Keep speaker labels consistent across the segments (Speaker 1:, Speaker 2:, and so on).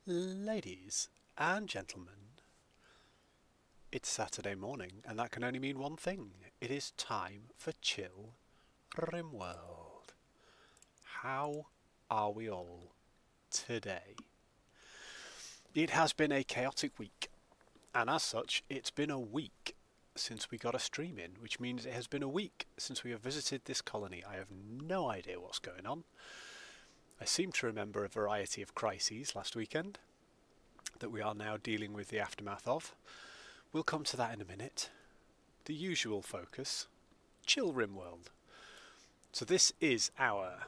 Speaker 1: Ladies and gentlemen, it's Saturday morning, and that can only mean one thing. It is time for Chill Rimworld. How are we all today? It has been a chaotic week, and as such, it's been a week since we got a stream in, which means it has been a week since we have visited this colony. I have no idea what's going on. I seem to remember a variety of crises last weekend that we are now dealing with the aftermath of. We'll come to that in a minute. The usual focus, Chill Rimworld. So this is our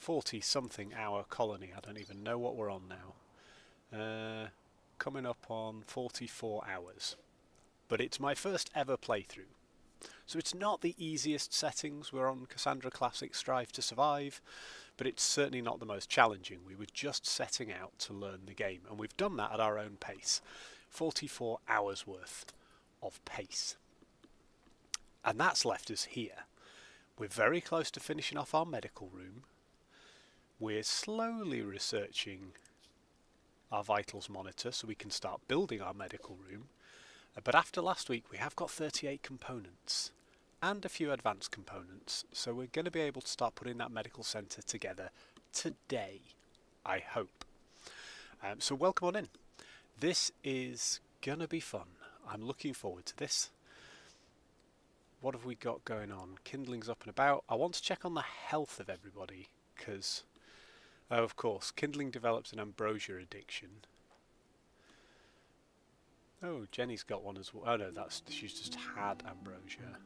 Speaker 1: 40-something hour colony. I don't even know what we're on now. Coming up on 44 hours. But it's my first ever playthrough. So it's not the easiest settings. We're on Cassandra Classic Strive to Survive, but it's certainly not the most challenging. We were just setting out to learn the game, and we've done that at our own pace. 44 hours worth of pace. And that's left us here. We're very close to finishing off our medical room. We're slowly researching our vitals monitor so we can start building our medical room. But after last week we have got 38 components and a few advanced components, so we're going to be able to start putting that medical centre together today, I hope. So welcome on in. This is going to be fun. I'm looking forward to this. What have we got going on? Kindling's up and about. I want to check on the health of everybody because, oh, of course, Kindling develops an ambrosia addiction. Oh, Jenny's got one as well. Oh no, she's just had ambrosia.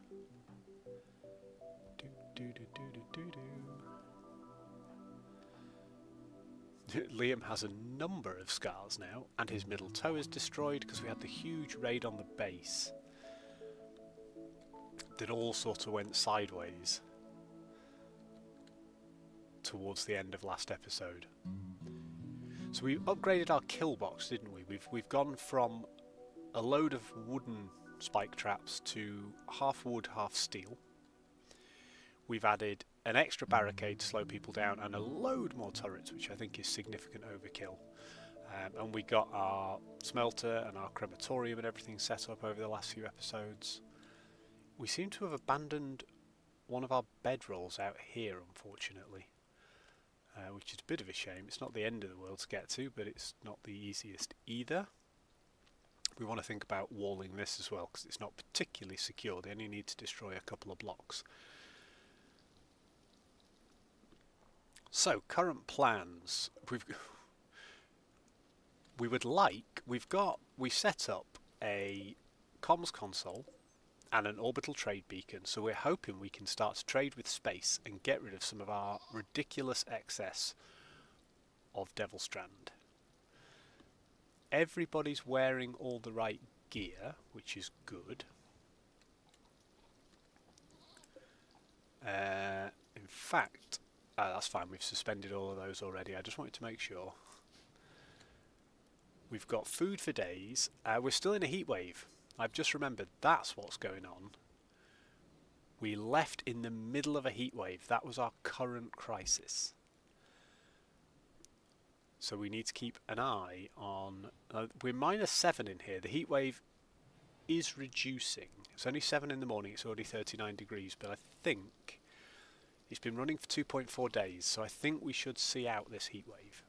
Speaker 1: Liam has a number of scars now, and his middle toe is destroyed because we had the huge raid on the base that all sort of went sideways towards the end of last episode. So we upgraded our kill box, didn't we? We've gone from a load of wooden spike traps to half wood, half steel. We've added an extra barricade to slow people down and a load more turrets, which I think is significant overkill. And we got our smelter and our crematorium and everything set up over the last few episodes. We seem to have abandoned one of our bedrolls out here, unfortunately, which is a bit of a shame. It's not the end of the world to get to, but it's not the easiest either. We want to think about walling this as well, because it's not particularly secure. They only need to destroy a couple of blocks. So, current plans. We've set up a comms console and an orbital trade beacon, so we're hoping we can start to trade with space and get rid of some of our ridiculous excess of Devil Strand. Everybody's wearing all the right gear, which is good. In fact, that's fine, we've suspended all of those already. I just wanted to make sure. We've got food for days. We're still in a heat wave. I've just remembered that's what's going on. We left in the middle of a heat wave. That was our current crisis. So we need to keep an eye on... we're -7 in here. The heat wave is reducing. It's only 7 in the morning. It's already 39 degrees. But I think it's been running for 2.4 days. So I think we should see out this heat wave.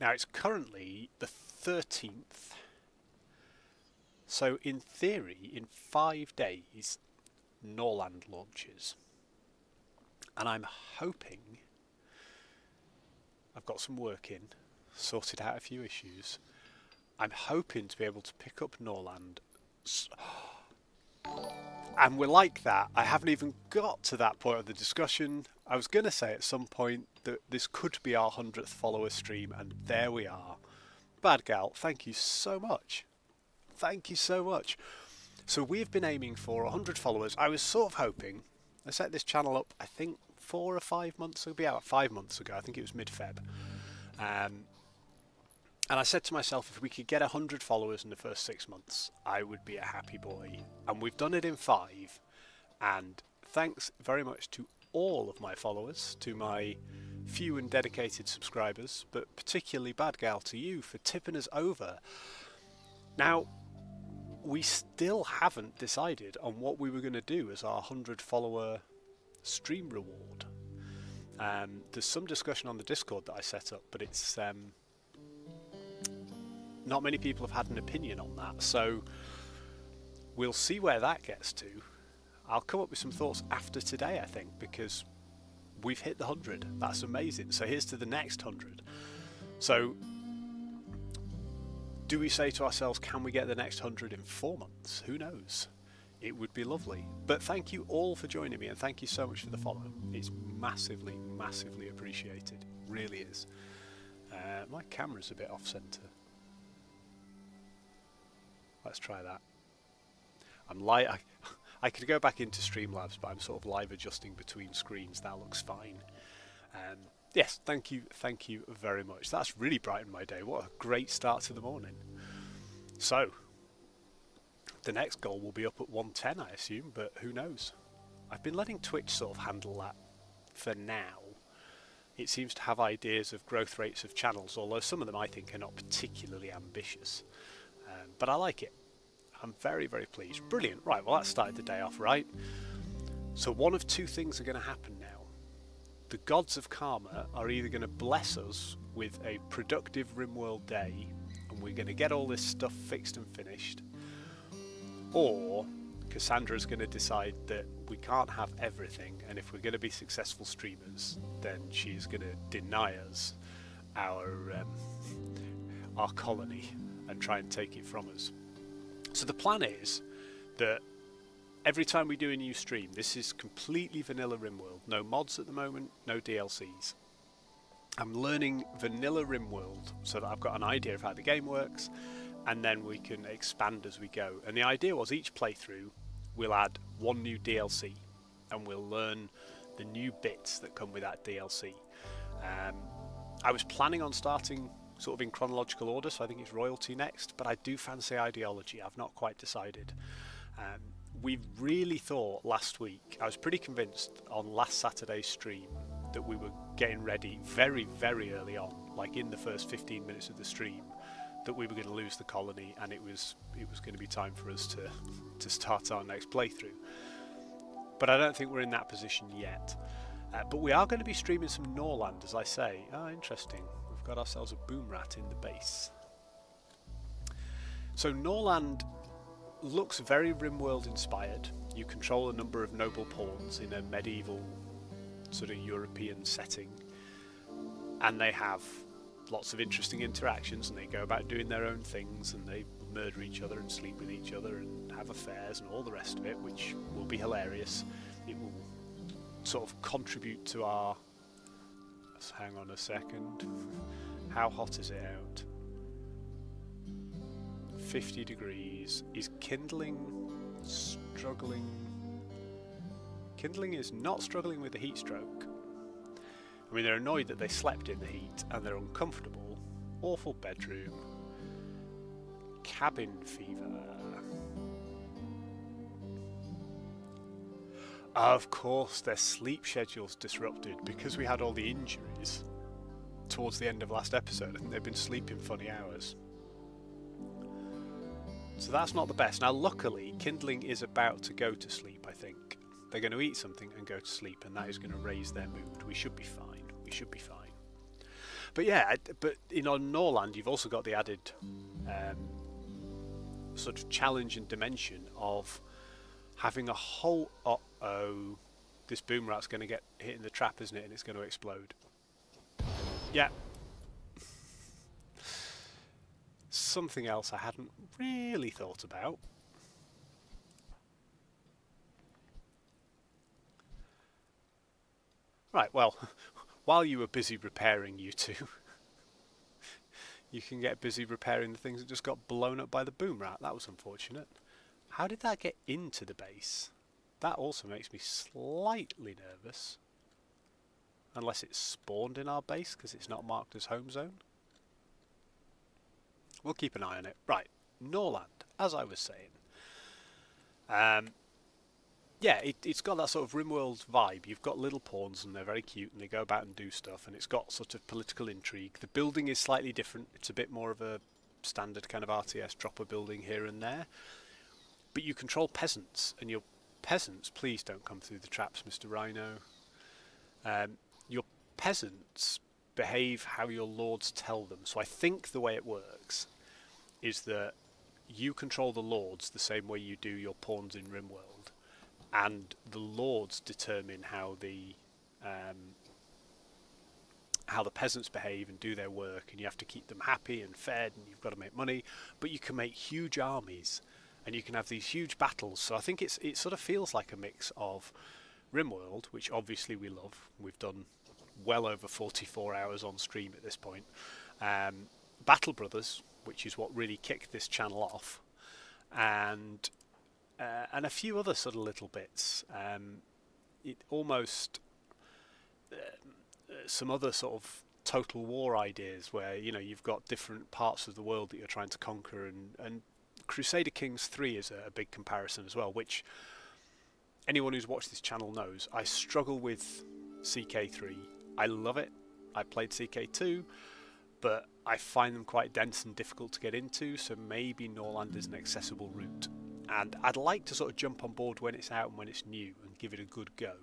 Speaker 1: Now it's currently the 13th. So in theory, in 5 days, Norland launches. And I'm hoping, I've got some work in, sorted out a few issues. I'm hoping to be able to pick up Norland. And we're like that. I haven't even got to that point of the discussion. I was going to say at some point that this could be our 100th follower stream, and there we are. Bad Gal, thank you so much. Thank you so much. So we've been aiming for 100 followers. I was sort of hoping, I set this channel up I think 4 or 5 months ago, 5 months ago, I think it was mid-Feb. And I said to myself, if we could get 100 followers in the first 6 months, I would be a happy boy. And we've done it in 5. And thanks very much to all of my followers, to my few and dedicated subscribers, but particularly bad gal to you for tipping us over. Now, we still haven't decided on what we were going to do as our 100 follower stream reward. There's some discussion on the Discord that I set up, but it's not many people have had an opinion on that, so we'll see where that gets to. I'll come up with some thoughts after today, I think, because we've hit the 100. That's amazing. So here's to the next 100. So do we say to ourselves, can we get the next 100 in 4 months? Who knows? It would be lovely. But thank you all for joining me, and thank you so much for the follow. It's massively, massively appreciated. Really is. My camera's a bit off centre. Let's try that. I could go back into Streamlabs, but I'm sort of live adjusting between screens. That looks fine. Yes, thank you very much. That's really brightened my day. What a great start to the morning. So, the next goal will be up at 110, I assume, but who knows? I've been letting Twitch sort of handle that for now. It seems to have ideas of growth rates of channels, although some of them I think are not particularly ambitious. But I like it. I'm very, very pleased. Brilliant. Right, well that started the day off right. So one of two things are going to happen now. The gods of karma are either going to bless us with a productive Rimworld day, and we're going to get all this stuff fixed and finished, or Cassandra's going to decide that we can't have everything, and if we're going to be successful streamers, then she's going to deny us our colony and try and take it from us. So the plan is that every time we do a new stream, this is completely vanilla Rimworld, no mods at the moment, no DLCs. I'm learning vanilla Rimworld so that I've got an idea of how the game works, and then we can expand as we go. And the idea was each playthrough we'll add one new DLC, and we'll learn the new bits that come with that DLC. I was planning on starting sort of in chronological order, so I think it's royalty next, but I do fancy ideology. I've not quite decided. We really thought last week, I was pretty convinced on last Saturday's stream that we were getting ready very, very early on, like in the first 15 minutes of the stream, that we were going to lose the colony, and it was going to be time for us to start our next playthrough. But I don't think we're in that position yet. But we are going to be streaming some Norland, as I say. Ah, interesting. We've got ourselves a boom rat in the base. So Norland looks very Rimworld inspired. You control a number of noble pawns in a medieval sort of European setting, and they have lots of interesting interactions, and they go about doing their own things, and they murder each other and sleep with each other and have affairs and all the rest of it, which will be hilarious. It will sort of contribute to our... Let's hang on a second. How hot is it out? 50 degrees. Is kindling struggling? Kindling is not struggling with the heat stroke. I mean, they're annoyed that they slept in the heat, and they're uncomfortable. Awful bedroom. Cabin fever. Of course, their sleep schedule's disrupted because we had all the injuries towards the end of last episode. I think they've been sleeping funny hours. So that's not the best. Now, luckily, kindling is about to go to sleep, I think. They're going to eat something and go to sleep, and that is going to raise their mood. We should be fine. We should be fine. But yeah, but in Norland, you've also got the added sort of challenge and dimension of having a whole... Uh-oh. This boom rat's going to get hit in the trap, isn't it? And it's going to explode. Yeah. Something else I hadn't really thought about. Right, well, while you were busy repairing, you two, you can get busy repairing the things that just got blown up by the boom rat. That was unfortunate. How did that get into the base? That also makes me slightly nervous. Unless it's spawned in our base because it's not marked as home zone. We'll keep an eye on it. Right, Norland, as I was saying. Um, yeah, it's got that sort of Rimworld vibe. You've got little pawns and they're very cute and they go about and do stuff, and it's got sort of political intrigue. The building is slightly different. It's a bit more of a standard kind of RTS dropper building here and there. But you control peasants, and your peasants, please don't come through the traps, Mr. Rhino. Your peasants behave how your lords tell them. So I think the way it works is that you control the lords the same way you do your pawns in Rimworld, and the lords determine how the peasants behave and do their work, and you have to keep them happy and fed, and you've got to make money. But you can make huge armies, and you can have these huge battles. So I think it sort of feels like a mix of Rimworld, which obviously we love. We've done well over 44 hours on stream at this point. Battle Brothers, which is what really kicked this channel off, and a few other sort of little bits. It almost some other sort of Total War ideas where you've got different parts of the world that you're trying to conquer, and Crusader Kings 3 is a big comparison as well, which anyone who's watched this channel knows. I struggle with CK3. I love it. I played CK2, but I find them quite dense and difficult to get into, so maybe Norland is an accessible route. And I'd like to sort of jump on board when it's out and when it's new and give it a good go.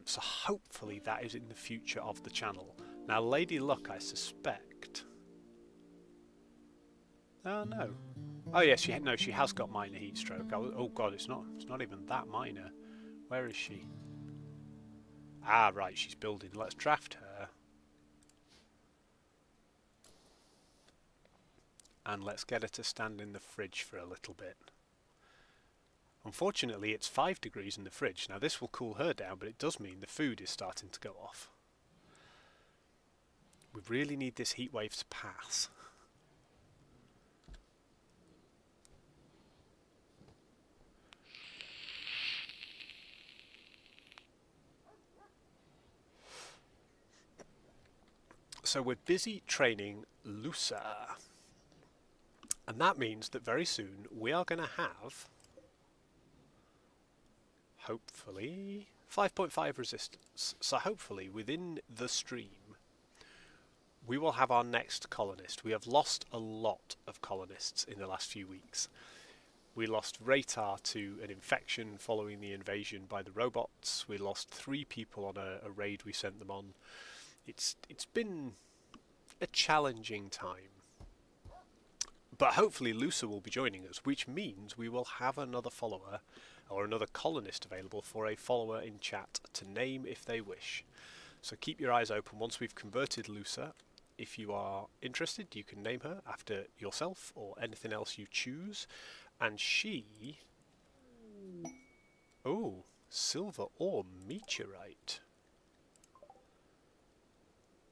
Speaker 1: So hopefully that is in the future of the channel. Now Lady Luck, I suspect... Oh no. Oh yes, she has got minor heat stroke. Oh god, it's not even that minor. Where is she? Ah right, she's building. Let's draft her. And let's get her to stand in the fridge for a little bit. Unfortunately, it's 5 degrees in the fridge. Now this will cool her down, but it does mean the food is starting to go off. We really need this heat wave to pass. So we're busy training Lusa. And that means that very soon we are going to have, hopefully, 5.5 resistance. So hopefully within the stream we will have our next colonist. We have lost a lot of colonists in the last few weeks. We lost Raytar to an infection following the invasion by the robots. We lost 3 people on a raid we sent them on. It's been a challenging time. But hopefully Lusa will be joining us, which means we will have another follower or another colonist available for a follower in chat to name if they wish. So keep your eyes open. Once we've converted Lusa, if you are interested, you can name her after yourself or anything else you choose. And she... Oh, silver or meteorite.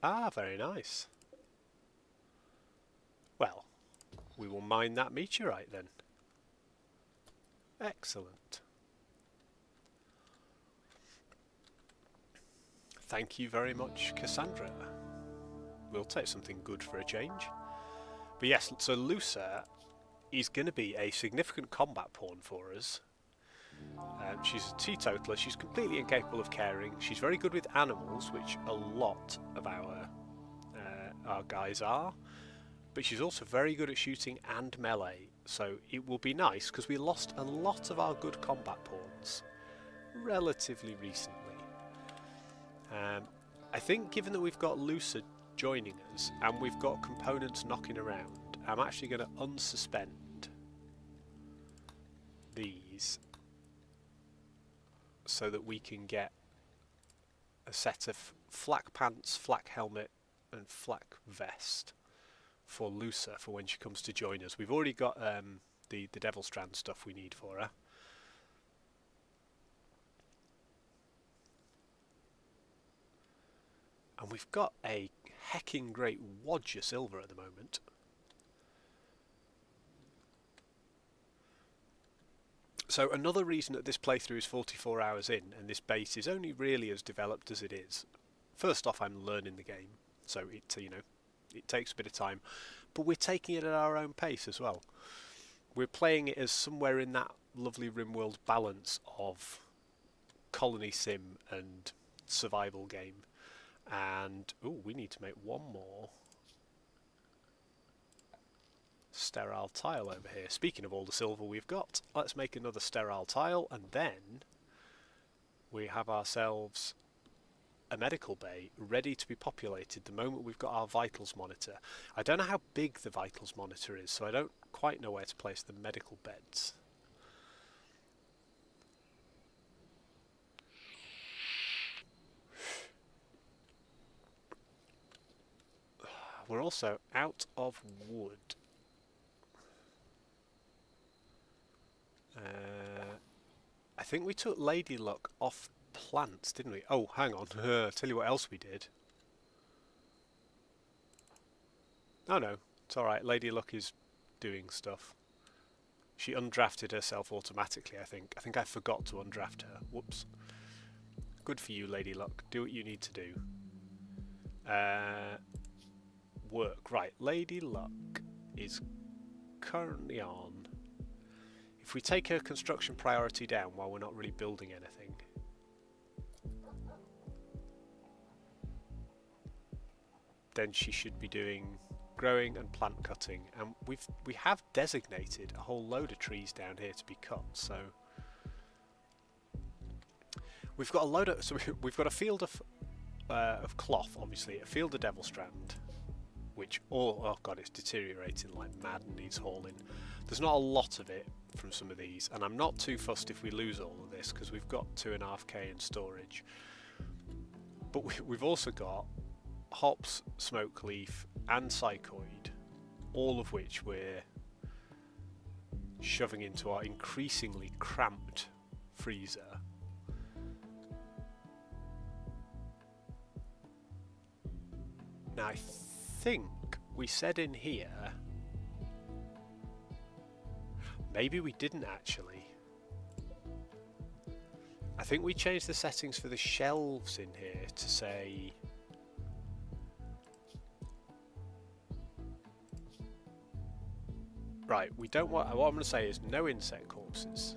Speaker 1: Ah, very nice. Well, we will mine that meteorite then. Excellent. Thank you very much, Cassandra. We'll take something good for a change. But yes, so Lusa is going to be a significant combat pawn for us. She's a teetotaler. She's completely incapable of caring. She's very good with animals, which a lot of our guys are. But she's also very good at shooting and melee. So it will be nice, because we lost a lot of our good combat pawns relatively recently. I think given that we've got Lusa joining us and we've got components knocking around, I'm actually going to unsuspend these so that we can get a set of flak pants, flak helmet and flak vest for Lusa for when she comes to join us. We've already got the Devil Strand stuff we need for her. And we've got a hecking great Wodger silver at the moment. So another reason that this playthrough is 44 hours in and this base is only really as developed as it is. First off, I'm learning the game, so it, it takes a bit of time, but we're taking it at our own pace as well. We're playing it as somewhere in that lovely Rimworld balance of colony sim and survival game. And ooh, we need to make one more sterile tile over here. Speaking of all the silver we've got, let's make another sterile tile, and then we have ourselves a medical bay ready to be populated the moment we've got our vitals monitor. I don't know how big the vitals monitor is, so I don't quite know where to place the medical beds. We're also out of wood. I think we took Lady Luck off plants, didn't we? Oh, hang on. Tell you what else we did. Oh no, it's alright. Lady Luck is doing stuff. She undrafted herself automatically, I think. I think I forgot to undraft her. Whoops. Good for you, Lady Luck. Do what you need to do. Work. Right, Lady Luck is currently on. If we take her construction priority down while we're not really building anything, then she should be doing growing and plant cutting, and we have designated a whole load of trees down here to be cut. So we've got a load of we've got a field of cloth, obviously, a field of devil strand, which oh god, it's deteriorating like mad and needs hauling. There's not a lot of it from some of these, and I'm not too fussed if we lose all of this because we've got 2.5k in storage. But we've also got hops, smoke leaf and psychoid, all of which we're shoving into our increasingly cramped freezer. Now I think we said in here, maybe we didn't actually. I think we changed the settings for the shelves in here to say right, we don't want, what I'm going to say is no insect corpses.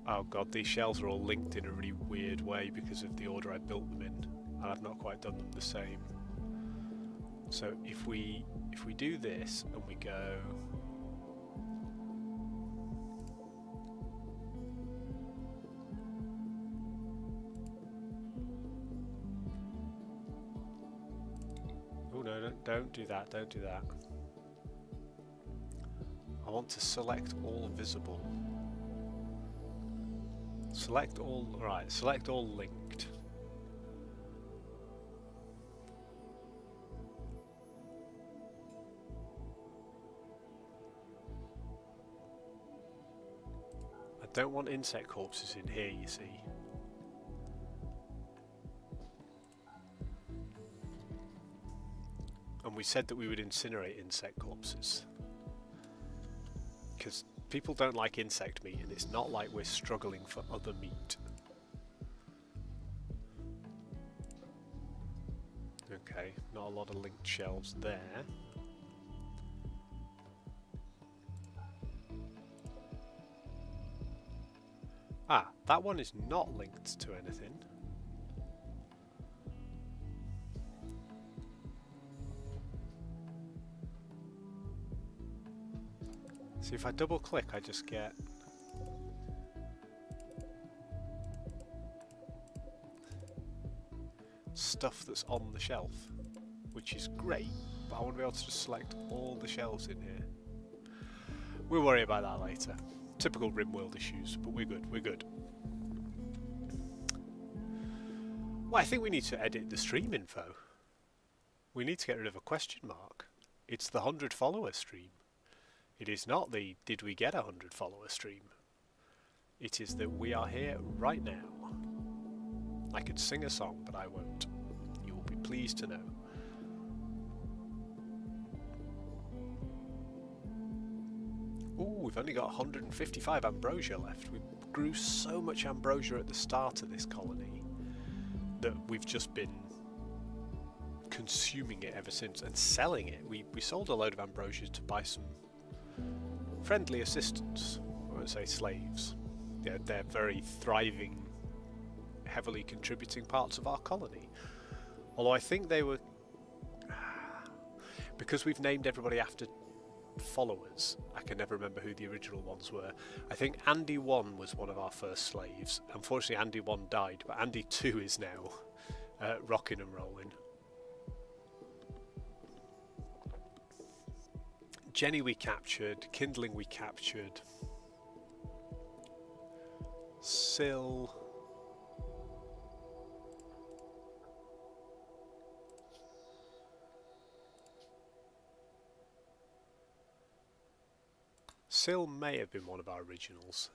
Speaker 1: Oh god, these shelves are all linked in a really weird way because of the order I built them in, and I've not quite done them the same. So if we do this and we go oh no, don't do that, don't do that. I want to select all visible. Select all, right, select all linked. I don't want insect corpses in here, you see. And we said that we would incinerate insect corpses. Because people don't like insect meat, and it's not like we're struggling for other meat. Okay, not a lot of linked shelves there. Ah, that one is not linked to anything. See, if I double click, I just get stuff that's on the shelf, which is great, but I want to be able to just select all the shelves in here. We'll worry about that later. Typical Rimworld issues, but we're good, we're good. Well, I think we need to edit the stream info. We need to get rid of a question mark. It's the 100 follower stream. It is not the did we get 100 follower stream. It is that we are here right now. I could sing a song, but I won't. You will be pleased to know. Ooh, we've only got 155 ambrosia left. We grew so much ambrosia at the start of this colony that we've just been consuming it ever since and selling it. We sold a load of ambrosia to buy some friendly assistants. I won't say slaves. They're very thriving, heavily contributing parts of our colony. Although I think they were... Because we've named everybody after followers, I can never remember who the original ones were. I think Andy 1 was one of our first slaves. Unfortunately Andy 1 died, but Andy 2 is now rocking and rolling. Jenny we captured, Kindling we captured, Syl... Syl may have been one of our originals,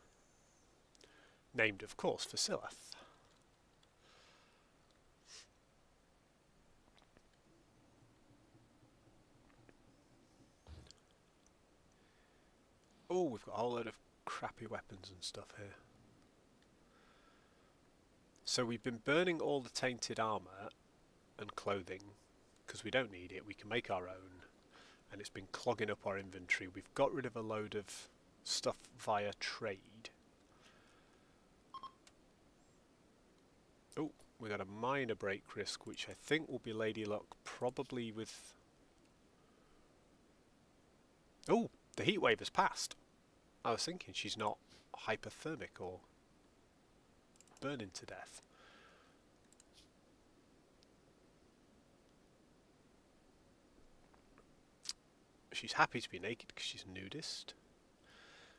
Speaker 1: named of course for Silith. Oh, we've got a whole load of crappy weapons and stuff here. So we've been burning all the tainted armour and clothing because we don't need it, we can make our own. And it's been clogging up our inventory. We've got rid of a load of stuff via trade. Oh, we got a minor break risk, which I think will be Lady Luck, probably with... Oh, the heat wave has passed. I was thinking she's not hypothermic or burning to death. She's happy to be naked because she's a nudist.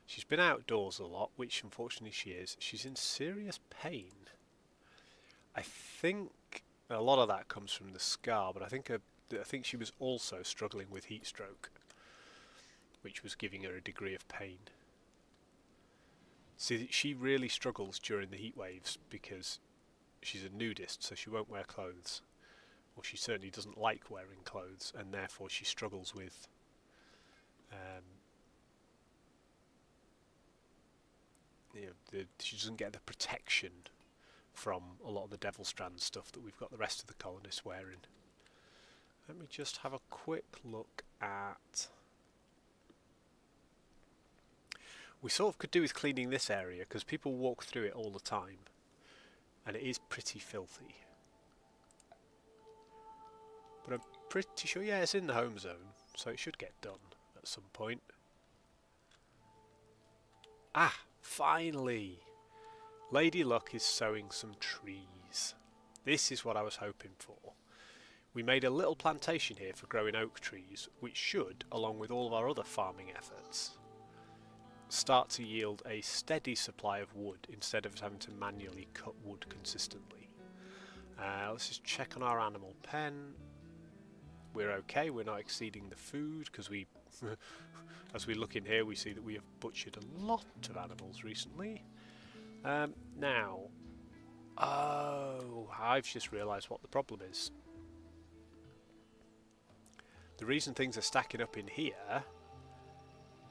Speaker 1: She's been outdoors a lot, which unfortunately she is. She's in serious pain. I think a lot of that comes from the scar, but I think she was also struggling with heat stroke, which was giving her a degree of pain. See, she really struggles during the heat waves because she's a nudist, so she won't wear clothes. Or she certainly doesn't like wearing clothes, and therefore she struggles with she doesn't get the protection from a lot of the Devil Strand stuff that we've got the rest of the colonists wearing. Let me just have a quick look at... We sort of could do with cleaning this area because people walk through it all the time and it is pretty filthy. But I'm pretty sure, yeah, it's in the home zone, so it should get done at some point. Ah, finally! Lady Luck is sowing some trees. This is what I was hoping for. We made a little plantation here for growing oak trees, which should, along with all of our other farming efforts, start to yield a steady supply of wood instead of having to manually cut wood consistently. Let's just check on our animal pen. We're okay, we're not exceeding the food because we, as we look in here, we see that we have butchered a lot of animals recently. Now, oh, I've just realised what the problem is. The reason things are stacking up in here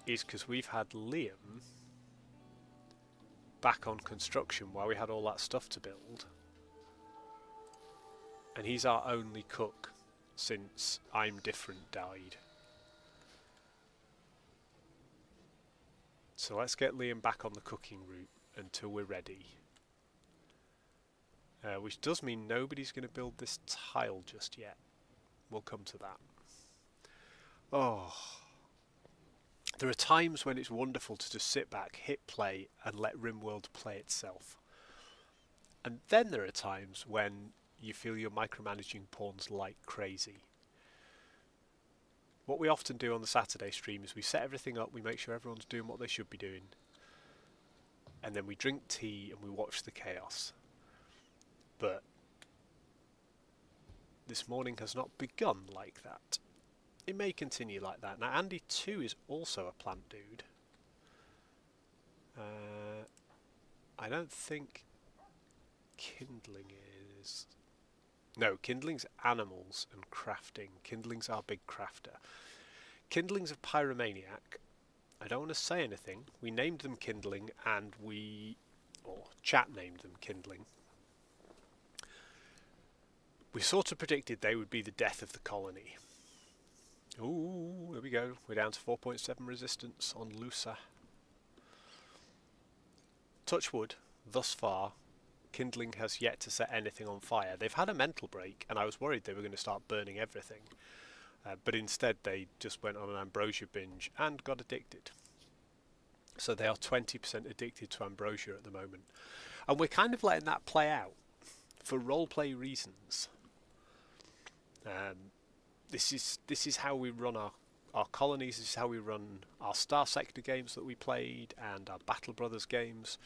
Speaker 1: is because we've had Liam back on construction while we had all that stuff to build. And he's our only cook since I'm Different died. So let's get Liam back on the cooking route until we're ready. Which does mean nobody's going to build this tile just yet. We'll come to that. Oh, there are times when it's wonderful to just sit back, hit play, and let Rimworld play itself. And then there are times when you feel you're micromanaging pawns like crazy. What we often do on the Saturday stream is we set everything up, we make sure everyone's doing what they should be doing, and then we drink tea and we watch the chaos. But this morning has not begun like that. It may continue like that. Now Andy 2 is also a plant dude. I don't think kindling is... No, kindling's animals and crafting. Kindling's our big crafter. Kindling's a pyromaniac, I don't want to say anything. We named them Kindling, and or chat named them Kindling. We sort of predicted they would be the death of the colony. Ooh, there we go. We're down to 4.7 resistance on Lusa. Touch wood, thus far, Kindling has yet to set anything on fire. They've had a mental break, and I was worried they were going to start burning everything. But instead they just went on an ambrosia binge and got addicted. So they are 20% addicted to ambrosia at the moment. And we're kind of letting that play out for roleplay reasons. This is how we run our colonies, this is how we run our Star Sector games that we played and our Battle Brothers games.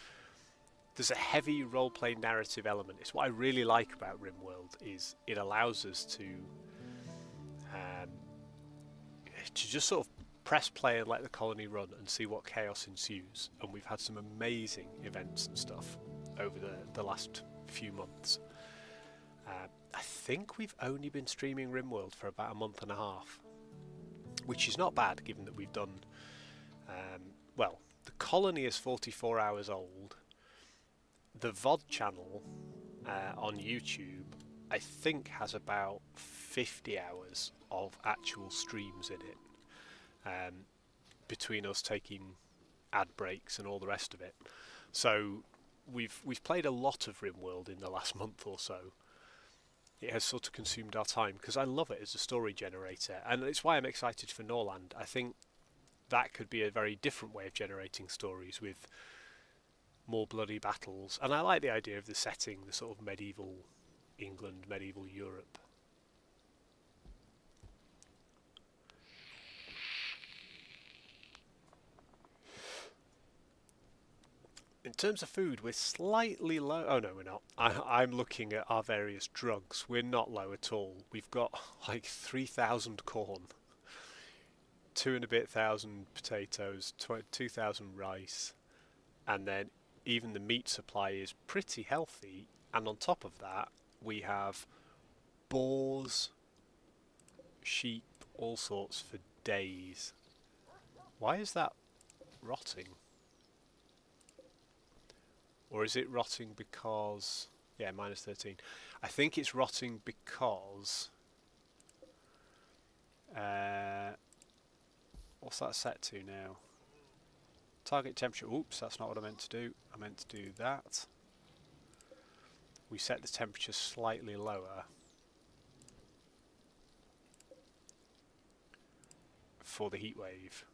Speaker 1: There's a heavy roleplay narrative element. It's what I really like about Rimworld, is it allows us to just sort of press play and let the colony run and see what chaos ensues. And we've had some amazing events and stuff over the last few months. I think we've only been streaming Rimworld for about a month and a half, which is not bad given that we've done, well, the colony is 44 hours old. The VOD channel on YouTube, I think, has about 50 hours of actual streams in it, between us taking ad breaks and all the rest of it. So we've played a lot of Rimworld in the last month or so. It has sort of consumed our time because I love it as a story generator, and it's why I'm excited for Norland. I think that could be a very different way of generating stories with more bloody battles, and I like the idea of the setting, the sort of medieval England, medieval Europe. In terms of food, we're slightly low. Oh no, we're not. I'm looking at our various drugs. We're not low at all. We've got like 3,000 corn, 2 and a bit thousand potatoes, 2,000 rice, and then even the meat supply is pretty healthy. And on top of that, we have boars, sheep, all sorts for days. Why is that rotting? Or is it rotting because... yeah, minus 13. I think it's rotting because... what's that set to now? Target temperature. Oops, that's not what I meant to do. I meant to do that. We set the temperature slightly lower for the heat wave.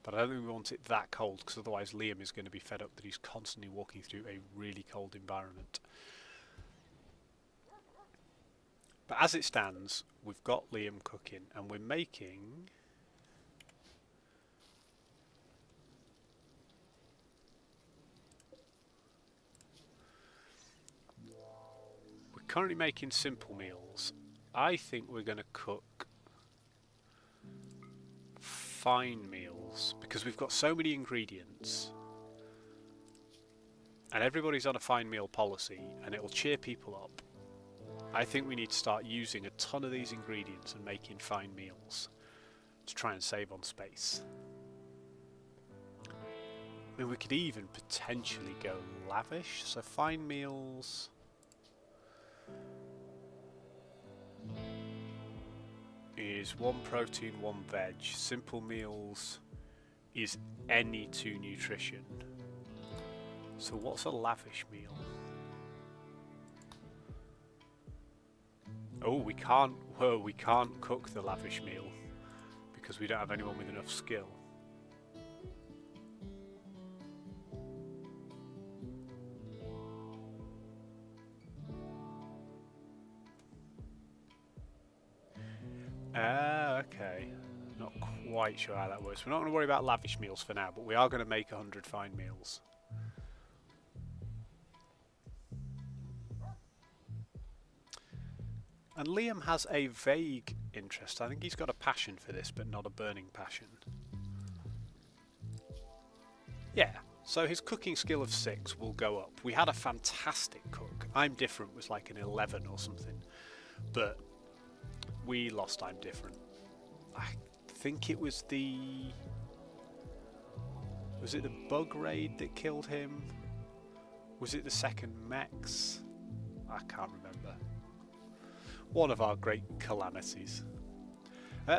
Speaker 1: But I don't think we want it that cold, because otherwise Liam is going to be fed up that he's constantly walking through a really cold environment. But as it stands, we've got Liam cooking, and we're making... we're currently making simple meals. I think we're going to cook fine meals, because we've got so many ingredients and everybody's on a fine meal policy and it will cheer people up. I think we need to start using a ton of these ingredients and making fine meals to try and save on space. I mean, we could even potentially go lavish, so fine meals is 1 protein, 1 veg. Simple meals is any 2 nutrition. So what's a lavish meal? Oh, we can't cook the lavish meal because we don't have anyone with enough skill. Okay. Not quite sure how that works. We're not going to worry about lavish meals for now, but we are going to make 100 fine meals. And Liam has a vague interest. I think he's got a passion for this, but not a burning passion. Yeah, so his cooking skill of 6 will go up. We had a fantastic cook. I'm Different was like an 11 or something. But we lost I'm Different. I think it was the Was it the bug raid that killed him? Was it the second mechs? I can't remember. One of our great calamities.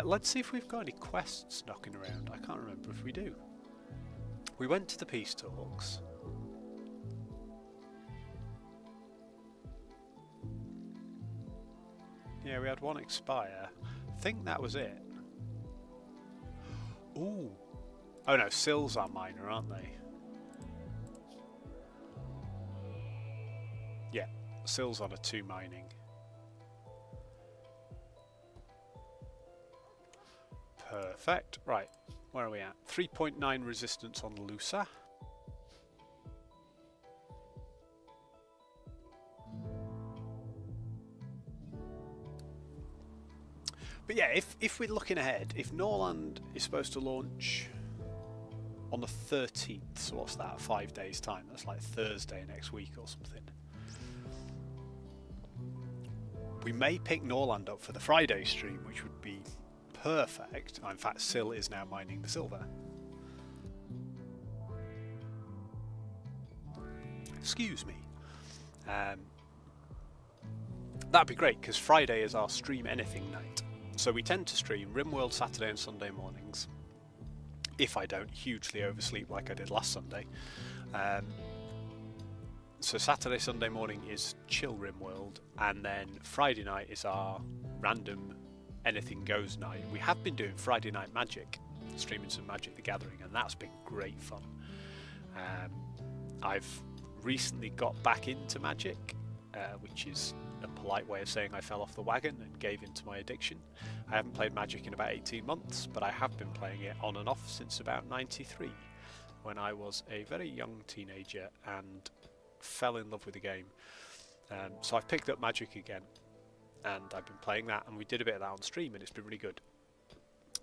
Speaker 1: Let's see if we've got any quests knocking around. I can't remember if we do. We went to the peace talks. Yeah, we had one expire. I think that was it. Ooh. Oh no, Sills are minor, aren't they? Yeah, Sills on a 2 mining. Perfect. Right, where are we at? 3.9 resistance on Lusa. But yeah, if we're looking ahead, if Norland is supposed to launch on the 13th, so what's that, 5 days time? That's like Thursday next week or something. We may pick Norland up for the Friday stream, which would be perfect. In fact, Sil is now mining the silver. Excuse me. That'd be great, because Friday is our stream anything night. So we tend to stream Rimworld Saturday and Sunday mornings, if I don't hugely oversleep like I did last Sunday. So Saturday, Sunday morning is chill Rimworld, and then Friday night is our random anything goes night. We have been doing Friday night Magic, streaming some Magic the Gathering, and that's been great fun. I've recently got back into Magic, which is a polite way of saying I fell off the wagon and gave into my addiction. I haven't played Magic in about 18 months, but I have been playing it on and off since about 93, when I was a very young teenager and fell in love with the game. So I've picked up Magic again, and I've been playing that, and we did a bit of that on stream, and it's been really good.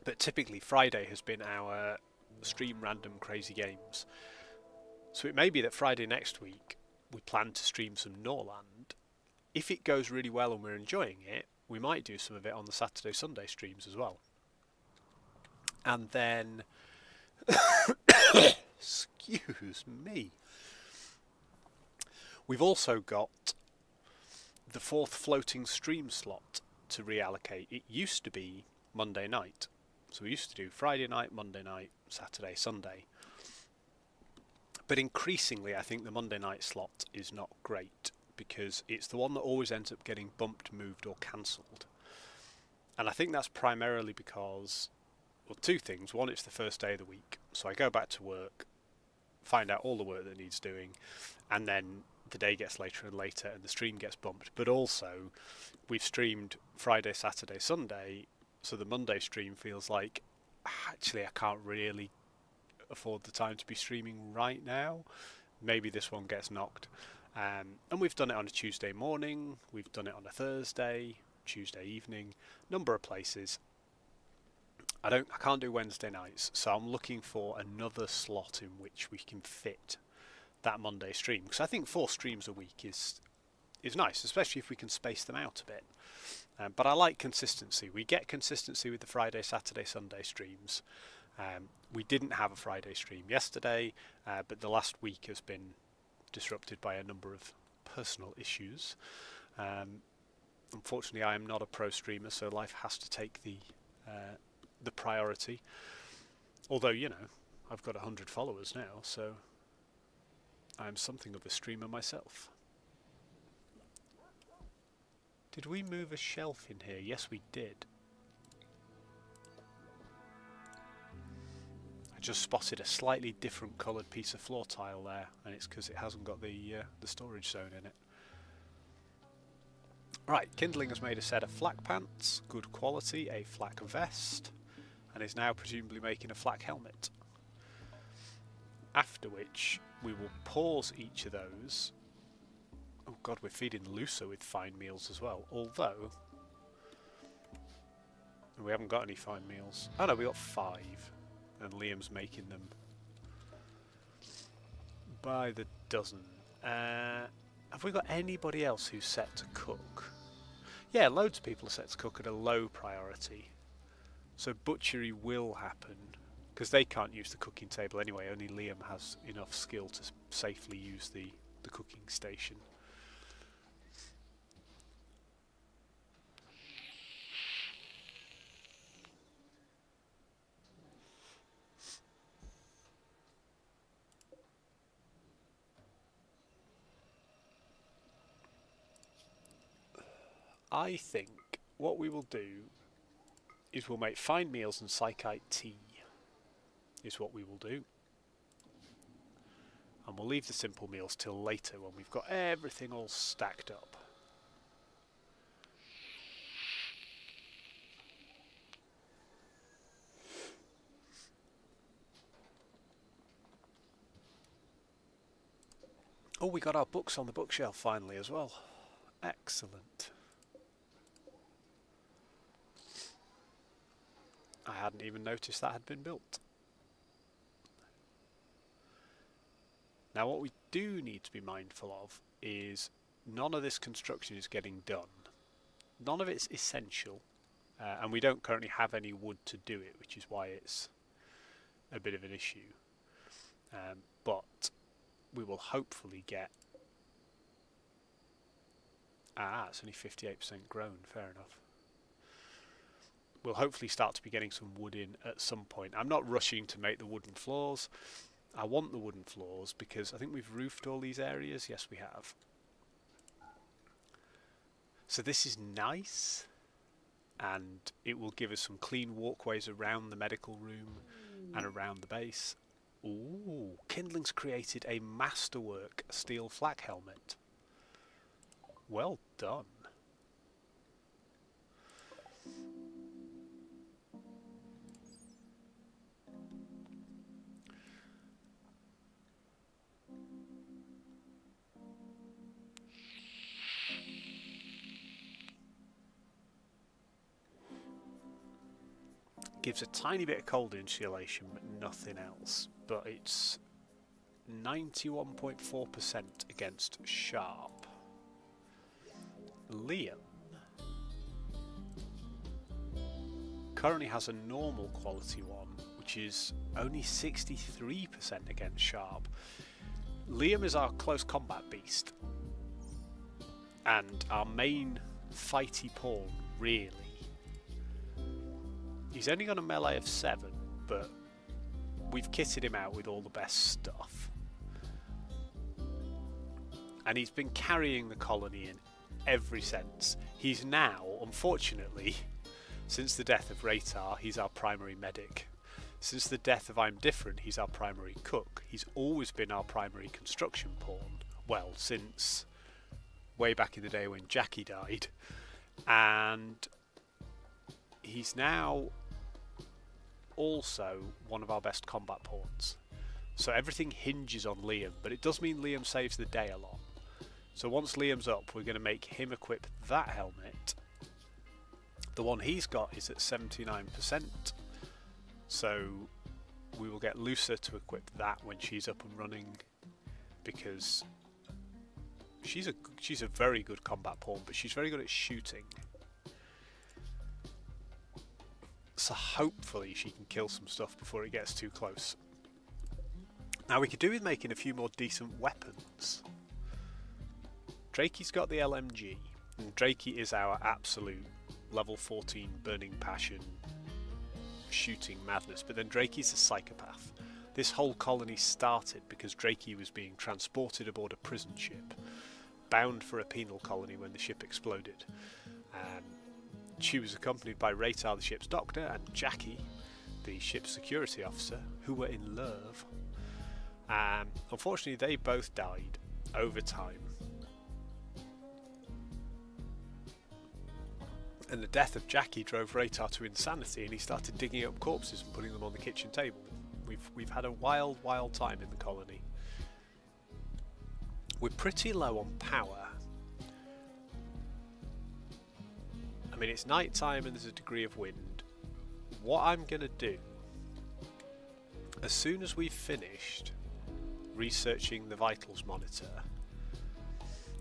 Speaker 1: But typically Friday has been our stream random crazy games. So it may be that Friday next week we plan to stream some Norland. If it goes really well and we're enjoying it, we might do some of it on the Saturday, Sunday streams as well. And then, excuse me, we've also got the 4th floating stream slot to reallocate. It used to be Monday night. So we used to do Friday night, Monday night, Saturday, Sunday. But increasingly I think the Monday night slot is not great, because it's the one that always ends up getting bumped, moved or cancelled. And I think that's primarily because, well, 2 things. One, it's the first day of the week, so I go back to work, find out all the work that needs doing, and then the day gets later and later and the stream gets bumped. But also we've streamed Friday, Saturday, Sunday, so the Monday stream feels like, actually I can't really afford the time to be streaming right now. Maybe this one gets knocked. And we've done it on a Tuesday morning, we've done it on a Thursday, Tuesday evening, number of places. I can't do Wednesday nights, so I'm looking for another slot in which we can fit that Monday stream, because I think 4 streams a week is nice, especially if we can space them out a bit. But I like consistency. We get consistency with the Friday, Saturday, Sunday streams. We didn't have a Friday stream yesterday, but the last week has been disrupted by a number of personal issues. Unfortunately, I am not a pro streamer, so life has to take the priority. Although, you know, I've got 100 followers now, so I'm something of a streamer myself. Did we move a shelf in here? Yes, we did. I just spotted a slightly different coloured piece of floor tile there, and it's because it hasn't got the storage zone in it. Right, Kindling has made a set of flak pants, good quality, a flak vest, and is now presumably making a flak helmet. After which we will pause each of those. Oh god, we're feeding Lusa with fine meals as well, although we haven't got any fine meals. Oh no, we got 5. And Liam's making them by the dozen. Have we got anybody else who's set to cook? Yeah, loads of people are set to cook at a low priority. So butchery will happen. because they can't use the cooking table anyway. Only Liam has enough skill to safely use the cooking station. I think what we will do is we'll make fine meals and psychite tea, is what we will do. And we'll leave the simple meals till later when we've got everything all stacked up. Oh, we got our books on the bookshelf finally as well. Excellent. I hadn't even noticed that had been built. Now what we do need to be mindful of is none of this construction is getting done. None of it's essential, and we don't currently have any wood to do it, which is why it's a bit of an issue. But we will hopefully get... it's only 58% grown, fair enough. We'll hopefully start to be getting some wood in at some point. I'm not rushing to make the wooden floors. I want the wooden floors because I think we've roofed all these areas. Yes, we have. So this is nice, and it will give us some clean walkways around the medical room and around the base. Ooh, Kindling's created a masterwork steel flak helmet. Well done. Gives a tiny bit of cold insulation, but nothing else. But it's 91.4% against sharp. Liam currently has a normal quality one, which is only 63% against sharp. Liam is our close combat beast and our main fighty pawn, really. He's only got a melee of 7, but we've kitted him out with all the best stuff. And he's been carrying the colony in every sense. He's now, unfortunately, since the death of Raytar, he's our primary medic. Since the death of I'm Different, he's our primary cook. He's always been our primary construction pawn. Well, since way back in the day when Jackie died. And he's now also one of our best combat pawns. So everything hinges on Liam, but it does mean Liam saves the day a lot. So once Liam's up, we're going to make him equip that helmet. The one he's got is at 79%, so we will get Lucia to equip that when she's up and running, because she's a very good combat pawn, but she's very good at shooting. So hopefully she can kill some stuff before it gets too close. Now we could do with making a few more decent weapons. Drakey's got the LMG, and Drakey is our absolute level 14 burning passion shooting madness, but then Drakey's a psychopath. This whole colony started because Drakey was being transported aboard a prison ship, bound for a penal colony when the ship exploded. She was accompanied by Raytar, the ship's doctor, and Jackie, the ship's security officer, who were in love. Unfortunately, they both died over time. And the death of Jackie drove Raytar to insanity, and he started digging up corpses and putting them on the kitchen table. We've had a wild, wild time in the colony. We're pretty low on power. I mean, it's night time and there's a degree of wind. What I'm going to do, as soon as we've finished researching the vitals monitor,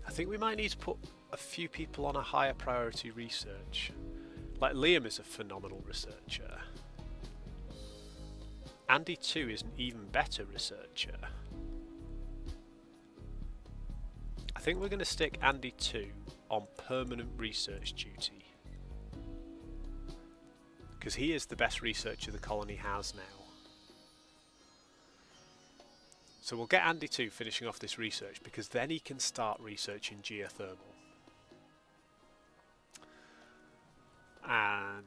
Speaker 1: I think we might need to put a few people on a higher priority research. Like Liam is a phenomenal researcher. Andy 2 is an even better researcher. I think we're going to stick Andy 2 on permanent research duty, because he is the best researcher the colony has now. So we'll get Andy 2 finishing off this research, because then he can start researching geothermal. And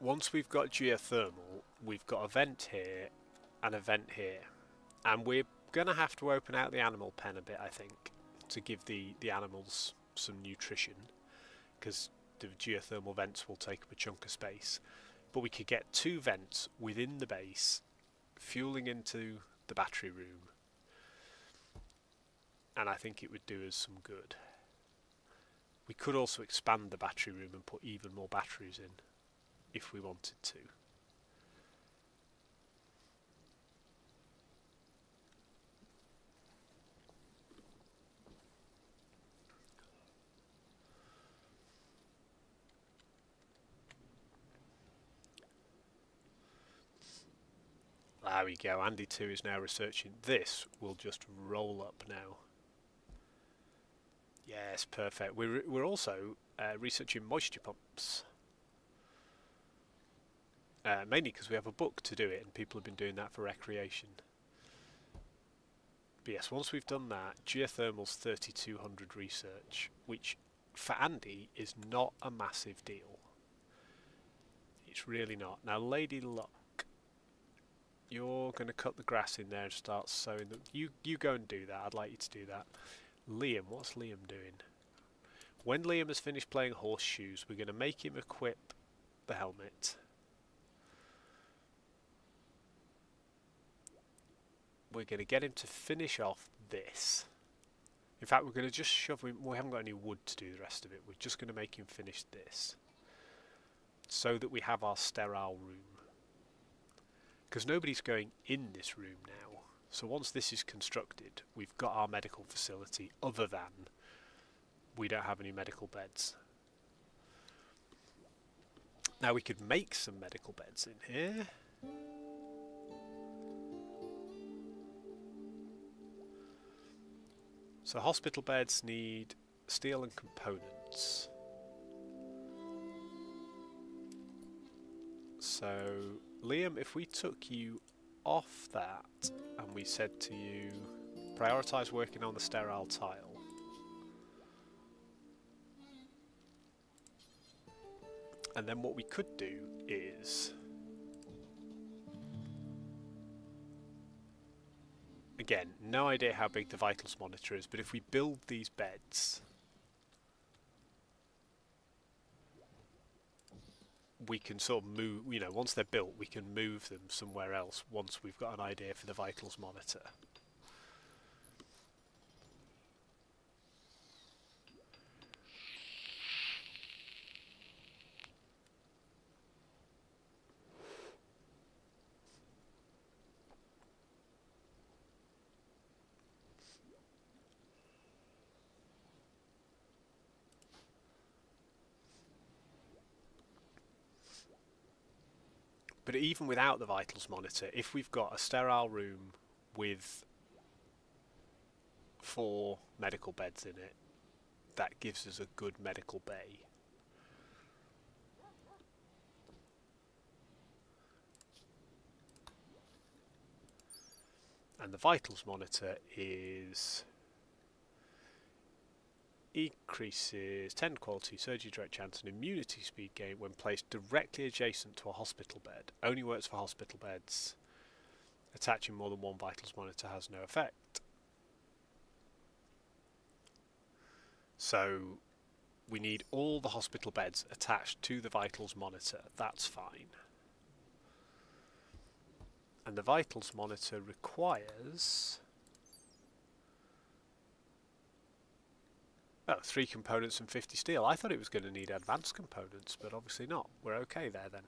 Speaker 1: once we've got geothermal, we've got a vent here and a vent here. And we're going to have to open out the animal pen a bit, I think, to give the animals some nutrition, because the geothermal vents will take up a chunk of space. But we could get 2 vents within the base, fueling into the battery room, and I think it would do us some good. We could also expand the battery room and put even more batteries in if we wanted to. There we go, Andy 2 is now researching. This will just roll up now. Yes, perfect. We're also researching moisture pumps. Mainly because we have a book to do it and people have been doing that for recreation. But yes, once we've done that, geothermal's 3200 research, which for Andy is not a massive deal. It's really not. Now, Lady Luck, you're going to cut the grass in there and start sowing them. You go and do that. I'd like you to do that. Liam, what's Liam doing? When Liam has finished playing horseshoes, we're going to make him equip the helmet. We're going to get him to finish off this. In fact, we're going to just shove him. We haven't got any wood to do the rest of it. We're just going to make him finish this, so that we have our sterile room. Because nobody's going in this room now. So once this is constructed, we've got our medical facility, other than we don't have any medical beds. Now we could make some medical beds in here. So hospital beds need steel and components. So Liam, if we took you off that and we said to you, prioritise working on the sterile tile. And then what we could do is, again, no idea how big the vitals monitor is, but if we build these beds, we can sort of move, you know, once they're built, we can move them somewhere else once we've got an idea for the vitals monitor. But even without the vitals monitor, if we've got a sterile room with 4 medical beds in it, that gives us a good medical bay. And the vitals monitor is increases 10 quality, surgery direct chance and immunity speed gain when placed directly adjacent to a hospital bed. Only works for hospital beds. Attaching more than 1 vitals monitor has no effect. So we need all the hospital beds attached to the vitals monitor. That's fine. And the vitals monitor requires 3 components and 50 steel. I thought it was going to need advanced components, but obviously not. We're okay there then.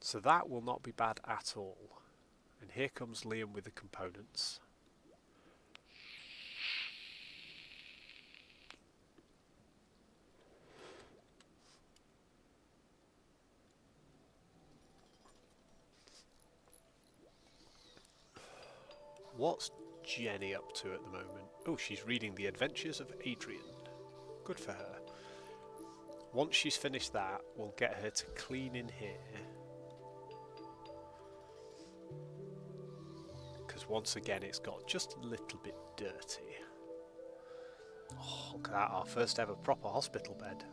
Speaker 1: So that will not be bad at all. And here comes Liam with the components. What's Jenny up to at the moment? Oh, she's reading The Adventures of Adrian. Good for her. Once she's finished that, we'll get her to clean in here. Because once again, it's got just a little bit dirty. Oh, look at that, our first ever proper hospital bed.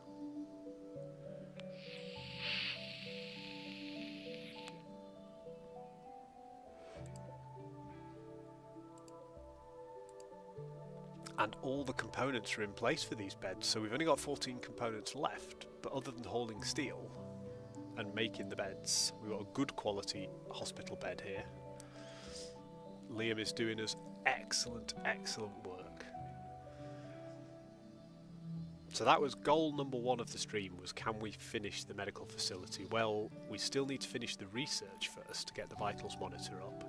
Speaker 1: And all the components are in place for these beds, so we've only got 14 components left, but other than holding steel and making the beds, we've got a good quality hospital bed here. Liam is doing us excellent, excellent work. So that was goal number 1 of the stream, was can we finish the medical facility? Well, we still need to finish the research first to get the vitals monitor up.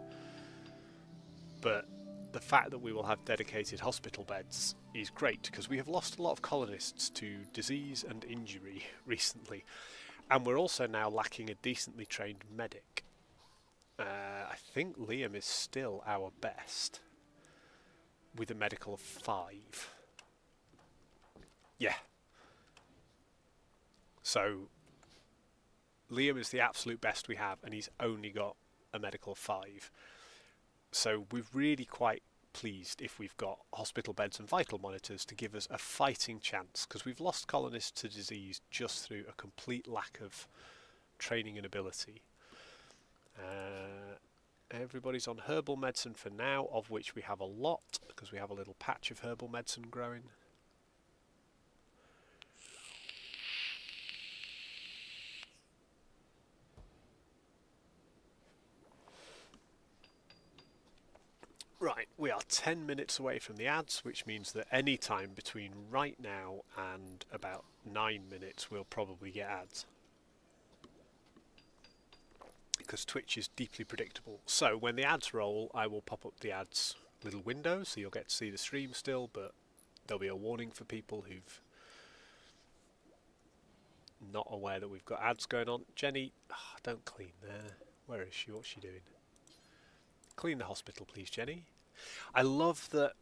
Speaker 1: But the fact that we will have dedicated hospital beds is great, because we have lost a lot of colonists to disease and injury recently, and we're also now lacking a decently trained medic. I think Liam is still our best with a medical of 5. Yeah. So Liam is the absolute best we have, and he's only got a medical of 5. So we're really quite pleased if we've got hospital beds and vital monitors to give us a fighting chance, because we've lost colonists to disease just through a complete lack of training and ability. Everybody's on herbal medicine for now, of which we have a lot, because we have a little patch of herbal medicine growing. Right, we are 10 minutes away from the ads, which means that any time between right now and about 9 minutes we'll probably get ads. Because Twitch is deeply predictable. So when the ads roll, I will pop up the ads little window, so you'll get to see the stream still, but there'll be a warning for people who've not aware that we've got ads going on. Jenny, don't clean there. Where is she? What's she doing? Clean the hospital, please, Jenny. I love that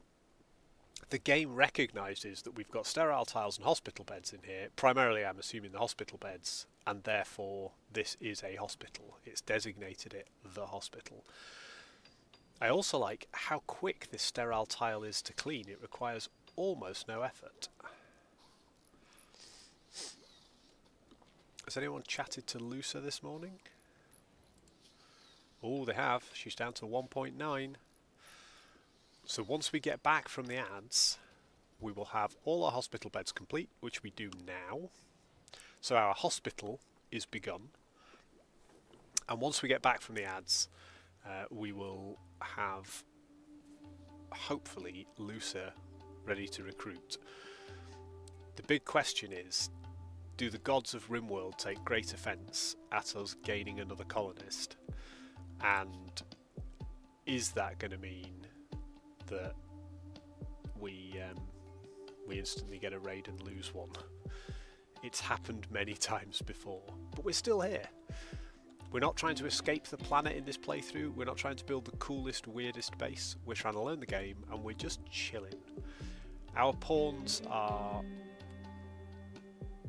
Speaker 1: the game recognises that we've got sterile tiles and hospital beds in here. Primarily, I'm assuming the hospital beds, and therefore this is a hospital. It's designated it the hospital. I also like how quick this sterile tile is to clean. It requires almost no effort. Has anyone chatted to Lusa this morning? Oh, they have. She's down to 1.9. So once we get back from the ads, we will have all our hospital beds complete, which we do now. So our hospital is begun. And once we get back from the ads, we will have, hopefully, Lusa ready to recruit. The big question is, do the gods of Rimworld take great offence at us gaining another colonist? And is that going to mean that we instantly get a raid and lose one? It's happened many times before, but we're still here. We're not trying to escape the planet in this playthrough. We're not trying to build the coolest, weirdest base. We're trying to learn the game, and we're just chilling. Our pawns are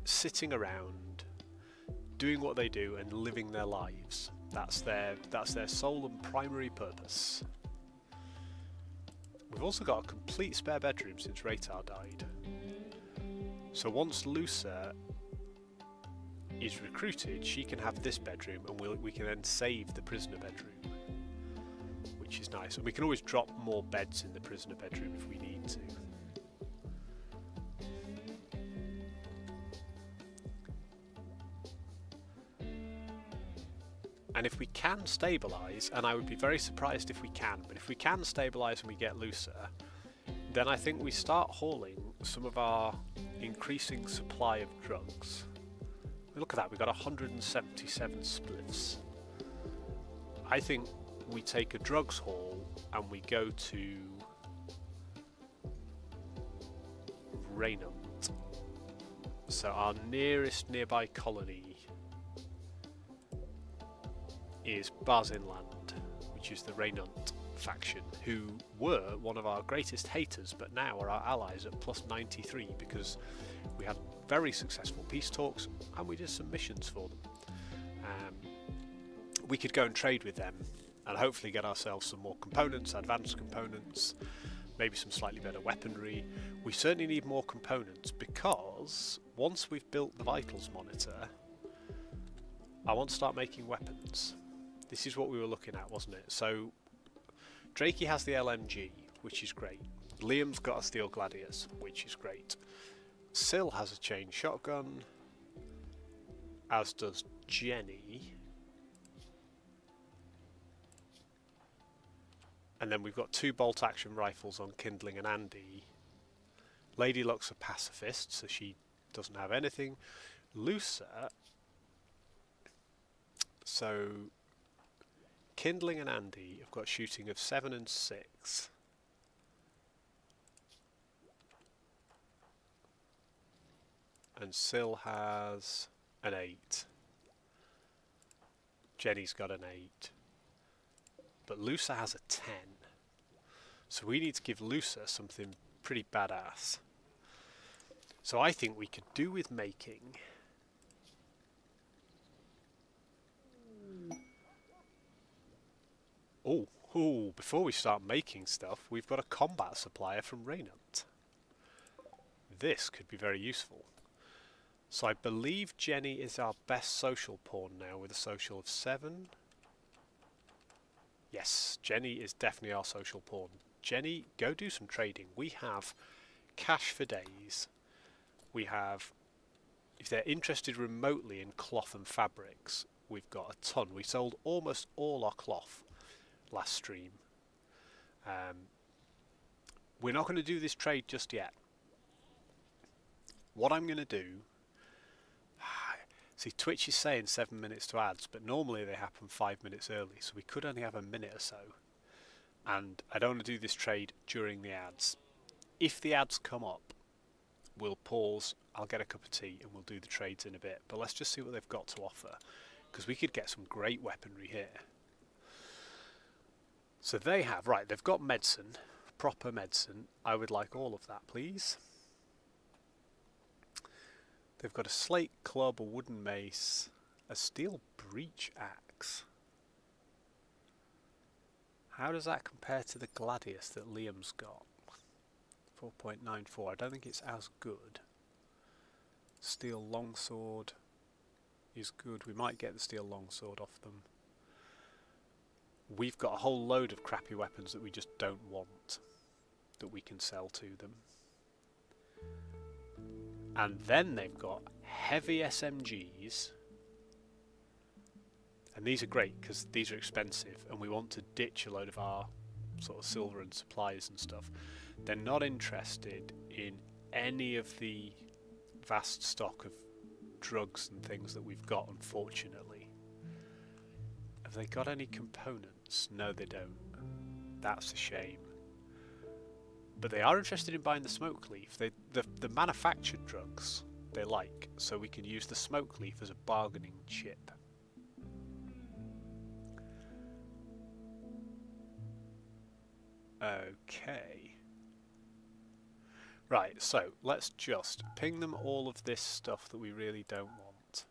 Speaker 1: sitting around, doing what they do, and living their lives. That's their sole and primary purpose. We've also got a complete spare bedroom since Raytar died. So once Lusa is recruited, she can have this bedroom, and we can then save the prisoner bedroom, which is nice. And we can always drop more beds in the prisoner bedroom if we need to. And if we can stabilise, and I would be very surprised if we can, but if we can stabilise and we get Lusa, then I think we start hauling some of our increasing supply of drugs. Look at that, we've got 177 spliffs. I think we take a drugs haul and we go to Raynant. So our nearest nearby colony is Bazinland, which is the Raynant faction, who were one of our greatest haters, but now are our allies at plus 93 because we had very successful peace talks and we did some missions for them. We could go and trade with them and hopefully get ourselves some more components, advanced components, maybe some slightly better weaponry. We certainly need more components because once we've built the vitals monitor, I want to start making weapons. This is what we were looking at, wasn't it? So Drakey has the LMG, which is great. Liam's got a steel gladius, which is great. Syl has a chain shotgun, as does Jenny. And then we've got 2 bolt action rifles on Kindling and Andy. Lady Luck's a pacifist, so she doesn't have anything. Lusa, so Kindling and Andy have got shooting of 7 and 6. And Syl has an 8. Jenny's got an 8. But Lusa has a 10. So we need to give Lusa something pretty badass. So I think we could do with making... Oh, before we start making stuff, we've got a combat supplier from Raynant. This could be very useful. So I believe Jenny is our best social pawn now with a social of 7. Yes, Jenny is definitely our social pawn. Jenny, go do some trading. We have cash for days. We have, if they're interested remotely in cloth and fabrics, we've got a ton. We sold almost all our cloth last stream. We're not going to do this trade just yet. What I'm going to do... See, Twitch is saying 7 minutes to ads, but normally they happen 5 minutes early, so we could only have a minute or so. And I don't want to do this trade during the ads. If the ads come up, we'll pause, I'll get a cup of tea, and we'll do the trades in a bit. But let's just see what they've got to offer, because we could get some great weaponry here. So they have, right, they've got medicine, proper medicine. I would like all of that, please. They've got a slate club, a wooden mace, a steel breach axe. How does that compare to the gladius that Liam's got? 4.94. I don't think it's as good. Steel longsword is good. We might get the steel longsword off them. We've got a whole load of crappy weapons that we just don't want, that we can sell to them. And then they've got heavy SMGs. And these are great because these are expensive and we want to ditch a load of our sort of silver and supplies and stuff. They're not interested in any of the vast stock of drugs and things that we've got, unfortunately. Have they got any components? No, they don't. That's a shame. But they are interested in buying the smoke leaf. The manufactured drugs they like, so we can use the smoke leaf as a bargaining chip. Okay. Right, so let's just ping them all of this stuff that we really don't want.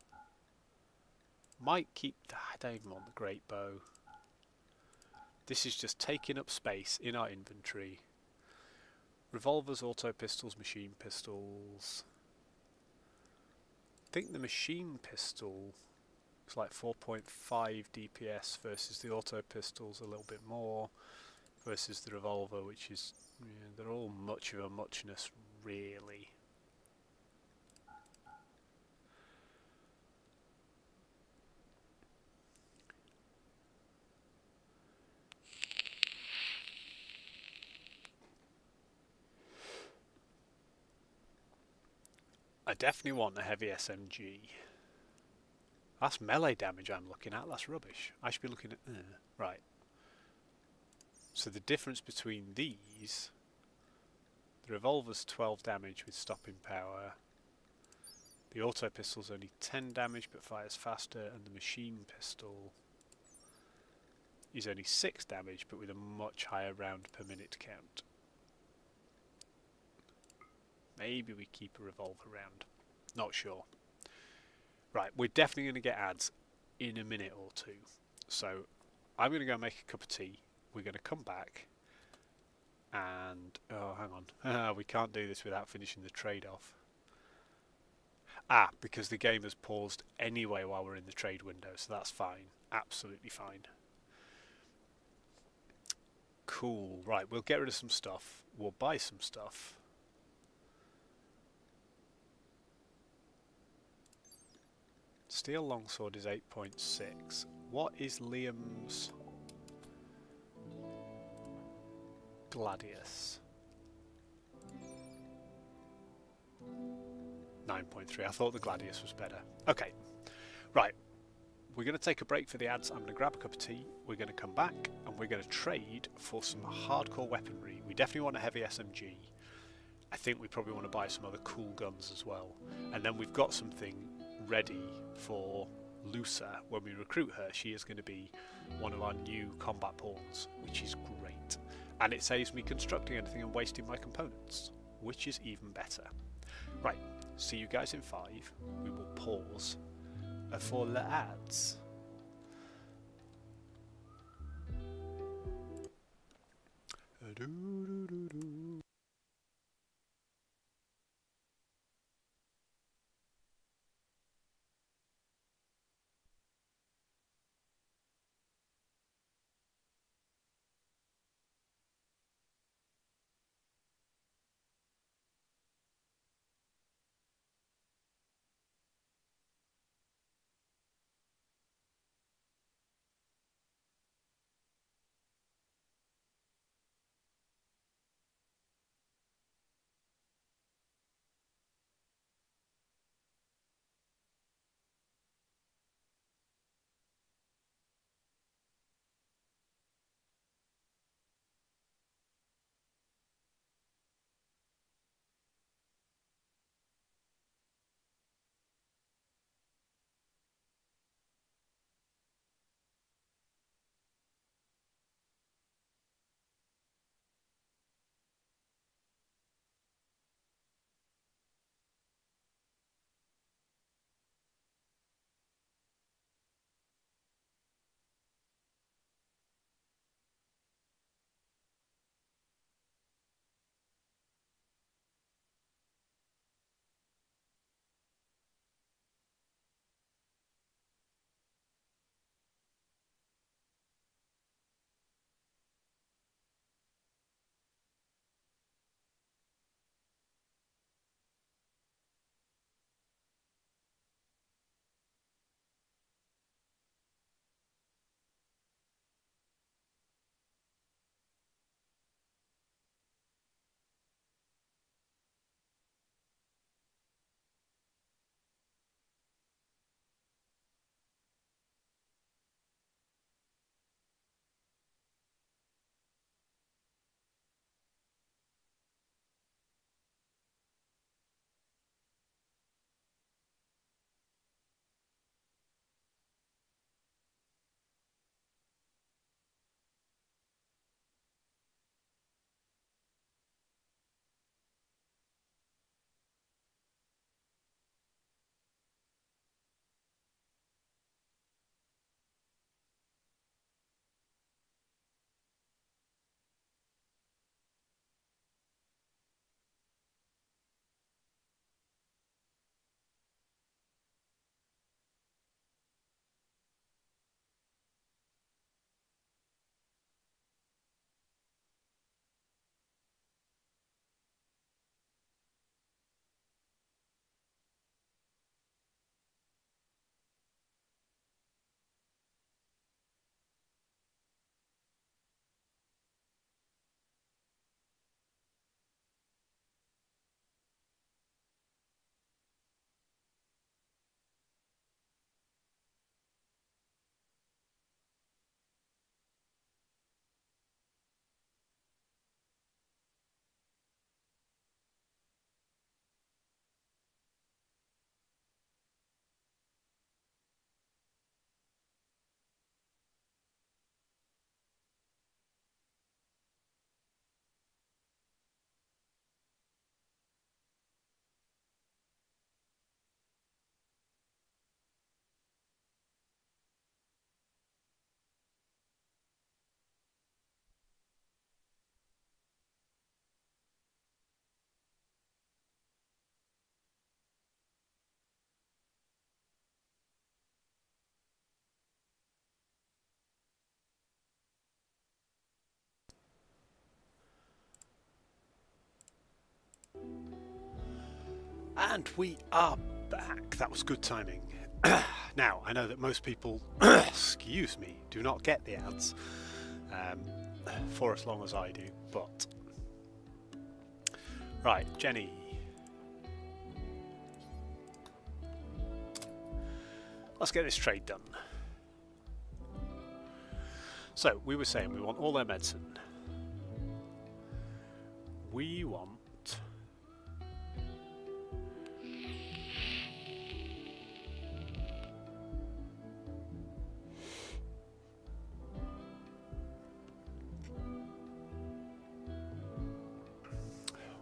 Speaker 1: Might keep... I don't even want the great bow. This is just taking up space in our inventory. Revolvers, auto pistols, machine pistols. I think the machine pistol is like 4.5 DPS versus the auto pistols a little bit more, versus the revolver, which is, yeah, they're all much of a muchness, really. I definitely want a heavy SMG. That's melee damage I'm looking at, that's rubbish. I should be looking at... right. So the difference between these... The revolver's 12 damage with stopping power. The auto pistol's only 10 damage but fires faster, and the machine pistol is only 6 damage, but with a much higher round per minute count. Maybe we keep a revolver round. Not sure. Right, we're definitely going to get ads in a minute or two. So I'm going to go make a cup of tea. We're going to come back and... oh, hang on. We can't do this without finishing the trade off. Because the game has paused anyway while we're in the trade window, so that's fine. Absolutely fine. Cool. Right, we'll get rid of some stuff. We'll buy some stuff. Steel longsword is 8.6. What is Liam's Gladius? 9.3. I thought the Gladius was better. Okay. Right. We're going to take a break for the ads. I'm going to grab a cup of tea. We're going to come back and we're going to trade for some hardcore weaponry. We definitely want a heavy SMG. I think we probably want to buy some other cool guns as well. And then we've got something ready for Lusa. When we recruit her, she is going to be one of our new combat pawns, which is great. And it saves me constructing anything and wasting my components, which is even better. Right, see you guys in 5. We will pause for the ads. And we are back. That was good timing. Now, I know that most people, excuse me, do not get the ads for as long as I do, but... Right, Jenny. Let's get this trade done. So, we were saying we want all their medicine. We want...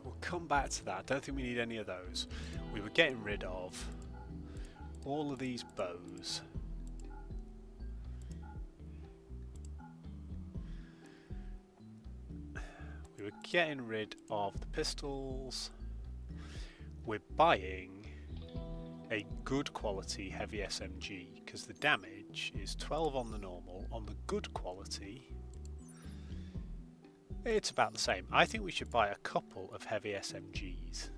Speaker 1: We'll come back to that. I don't think we need any of those. We were getting rid of all of these bows. We were getting rid of the pistols. We're buying a good quality heavy SMG because the damage is 12 on the normal. On the good quality, it's about the same. I think we should buy a couple of heavy SMGs.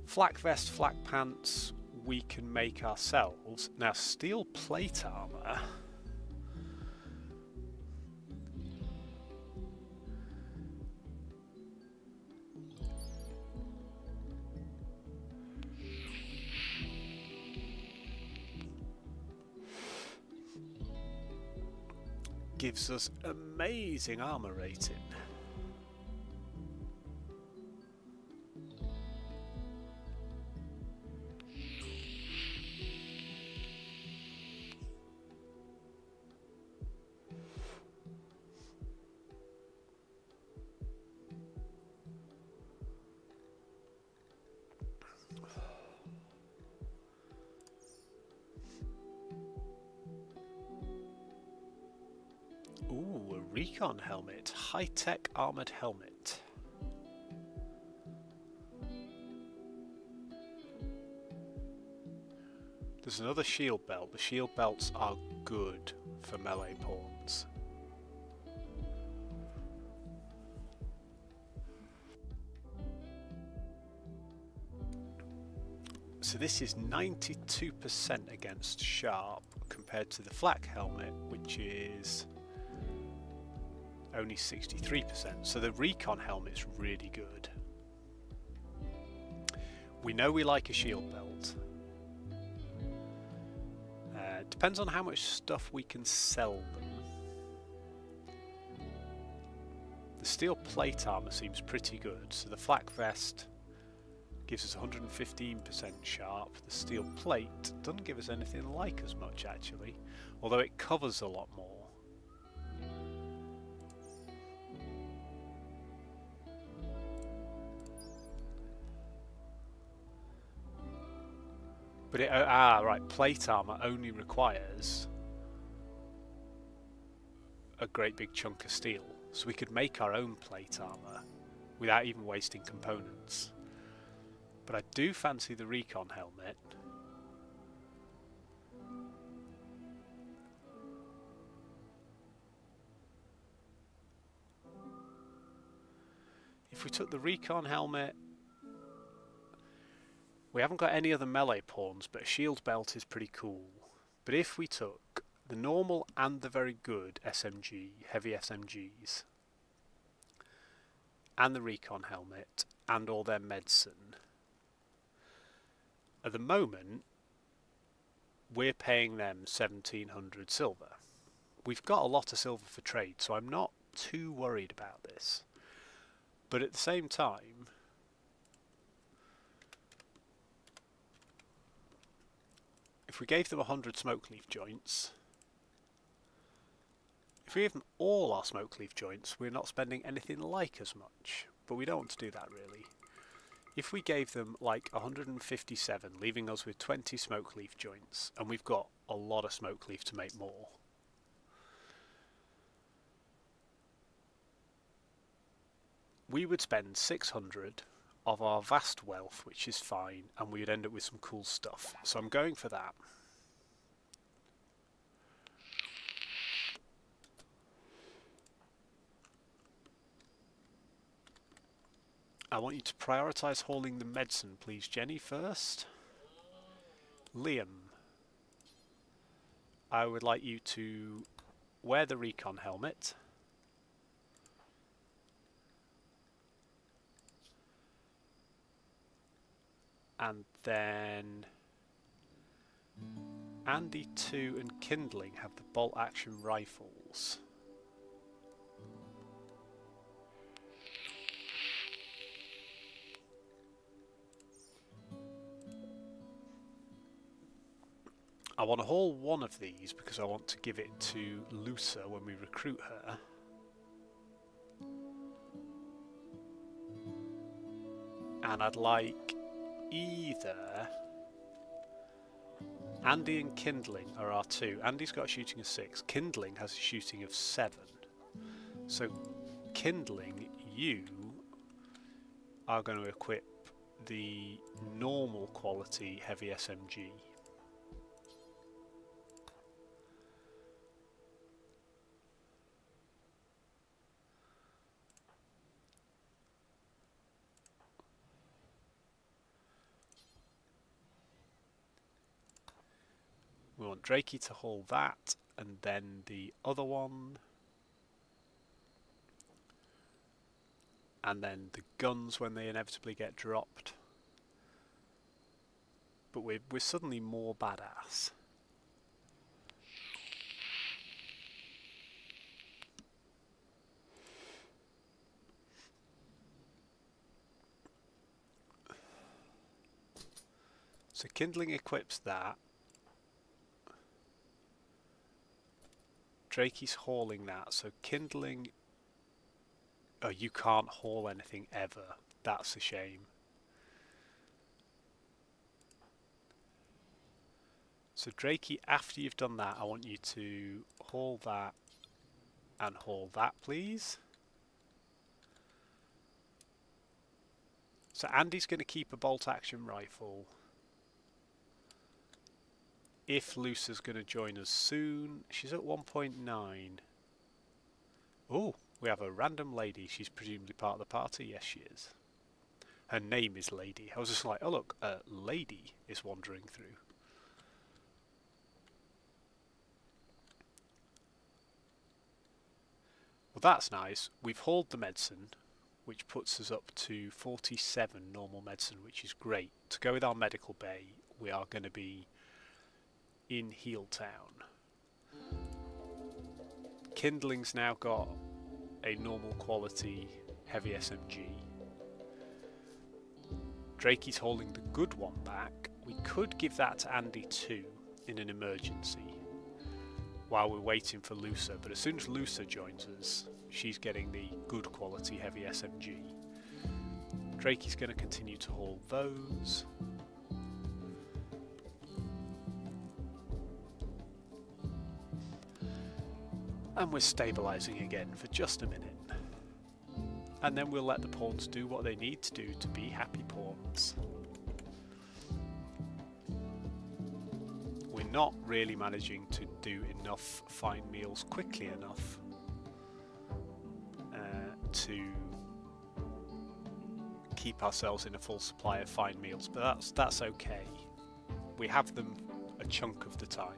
Speaker 1: Flak vest, flak pants, we can make ourselves. Now, steel plate armour. Gives us amazing armour rating. Ooh, a recon helmet. High-tech armoured helmet. There's another shield belt. The shield belts are good for melee pawns. So this is 92% against sharp compared to the flak helmet, which is only 63%. So the recon helmet's really good. We know we like a shield belt. Depends on how much stuff we can sell them. The steel plate armor seems pretty good. So the flak vest gives us 115% sharp. The steel plate doesn't give us anything like as much actually, although it covers a lot more. But it, right, plate armor only requires a great big chunk of steel. So we could make our own plate armor without even wasting components. But I do fancy the recon helmet. If we took the recon helmet, we haven't got any other melee pawns, but a shield belt is pretty cool. But if we took the normal and the very good SMG, heavy SMGs, and the recon helmet, and all their medicine, at the moment, we're paying them 1,700 silver. We've got a lot of silver for trade, so I'm not too worried about this. But at the same time, if we gave them 100 smoke leaf joints, if we give them all our smoke leaf joints, we're not spending anything like as much. But we don't want to do that really. If we gave them like 157, leaving us with 20 smoke leaf joints, and we've got a lot of smoke leaf to make more, we would spend 600 of our vast wealth, which is fine, and we would end up with some cool stuff. So I'm going for that. I want you to prioritise hauling the medicine, please, Jenny, first. Liam, I would like you to wear the recon helmet. And then Andy 2 and Kindling have the bolt action rifles. I want to haul one of these because I want to give it to Lusa when we recruit her. And I'd like either Andy and Kindling are our 2. Andy's got a shooting of 6. Kindling has a shooting of 7. So Kindling, you are going to equip the normal quality heavy SMG. We want Drakey to haul that, and then the other one, and then the guns when they inevitably get dropped. But we're suddenly more badass. So Kindling equips that. Drakey's hauling that, so Kindling... Oh, you can't haul anything ever. That's a shame. So Drakey, after you've done that, I want you to haul that and haul that, please. So Andy's going to keep a bolt action rifle. If Lusa's going to join us soon, she's at 1.9. Oh, we have a random lady. She's presumably part of the party. Yes, she is. Her name is Lady. I was just like, oh look, a lady is wandering through. Well, that's nice. We've hauled the medicine, which puts us up to 47 normal medicine, which is great. To go with our medical bay, we are going to be in Heel Town. Kindling's now got a normal quality heavy SMG. Drakey's holding the good one back. We could give that to Andy too in an emergency while we're waiting for Lusa, but as soon as Lusa joins us, she's getting the good quality heavy SMG. Drakey's going to continue to haul those. And we're stabilising again for just a minute. And then we'll let the pawns do what they need to do to be happy pawns. We're not really managing to do enough fine meals quickly enough to keep ourselves in a full supply of fine meals, but that's okay. We have them a chunk of the time.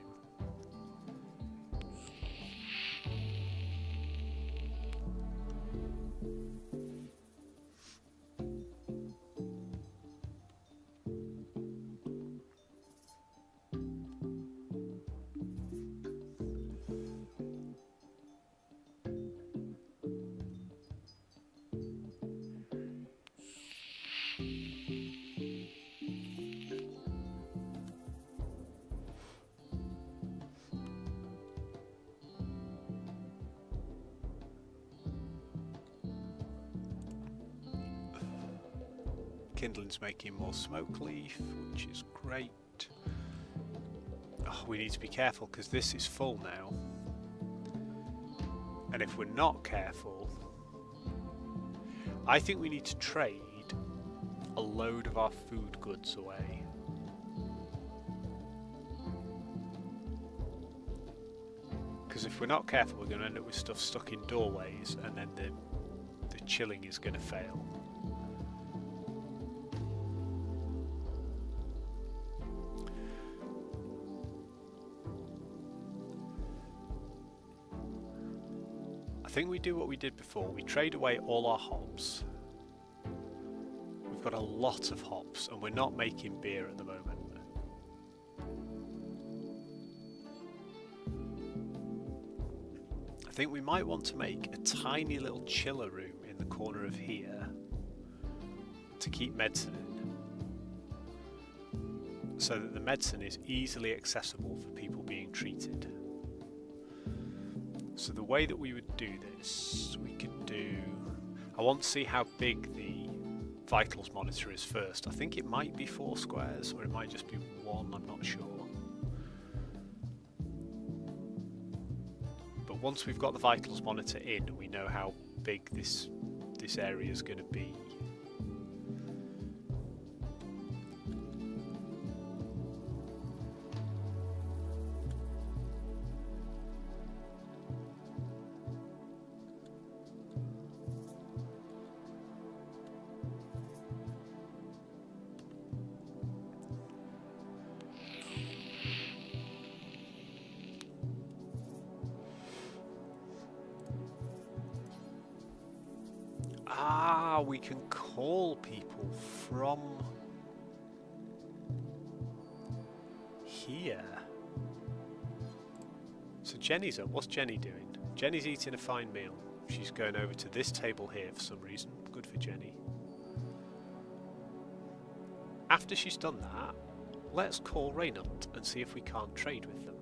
Speaker 1: Kindling's making more smoke leaf, which is great. Oh, we need to be careful because this is full now. And if we're not careful, I think we need to trade a load of our food goods away. Because if we're not careful, we're going to end up with stuff stuck in doorways, and then the chilling is going to fail. think we do what we did before. We trade away all our hops. We've got a lot of hops and we're not making beer at the moment. I think we might want to make a tiny little chiller room in the corner of here to keep medicine in, so that the medicine is easily accessible for people being treated. So the way that we would do this, we could do... I want to see how big the vitals monitor is first. I think it might be 4 squares, or it might just be 1, I'm not sure. But once we've got the vitals monitor in, we know how big this area is going to be. Ah, we can call people from here. So Jenny's up. What's Jenny doing? Jenny's eating a fine meal. She's going over to this table here for some reason. Good for Jenny. After she's done that, let's call Raynant and see if we can't trade with them.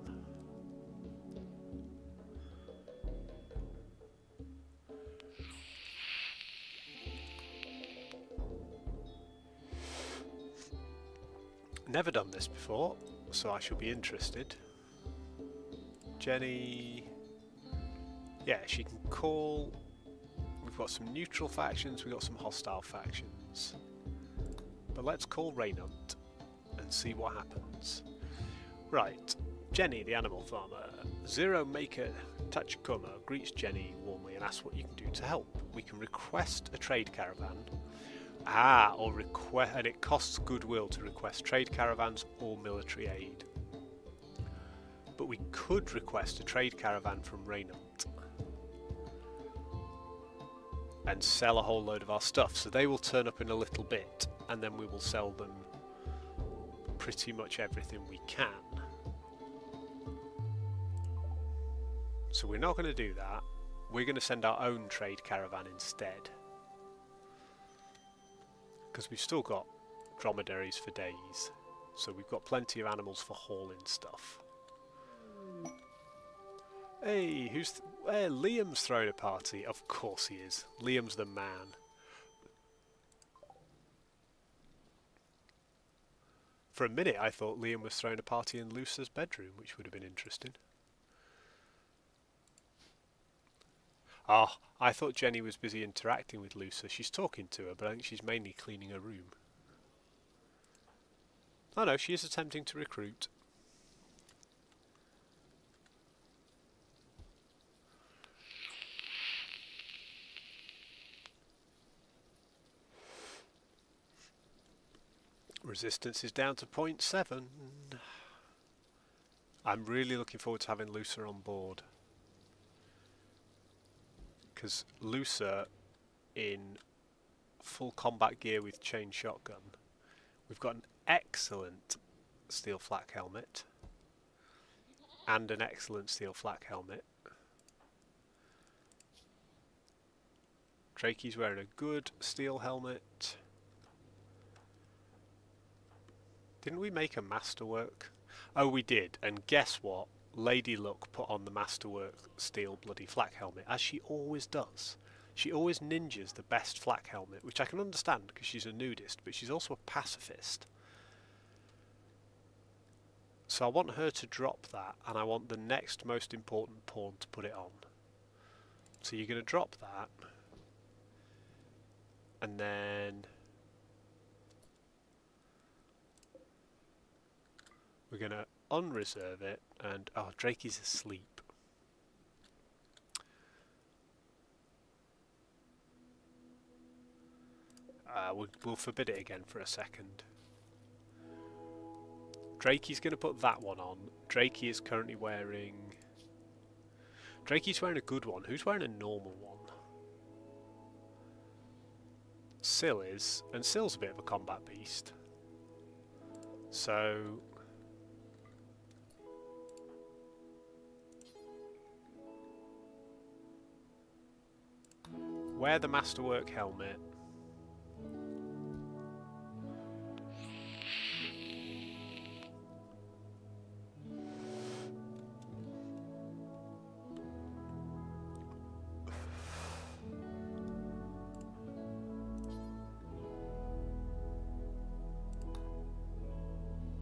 Speaker 1: Never done this before, so I shall be interested. Jenny... yeah, she can call... We've got some neutral factions, we've got some hostile factions. But let's call Raynant and see what happens. Right, Jenny, the animal farmer. Zero Maker Tachikoma greets Jenny warmly and asks what you can do to help. We can request a trade caravan. Or request, and it costs goodwill to request trade caravans or military aid. But we could request a trade caravan from Raynant and sell a whole load of our stuff. So they will turn up in a little bit, and then we will sell them pretty much everything we can. So we're not going to do that. We're going to send our own trade caravan instead, because we've still got dromedaries for days, so we've got plenty of animals for hauling stuff. Hey, Liam's throwing a party. Of course he is. Liam's the man. For a minute I thought Liam was throwing a party in Lusa's bedroom, which would have been interesting. Ah, I thought Jenny was busy interacting with Lusa. She's talking to her, but I think she's mainly cleaning her room. Oh no, she is attempting to recruit. Resistance is down to 0.7. I'm really looking forward to having Lusa on board, because Lusa in full combat gear with chain shotgun. We've got an excellent steel flak helmet and an excellent steel flak helmet. Drakey's wearing a good steel helmet. Didn't we make a masterwork? Oh, we did, and guess what? Lady Luck put on the masterwork steel bloody flak helmet, as she always does. She always ninjas the best flak helmet, which I can understand because she's a nudist, but she's also a pacifist. So I want her to drop that, and I want the next most important pawn to put it on. So you're going to drop that, and then we're going to unreserve it, and oh, Drakey's asleep. We'll forbid it again for a second. Drakey's going to put that one on. Drakey is currently wearing... Drakey's wearing a good one. Who's wearing a normal one? Syl is, and Syl's a bit of a combat beast. So wear the masterwork helmet.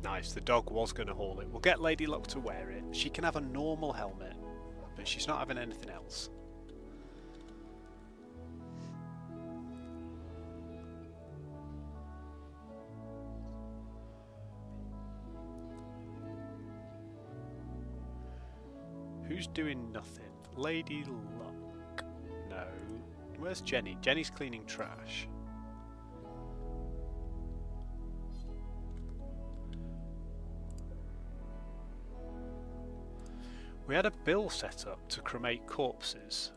Speaker 1: Nice, the dog was going to haul it. We'll get Lady Luck to wear it. She can have a normal helmet, but she's not having anything else. Who's doing nothing? Lady Luck. No. Where's Jenny? Jenny's cleaning trash. We had a bill set up to cremate corpses.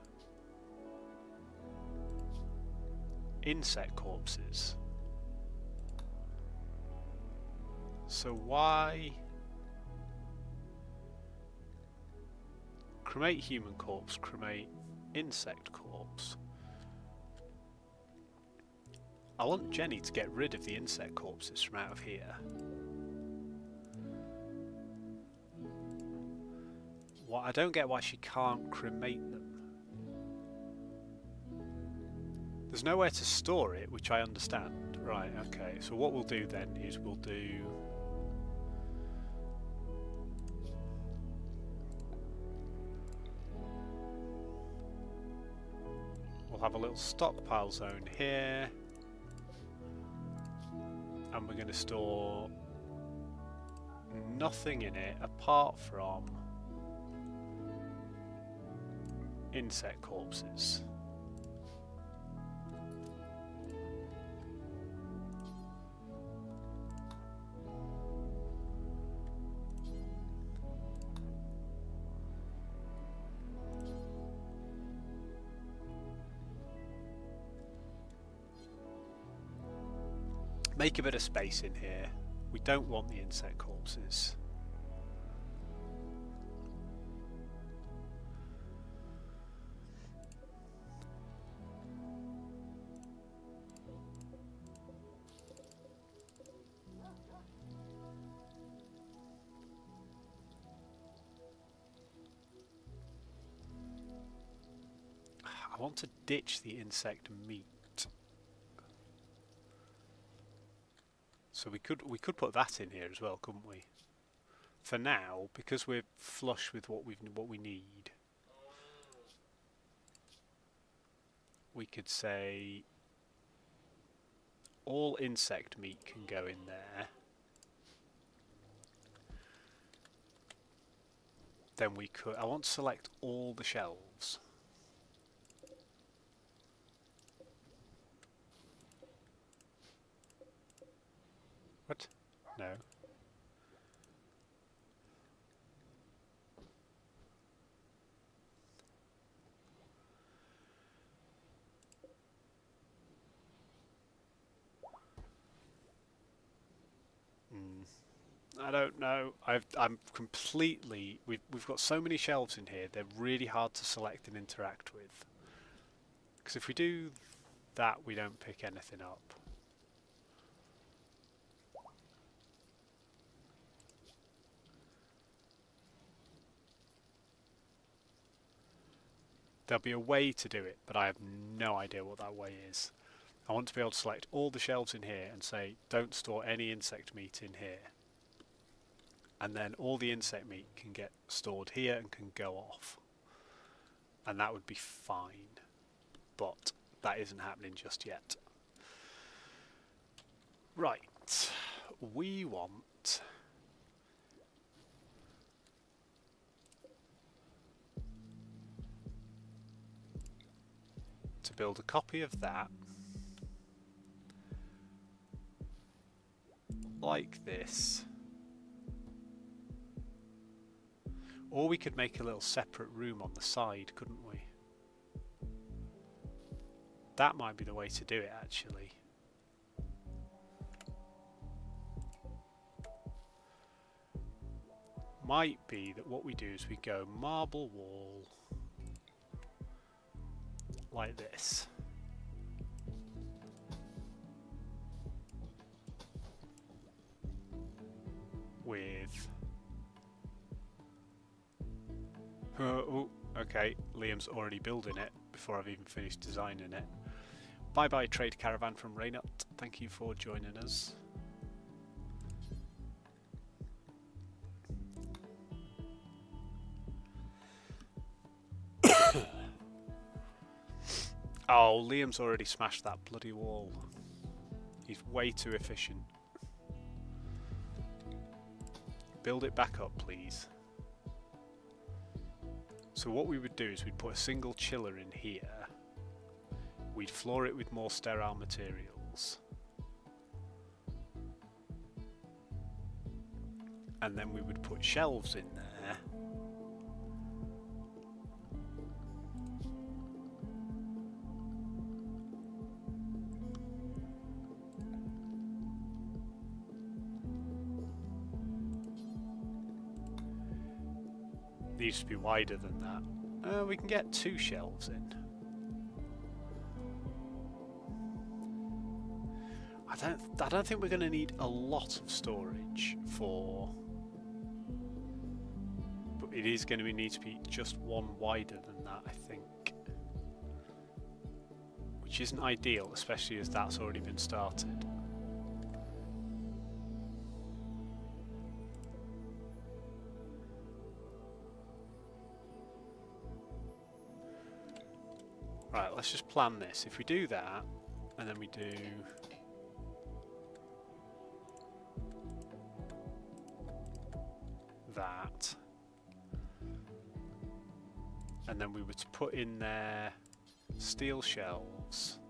Speaker 1: Insect corpses. So why... cremate human corpse, cremate insect corpse. I want Jenny to get rid of the insect corpses from out of here. What I don't get why she can't cremate them. There's nowhere to store it, which I understand. Right, okay, so what we'll do then is we'll have a little stockpile zone here, and we're going to store nothing in it apart from insect corpses. Make a bit of space in here. We don't want the insect corpses. I want to ditch the insect meat. So we could put that in here as well, couldn't we? For now, because we're flush with what we need, we could say all insect meat can go in there. Then we could. I want to select all the shelves. What? No. I don't know. I'm completely. We've got so many shelves in here. They're really hard to select and interact with. Because if we do that, we don't pick anything up. There'll be a way to do it, but I have no idea what that way is. I want to be able to select all the shelves in here and say, don't store any insect meat in here. And then all the insect meat can get stored here and can go off. And that would be fine. But that isn't happening just yet. Right. We want... to build a copy of that. Like this. Or we could make a little separate room on the side, couldn't we? That might be the way to do it, actually. Might be that what we do is we go marble wall like this. With... oh, okay, Liam's already building it before I've even finished designing it. Bye bye trade caravan from Raynut, thank you for joining us. Oh, Liam's already smashed that bloody wall. He's way too efficient. Build it back up, please. So what we would do is we'd put a single chiller in here. We'd floor it with more sterile materials. And then we would put shelves in there. Needs to be wider than that. We can get 2 shelves in. I don't think we're going to need a lot of storage for, but it is going to need to be just 1 wider than that, I think, which isn't ideal, especially as that's already been started. Right, let's just plan this. If we do that, and then we do that, and then we were to put in there steel shelves,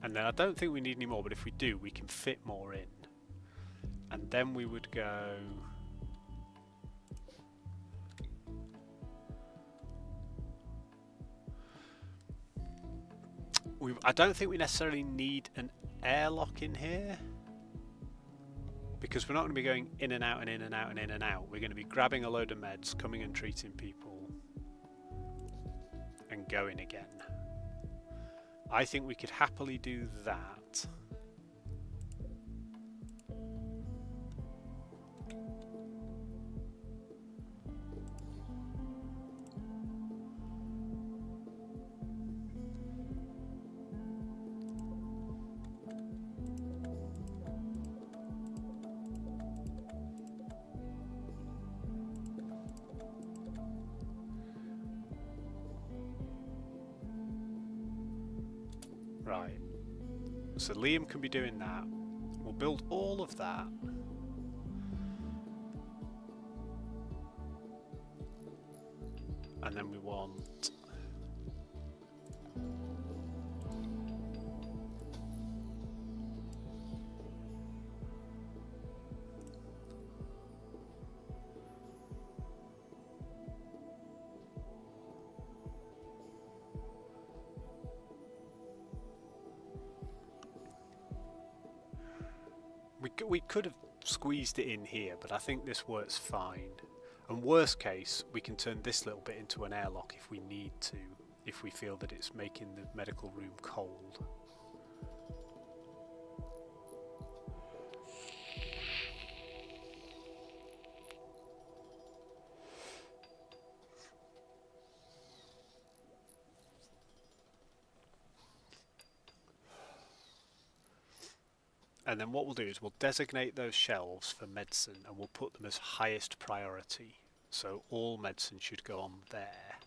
Speaker 1: and then I don't think we need any more, but if we do, we can fit more in. And then we would go... I don't think we necessarily need an airlock in here, because we're not going to be going in and out and in and out and in and out. We're going to be grabbing a load of meds, coming and treating people, and going again. I think we could happily do that. Right, so Liam can be doing that. We'll build all of that. And then we want... We could have squeezed it in here, but I think this works fine. And worst case, we can turn this little bit into an airlock if we need to, if we feel that it's making the medical room cold. And then what we'll do is we'll designate those shelves for medicine and we'll put them as highest priority. So all medicine should go on there.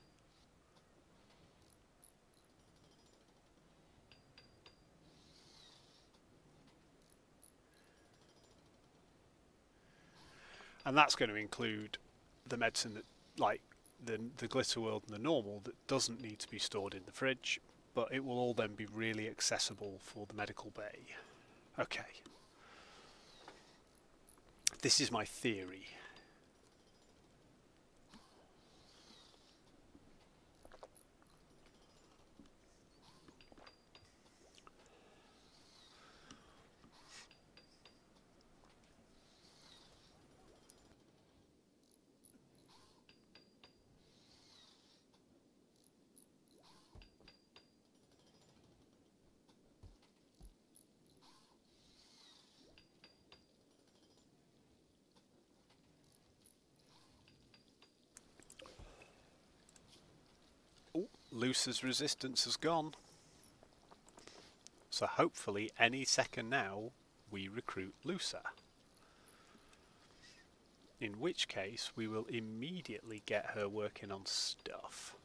Speaker 1: And that's going to include the medicine that, like the Glitter World and the normal, that doesn't need to be stored in the fridge, but it will all then be really accessible for the medical bay. Okay. This is my theory. Oh, Lucer's resistance has gone. So hopefully any second now we recruit Lucer. In which case we will immediately get her working on stuff.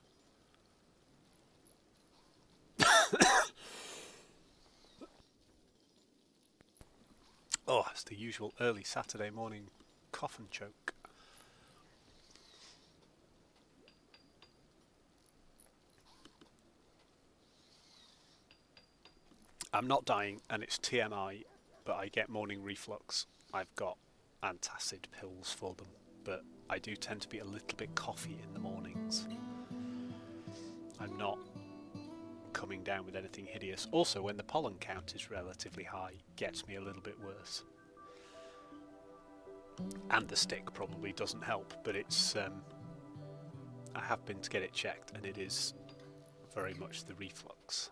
Speaker 1: Oh, it's the usual early Saturday morning cough and choke. I'm not dying and it's TMI, but I get morning reflux. I've got antacid pills for them, but I do tend to be a little bit coughy in the mornings. I'm not coming down with anything hideous. Also, when the pollen count is relatively high, gets me a little bit worse. And the stick probably doesn't help, but it's I have been to get it checked and it is very much the reflux.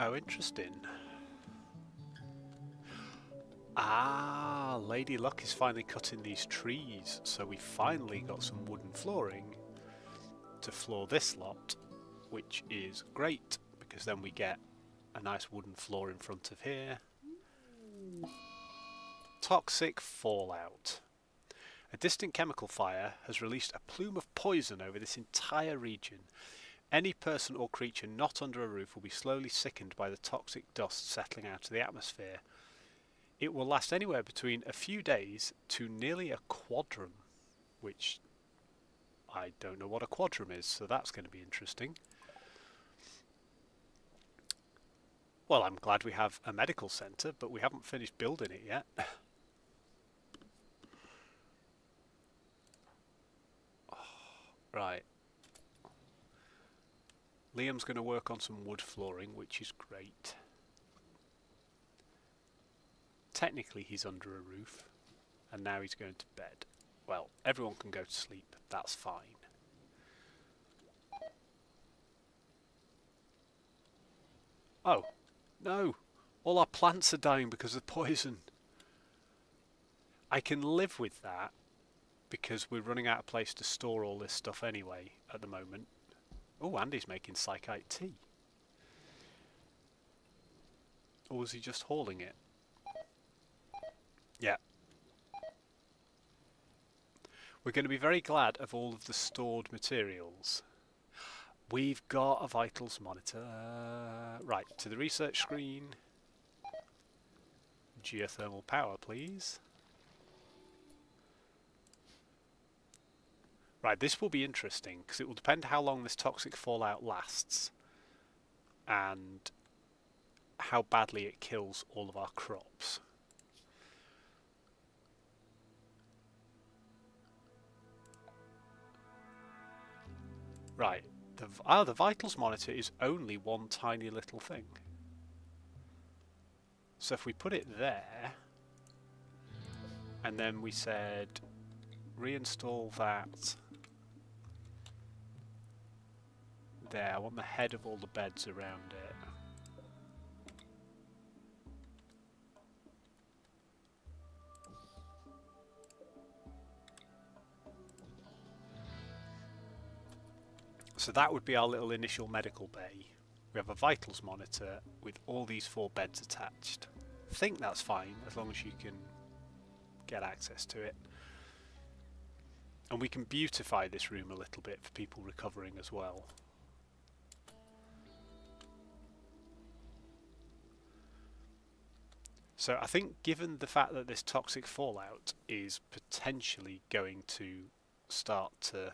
Speaker 1: Oh, interesting. Ah, Lady Luck is finally cutting these trees, so we finally got some wooden flooring to floor this lot, which is great, because then we get a nice wooden floor in front of here. Toxic fallout. A distant chemical fire has released a plume of poison over this entire region. Any person or creature not under a roof will be slowly sickened by the toxic dust settling out of the atmosphere. It will last anywhere between a few days to nearly a quadrum, which I don't know what a quadrum is, so that's going to be interesting. Well, I'm glad we have a medical centre, but we haven't finished building it yet. Right. Liam's going to work on some wood flooring, which is great. Technically he's under a roof, and now he's going to bed. Well, everyone can go to sleep, that's fine. Oh, no! All our plants are dying because of poison. I can live with that, because we're running out of place to store all this stuff anyway, at the moment. Oh, Andy's making psychite tea. Or was he just hauling it? Yeah. We're going to be very glad of all of the stored materials. We've got a vitals monitor. Right, to the research screen. Geothermal power, please. Right, this will be interesting, because it will depend how long this toxic fallout lasts. And how badly it kills all of our crops. Right, the vitals monitor is only one tiny little thing. So if we put it there, and then we said reinstall that there, I want the head of all the beds around it. So that would be our little initial medical bay. We have a vitals monitor with all these 4 beds attached. I think that's fine, as long as you can get access to it. And we can beautify this room a little bit for people recovering as well. So I think given the fact that this toxic fallout is potentially going to start to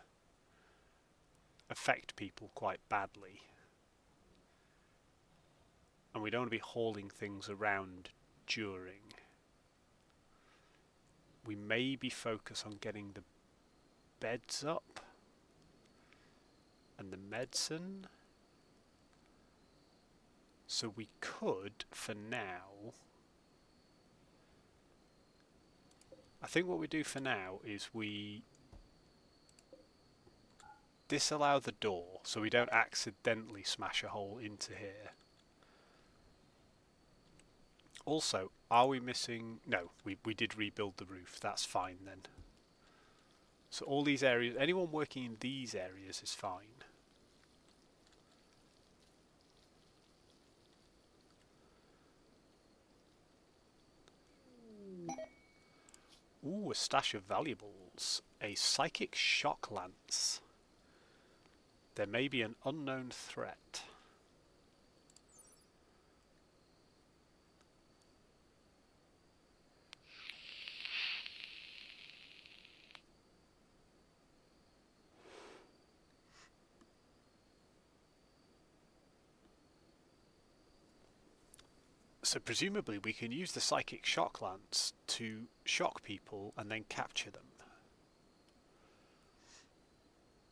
Speaker 1: affect people quite badly, and we don't want to be hauling things around during, we maybe focus on getting the beds up and the medicine. So we could, for now, I think what we do for now is we disallow the door so we don't accidentally smash a hole into here. Also, are we missing... No, we did rebuild the roof. That's fine then. So all these areas, anyone working in these areas is fine. Ooh, a stash of valuables. A psychic shock lance. There may be an unknown threat. So presumably we can use the psychic shock lance to shock people and then capture them.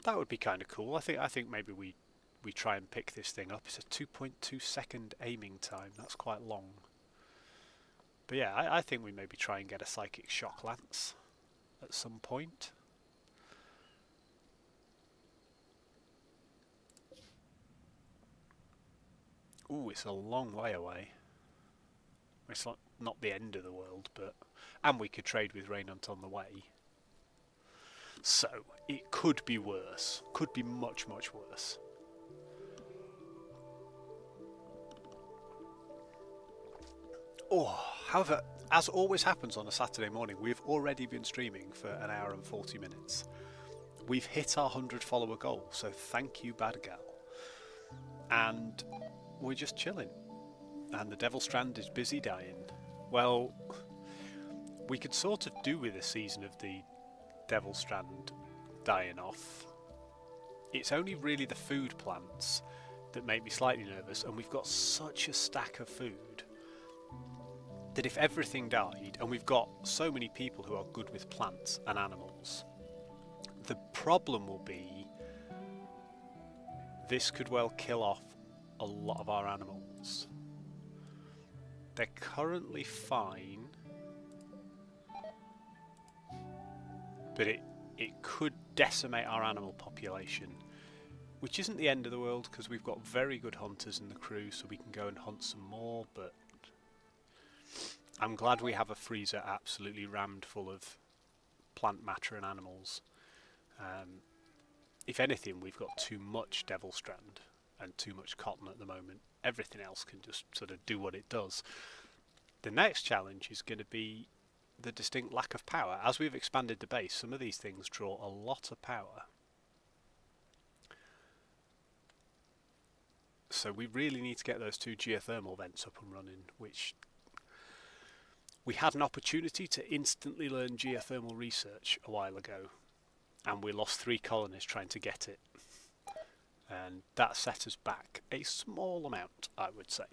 Speaker 1: That would be kind of cool. I think maybe we try and pick this thing up. It's a 2.2 second aiming time. That's quite long. But yeah, I think we maybe try and get a psychic shock lance at some point. Ooh, it's a long way away. It's not the end of the world, but... And we could trade with Raynant on the way. So, it could be worse. Could be much, much worse. Oh, however, as always happens on a Saturday morning, we've already been streaming for an hour and 40 minutes. We've hit our 100 follower goal, so thank you, Bad Gal. And we're just chilling. And the Devil Strand is busy dying. Well, we could sort of do with a season of the Devil Strand dying off. It's only really the food plants that make me slightly nervous, and we've got such a stack of food that if everything died, and we've got so many people who are good with plants and animals, the problem will be this could well kill off a lot of our animals. They're currently fine, but it could decimate our animal population, which isn't the end of the world because we've got very good hunters in the crew, so we can go and hunt some more. But I'm glad we have a freezer absolutely rammed full of plant matter and animals. If anything, we've got too much Devil Strand and too much cotton at the moment. Everything else can just sort of do what it does. The next challenge is going to be the distinct lack of power. As we've expanded the base, some of these things draw a lot of power. So we really need to get those 2 geothermal vents up and running, which we had an opportunity to instantly learn geothermal research a while ago, and we lost 3 colonists trying to get it. And that set us back a small amount, I would say.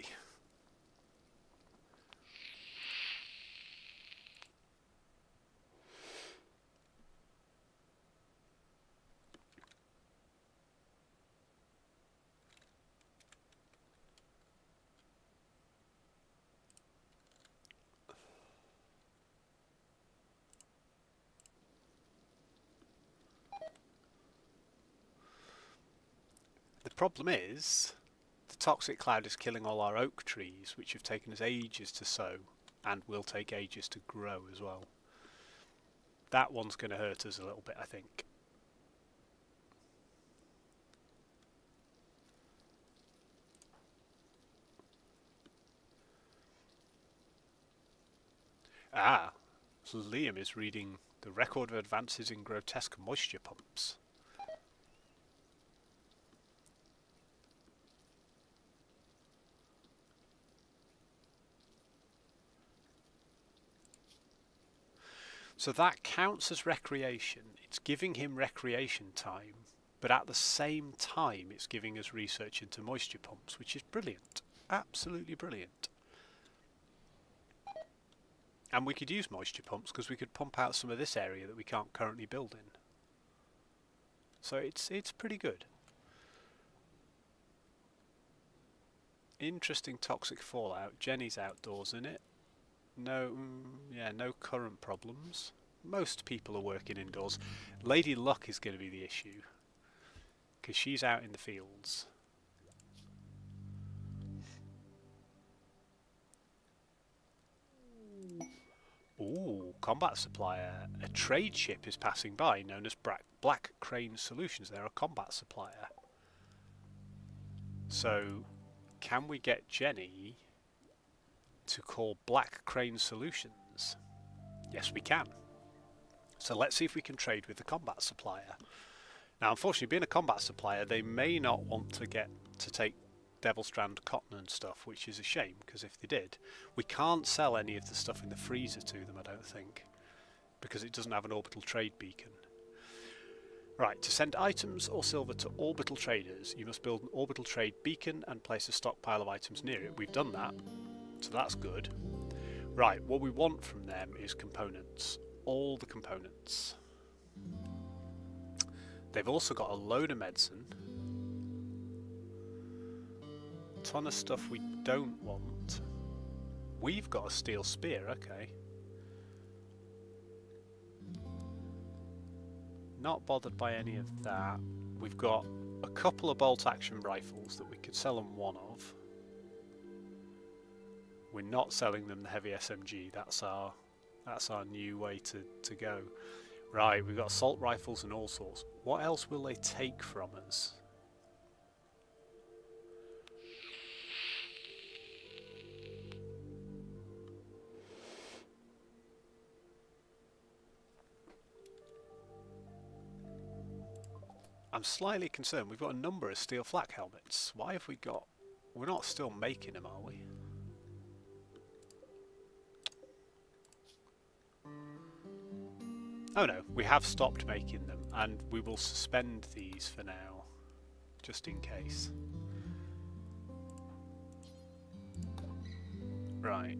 Speaker 1: The problem is, the toxic cloud is killing all our oak trees, which have taken us ages to sow, and will take ages to grow as well. That one's going to hurt us a little bit, I think. Ah, so Liam is reading The record of advances in grotesque moisture pumps. So that counts as recreation. It's giving him recreation time, but at the same time it's giving us research into moisture pumps, which is brilliant. Absolutely brilliant. And we could use moisture pumps because we could pump out some of this area that we can't currently build in. So it's pretty good. Interesting toxic fallout. Jenny's outdoors in it. No, yeah, no current problems. Most people are working indoors. Lady Luck is going to be the issue because she's out in the fields. Ooh, combat supplier. A trade ship is passing by known as Black Crane Solutions. They're a combat supplier. So, can we get Jenny to call Black Crane Solutions? Yes, we can. So let's see if we can trade with the combat supplier. Now, unfortunately, being a combat supplier, they may not want to get to take Devil Strand cotton and stuff, which is a shame, because if they did, we can't sell any of the stuff in the freezer to them, I don't think, because it doesn't have an orbital trade beacon. Right, to send items or silver to orbital traders, you must build an orbital trade beacon and place a stockpile of items near it. We've done that, so that's good. Right, what we want from them is components. All the components. They've also got a load of medicine. Ton of stuff we don't want. We've got a steel spear, okay. Not bothered by any of that. We've got a couple of bolt action rifles that we could sell them one of. We're not selling them the heavy SMG. That's our new way to go. Right, we've got assault rifles and all sorts. What else will they take from us? I'm slightly concerned. We've got a number of steel flak helmets. Why have we got... We're not still making them, are we? Oh no, we have stopped making them, and we will suspend these for now, just in case. Right.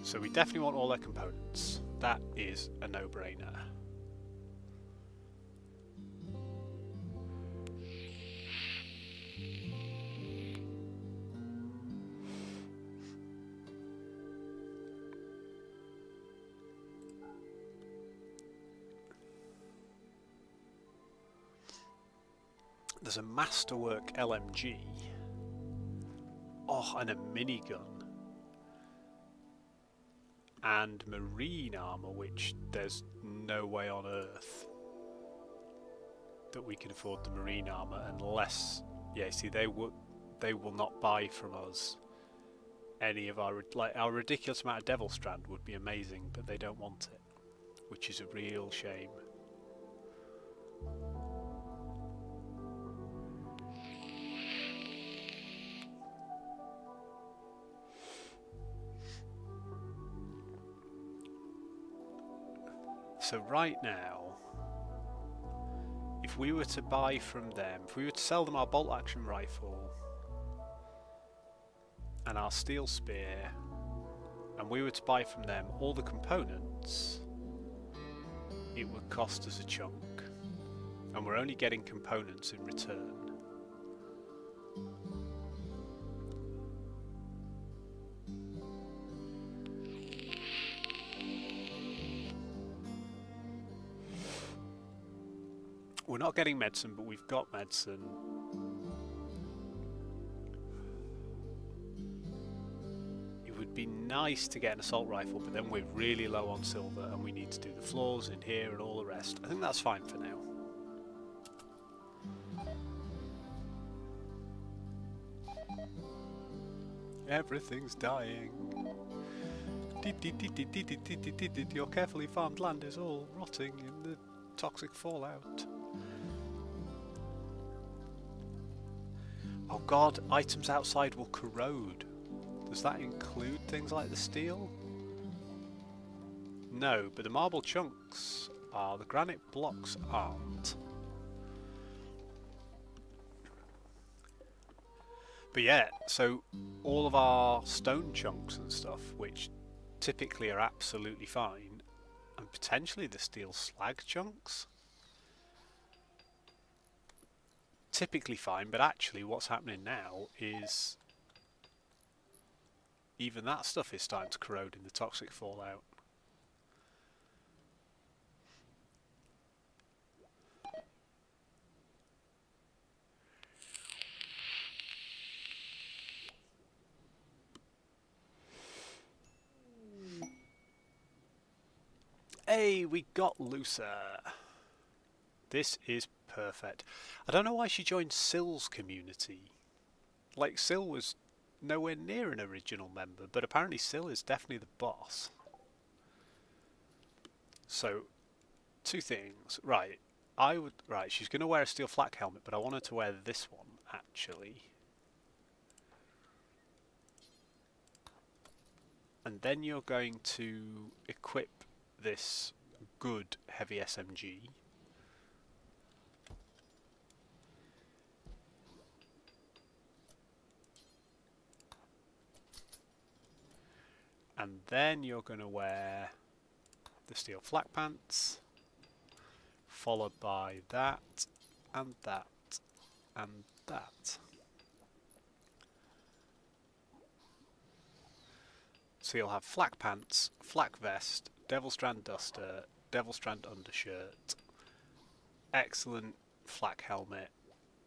Speaker 1: So we definitely want all their components. That is a no-brainer. There's a Masterwork LMG. Oh, and a minigun. And marine armour, which there's no way on earth that we can afford the marine armour unless... Yeah, see, they will not buy from us any of our... Like, our ridiculous amount of Devil Strand would be amazing, but they don't want it, which is a real shame. So right now, if we were to buy from them, if we were to sell them our bolt action rifle and our steel spear, and we were to buy from them all the components, it would cost us a chunk. And we're only getting components in return. We're not getting medicine, but we've got medicine. It would be nice to get an assault rifle, but then we're really low on silver and we need to do the floors in here and all the rest. I think that's fine for now. Everything's dying. Your carefully farmed land is all rotting in the toxic fallout. Oh god, items outside will corrode. Does that include things like the steel? No, but the marble chunks are. The granite blocks aren't. But yeah, so all of our stone chunks and stuff, which typically are absolutely fine, and potentially the steel slag chunks, typically fine, but actually what's happening now is even that stuff is starting to corrode in the toxic fallout. Hey, we got Lucer. This is perfect. I don't know why she joined Sill's community. Like, Sill was nowhere near an original member, but apparently Sill is definitely the boss. So, two things. Right, she's going to wear a steel flak helmet, but I want her to wear this one, actually. And then you're going to equip this good heavy SMG. And then you're going to wear the steel flak pants, followed by that, and that, and that. So you'll have flak pants, flak vest, devil strand duster, devil strand undershirt, excellent flak helmet,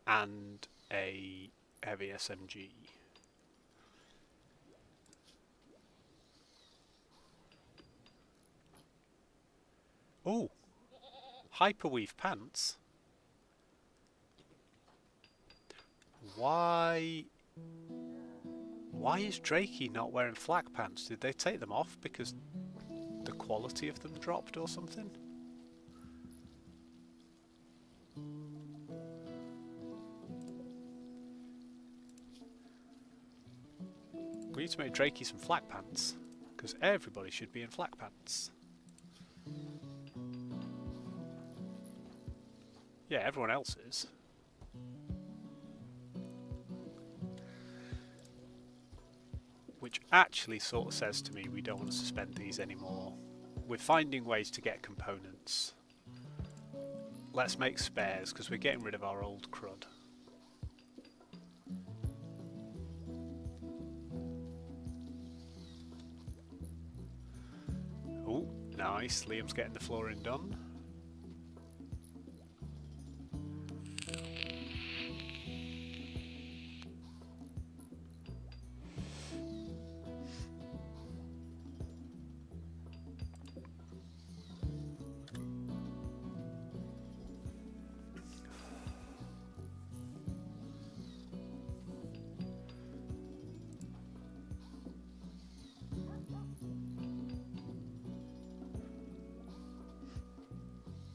Speaker 1: and a heavy SMG. Oh, hyperweave pants. Why is Drakey not wearing flak pants? Did they take them off because the quality of them dropped or something? We need to make Drakey some flak pants, because everybody should be in flak pants. Yeah, everyone else is. Which actually sort of says to me we don't want to suspend these anymore. We're finding ways to get components. Let's make spares, because we're getting rid of our old crud. Oh, nice. Liam's getting the flooring done.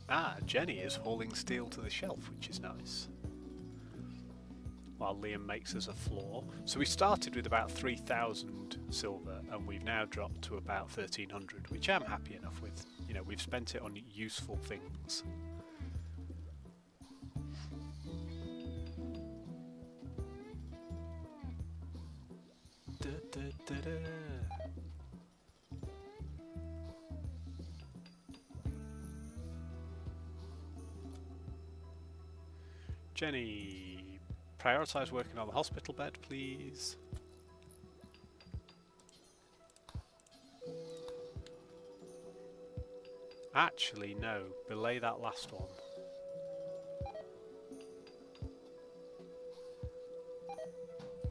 Speaker 1: Ah, Jenny is hauling steel to the shelf, which is nice. While Liam makes us a floor. So we started with about 3,000 silver, and we've now dropped to about 1,300, which I'm happy enough with. You know, we've spent it on useful things. Da, da, da, da. Jenny, prioritise working on the hospital bed, please. Actually, no. Belay that last one.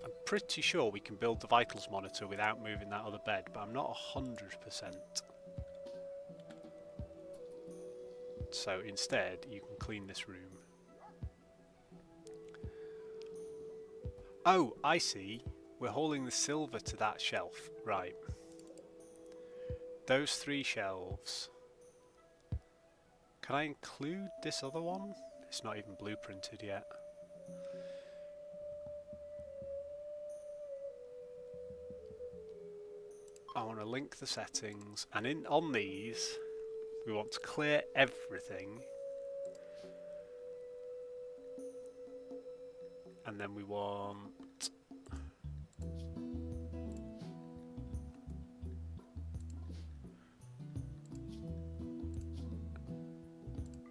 Speaker 1: I'm pretty sure we can build the vitals monitor without moving that other bed, but I'm not 100%. So instead, you can clean this room. Oh, I see. We're hauling the silver to that shelf. Right. those 3 shelves. Can I include this other one? It's not even blueprinted yet. I want to link the settings, and on these we want to clear everything, and then we want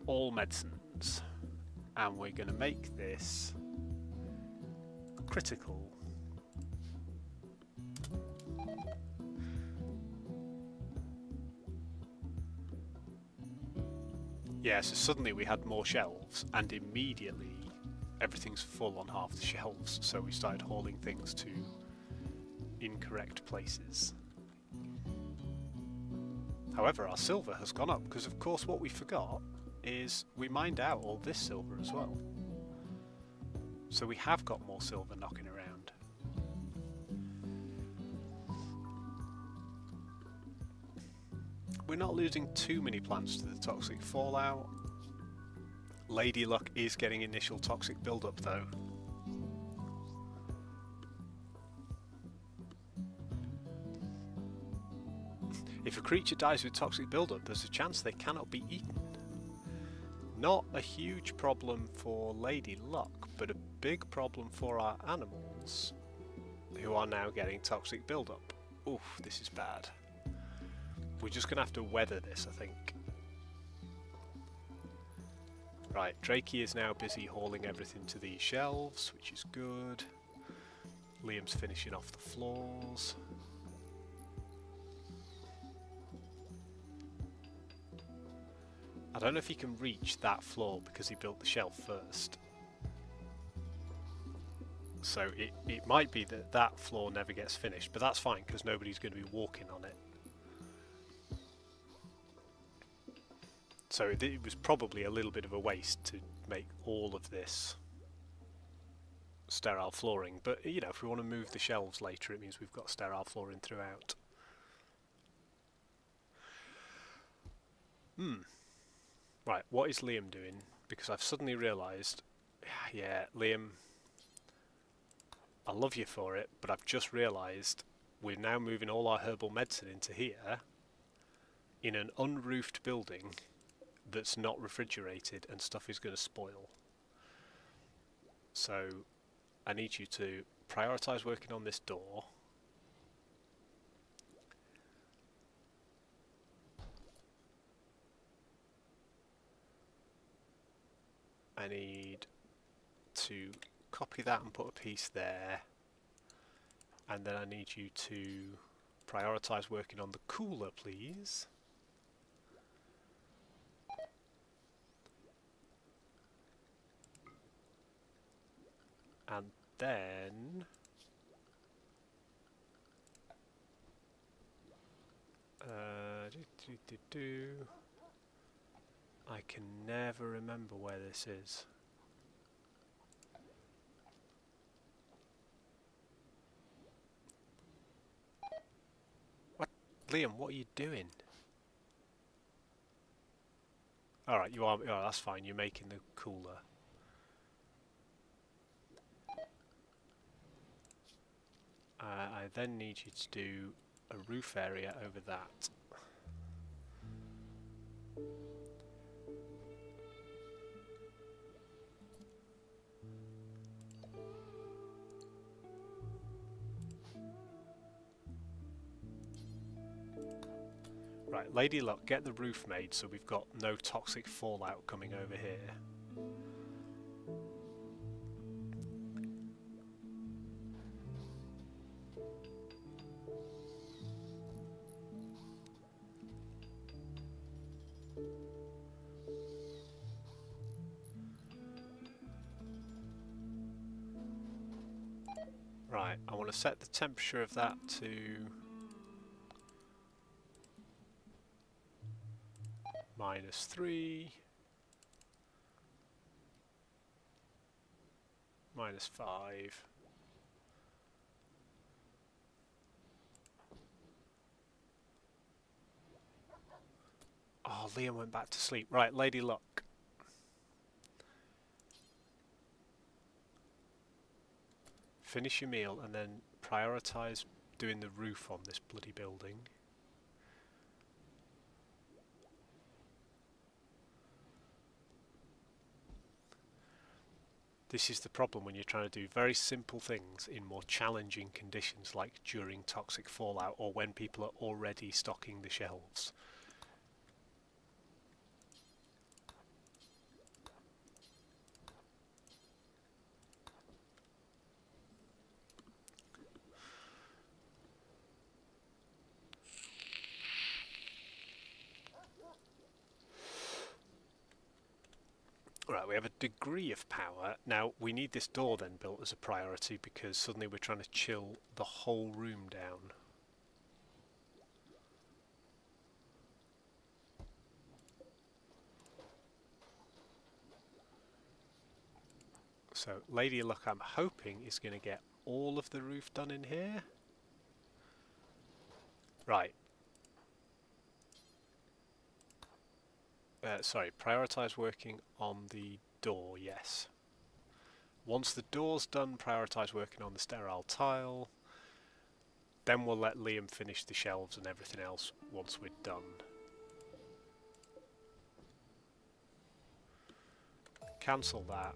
Speaker 1: all medicines, and we're going to make this critical. Yeah, so suddenly we had more shelves, and immediately everything's full on half the shelves, so we started hauling things to incorrect places. However, our silver has gone up, because of course what we forgot is we mined out all this silver as well. So we have got more silver knocking around. We're not losing too many plants to the toxic fallout. Lady Luck is getting initial toxic buildup though. If a creature dies with toxic buildup, there's a chance they cannot be eaten. Not a huge problem for Lady Luck, but a big problem for our animals, who are now getting toxic buildup. Oof, this is bad. We're just going to have to weather this, I think. Right, Drakey is now busy hauling everything to these shelves, which is good. Liam's finishing off the floors. I don't know if he can reach that floor because he built the shelf first. So it might be that that floor never gets finished, but that's fine because nobody's going to be walking on it. So it was probably a little bit of a waste to make all of this sterile flooring, but you know, if we want to move the shelves later, it means we've got sterile flooring throughout. Right, what is Liam doing? Because I've suddenly realised, yeah, Liam, I love you for it, but I've just realised we're now moving all our herbal medicine into here in an unroofed building that's not refrigerated, and stuff is going to spoil. So I need you to prioritise working on this door. I need to copy that and put a piece there, and then I need you to prioritise working on the cooler, please. And then I can never remember where this is. What? Liam, what are you doing? Alright, you are. Oh, that's fine, you're making the cooler. I then need you to do a roof area over that. Right, Lady Luck, get the roof made so we've got no toxic fallout coming over here. Right, I want to set the temperature of that to -3, -5. Oh, Liam went back to sleep. Right, Lady Luck. Finish your meal and then prioritise doing the roof on this bloody building. This is the problem when you're trying to do very simple things in more challenging conditions like during toxic fallout or when people are already stocking the shelves. Right, we have a degree of power. Now, we need this door then built as a priority because suddenly we're trying to chill the whole room down. So, Lady Luck, I'm hoping, is going to get all of the roof done in here. Right. Sorry, prioritise working on the door, yes. Once the door's done, prioritise working on the sterile tile. Then we'll let Liam finish the shelves and everything else once we're done. Cancel that.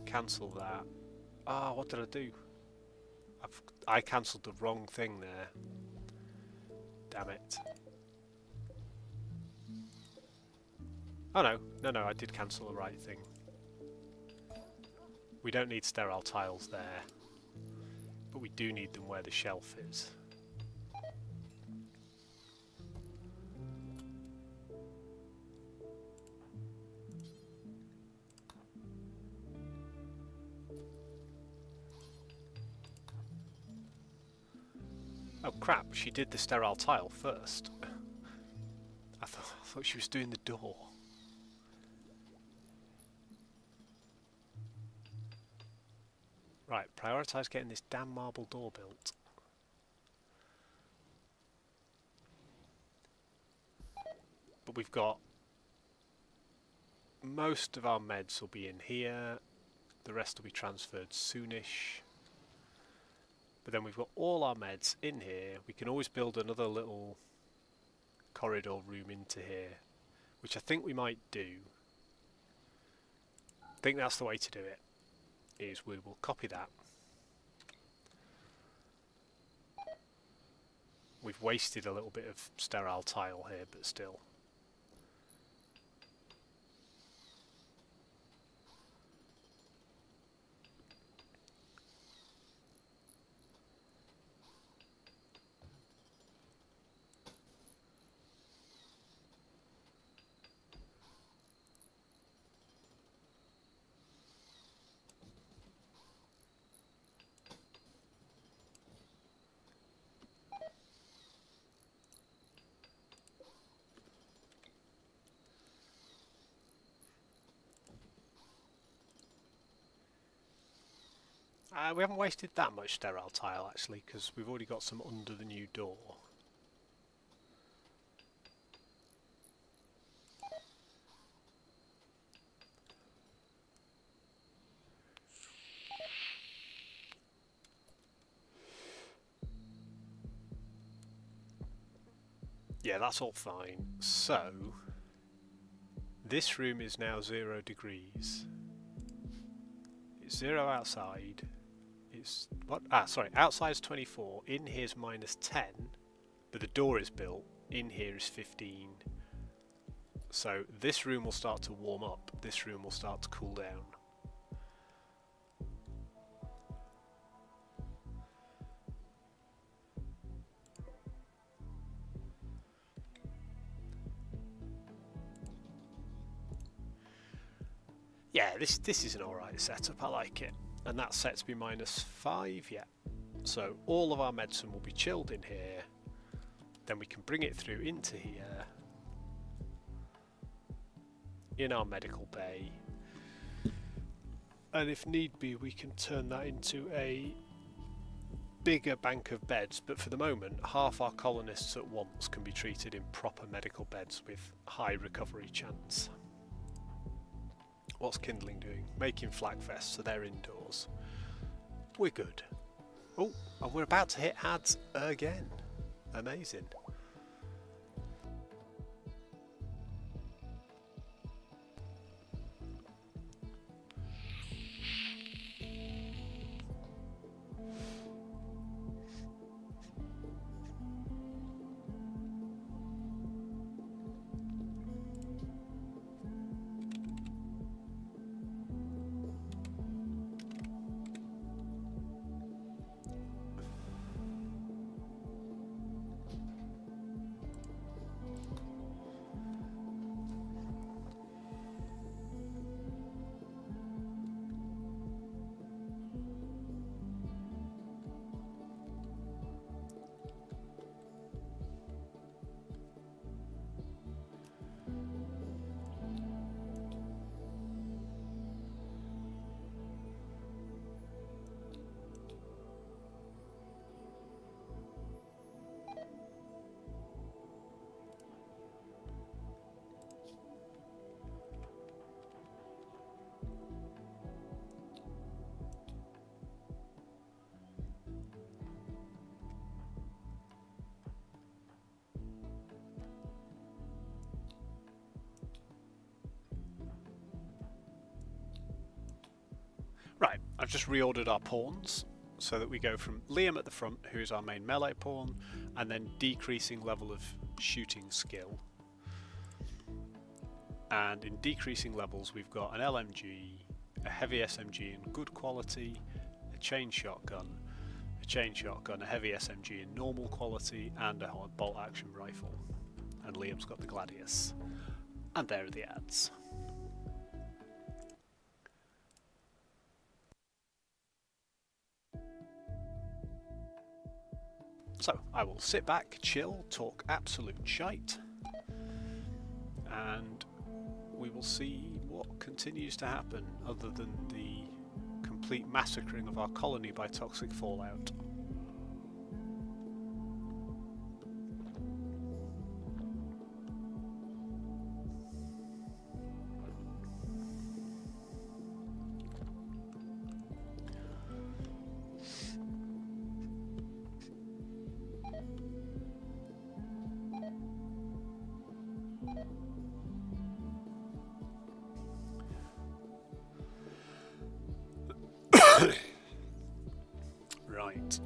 Speaker 1: Cancel that. Ah, what did I do? I cancelled the wrong thing there. Damn it. Oh no, I did cancel the right thing. We don't need sterile tiles there, but we do need them where the shelf is. Oh crap, she did the sterile tile first. I thought she was doing the door. Right, prioritise getting this damn marble door built. But we've got... most of our meds will be in here. The rest will be transferred soonish. But then we've got all our meds in here. We can always build another little corridor room into here, which I think we might do. I think that's the way to do it. Is we will copy that. We've wasted a little bit of sterile tile here, but still. We haven't wasted that much sterile tile actually, because we've already got some under the new door. Yeah, that's all fine. So, this room is now 0 degrees. It's 0 outside. It's what? Ah, sorry. Outside's 24. In here's -10, but the door is built. In here is 15. So this room will start to warm up. This room will start to cool down. Yeah, this is an alright setup. I like it. And that sets me -5, yeah. So all of our medicine will be chilled in here. Then we can bring it through into here. In our medical bay. And if need be, we can turn that into a bigger bank of beds, but for the moment half our colonists at once can be treated in proper medical beds with high recovery chance. What's Kindling doing? Making flag vests, so they're indoors. We're good. Oh, and we're about to hit ads again. Amazing. Right, I've just reordered our pawns so that we go from Liam at the front, who's our main melee pawn, and then decreasing level of shooting skill. And in decreasing levels we've got an LMG, a heavy SMG in good quality, a chain shotgun, a heavy SMG in normal quality, and a bolt action rifle. And Liam's got the Gladius. And there are the ads. So, I will sit back, chill, talk absolute shite, and we will see what continues to happen other than the complete massacring of our colony by toxic fallout. Right.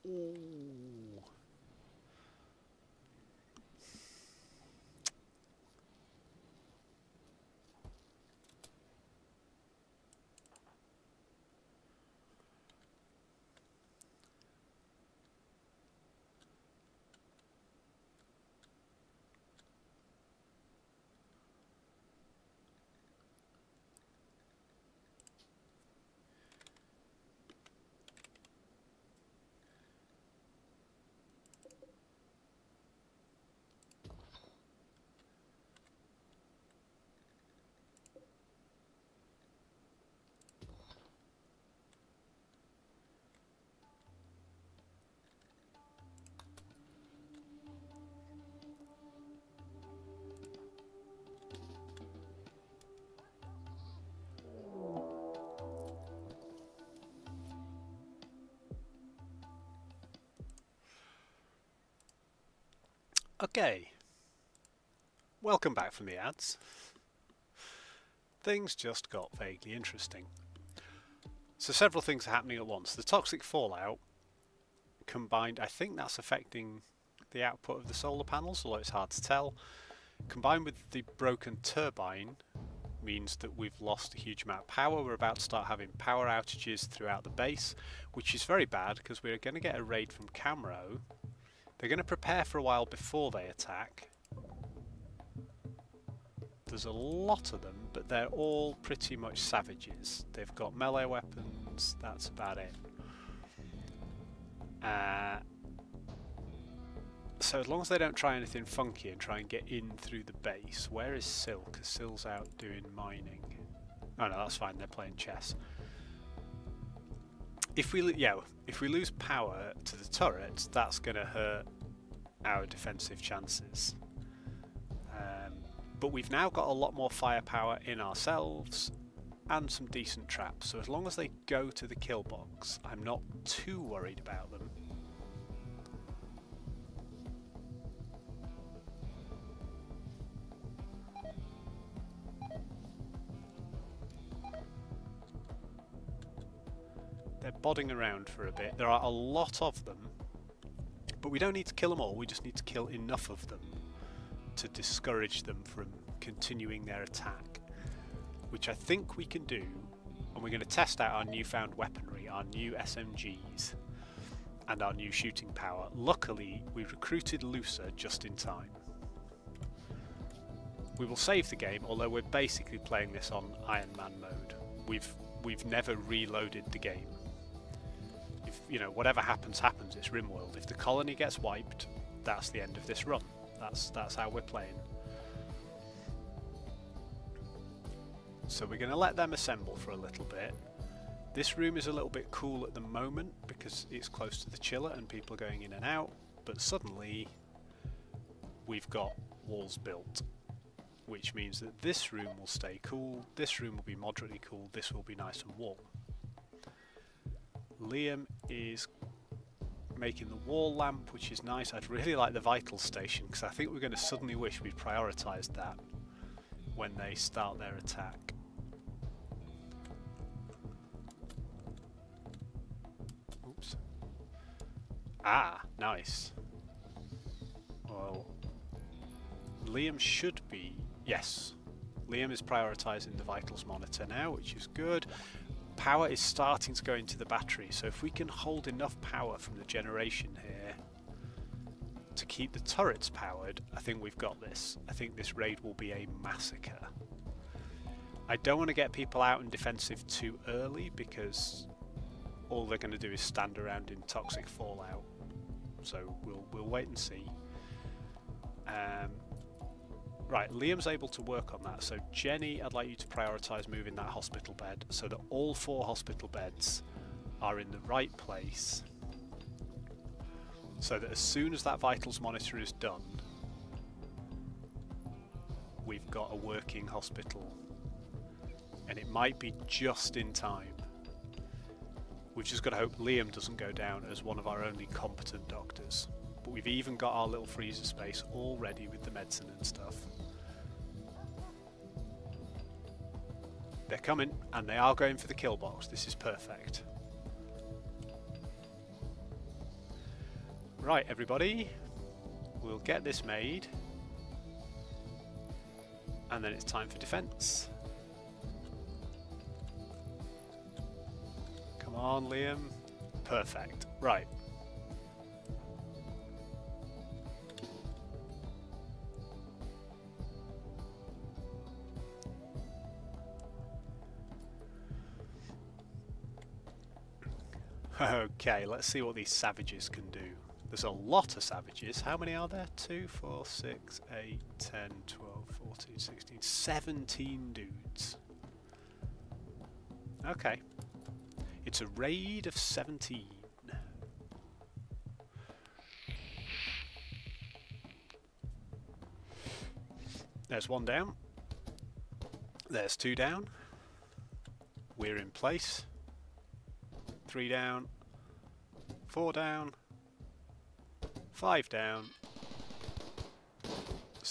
Speaker 1: Ooh. Okay, welcome back from the ads. Things just got vaguely interesting. So several things are happening at once. The toxic fallout combined, I think that's affecting the output of the solar panels, although it's hard to tell. Combined with the broken turbine means that we've lost a huge amount of power. We're about to start having power outages throughout the base, which is very bad because we're going to get a raid from Camro. They're going to prepare for a while before they attack. There's a lot of them, but they're all pretty much savages. They've got melee weapons, that's about it. So as long as they don't try anything funky and try and get in through the base. Where is Syl? Because Syl's out doing mining. Oh no, that's fine, they're playing chess. If we lose power to the turrets, that's going to hurt our defensive chances. But we've now got a lot more firepower in ourselves and some decent traps. So as long as they go to the kill box, I'm not too worried about them. They're bodding around for a bit. There are a lot of them, but we don't need to kill them all, we just need to kill enough of them to discourage them from continuing their attack, which I think we can do, and we're going to test out our newfound weaponry, our new SMGs, and our new shooting power. Luckily, we recruited Lucer just in time. We will save the game, although we're basically playing this on Iron Man mode. We've never reloaded the game. If, you know, whatever happens, happens. It's Rimworld. If the colony gets wiped, that's the end of this run. That's how we're playing. So we're going to let them assemble for a little bit. This room is a little bit cool at the moment because it's close to the chiller and people are going in and out, but suddenly we've got walls built, which means that this room will stay cool, this room will be moderately cool, this will be nice and warm. Liam is making the wall lamp, which is nice. I'd really like the vital station because I think we're going to suddenly wish we'd prioritised that when they start their attack. Oops. Ah, nice. Well, Liam should be... Yes. Liam is prioritising the vitals monitor now, which is good. Power is starting to go into the battery, so if we can hold enough power from the generation here to keep the turrets powered, I think we've got this. I think this raid will be a massacre. I don't want to get people out in defensive too early because all they're going to do is stand around in toxic fallout. So we'll wait and see. Right, Liam's able to work on that, so Jenny, I'd like you to prioritise moving that hospital bed so that all 4 hospital beds are in the right place, so that as soon as that vitals monitor is done, we've got a working hospital, and it might be just in time. We've just got to hope Liam doesn't go down as one of our only competent doctors. But we've even got our little freezer space all ready with the medicine and stuff. They're coming, and they are going for the kill box. This is perfect. Right, everybody. We'll get this made. And then it's time for defense. Come on, Liam. Perfect. Right. Okay, let's see what these savages can do. There's a lot of savages. How many are there? 2, 4, 6, 8, 10, 12, 14, 16, 17 dudes. Okay. It's a raid of 17. There's 1 down. There's 2 down. We're in place. 3 down. 4 down. 5 down.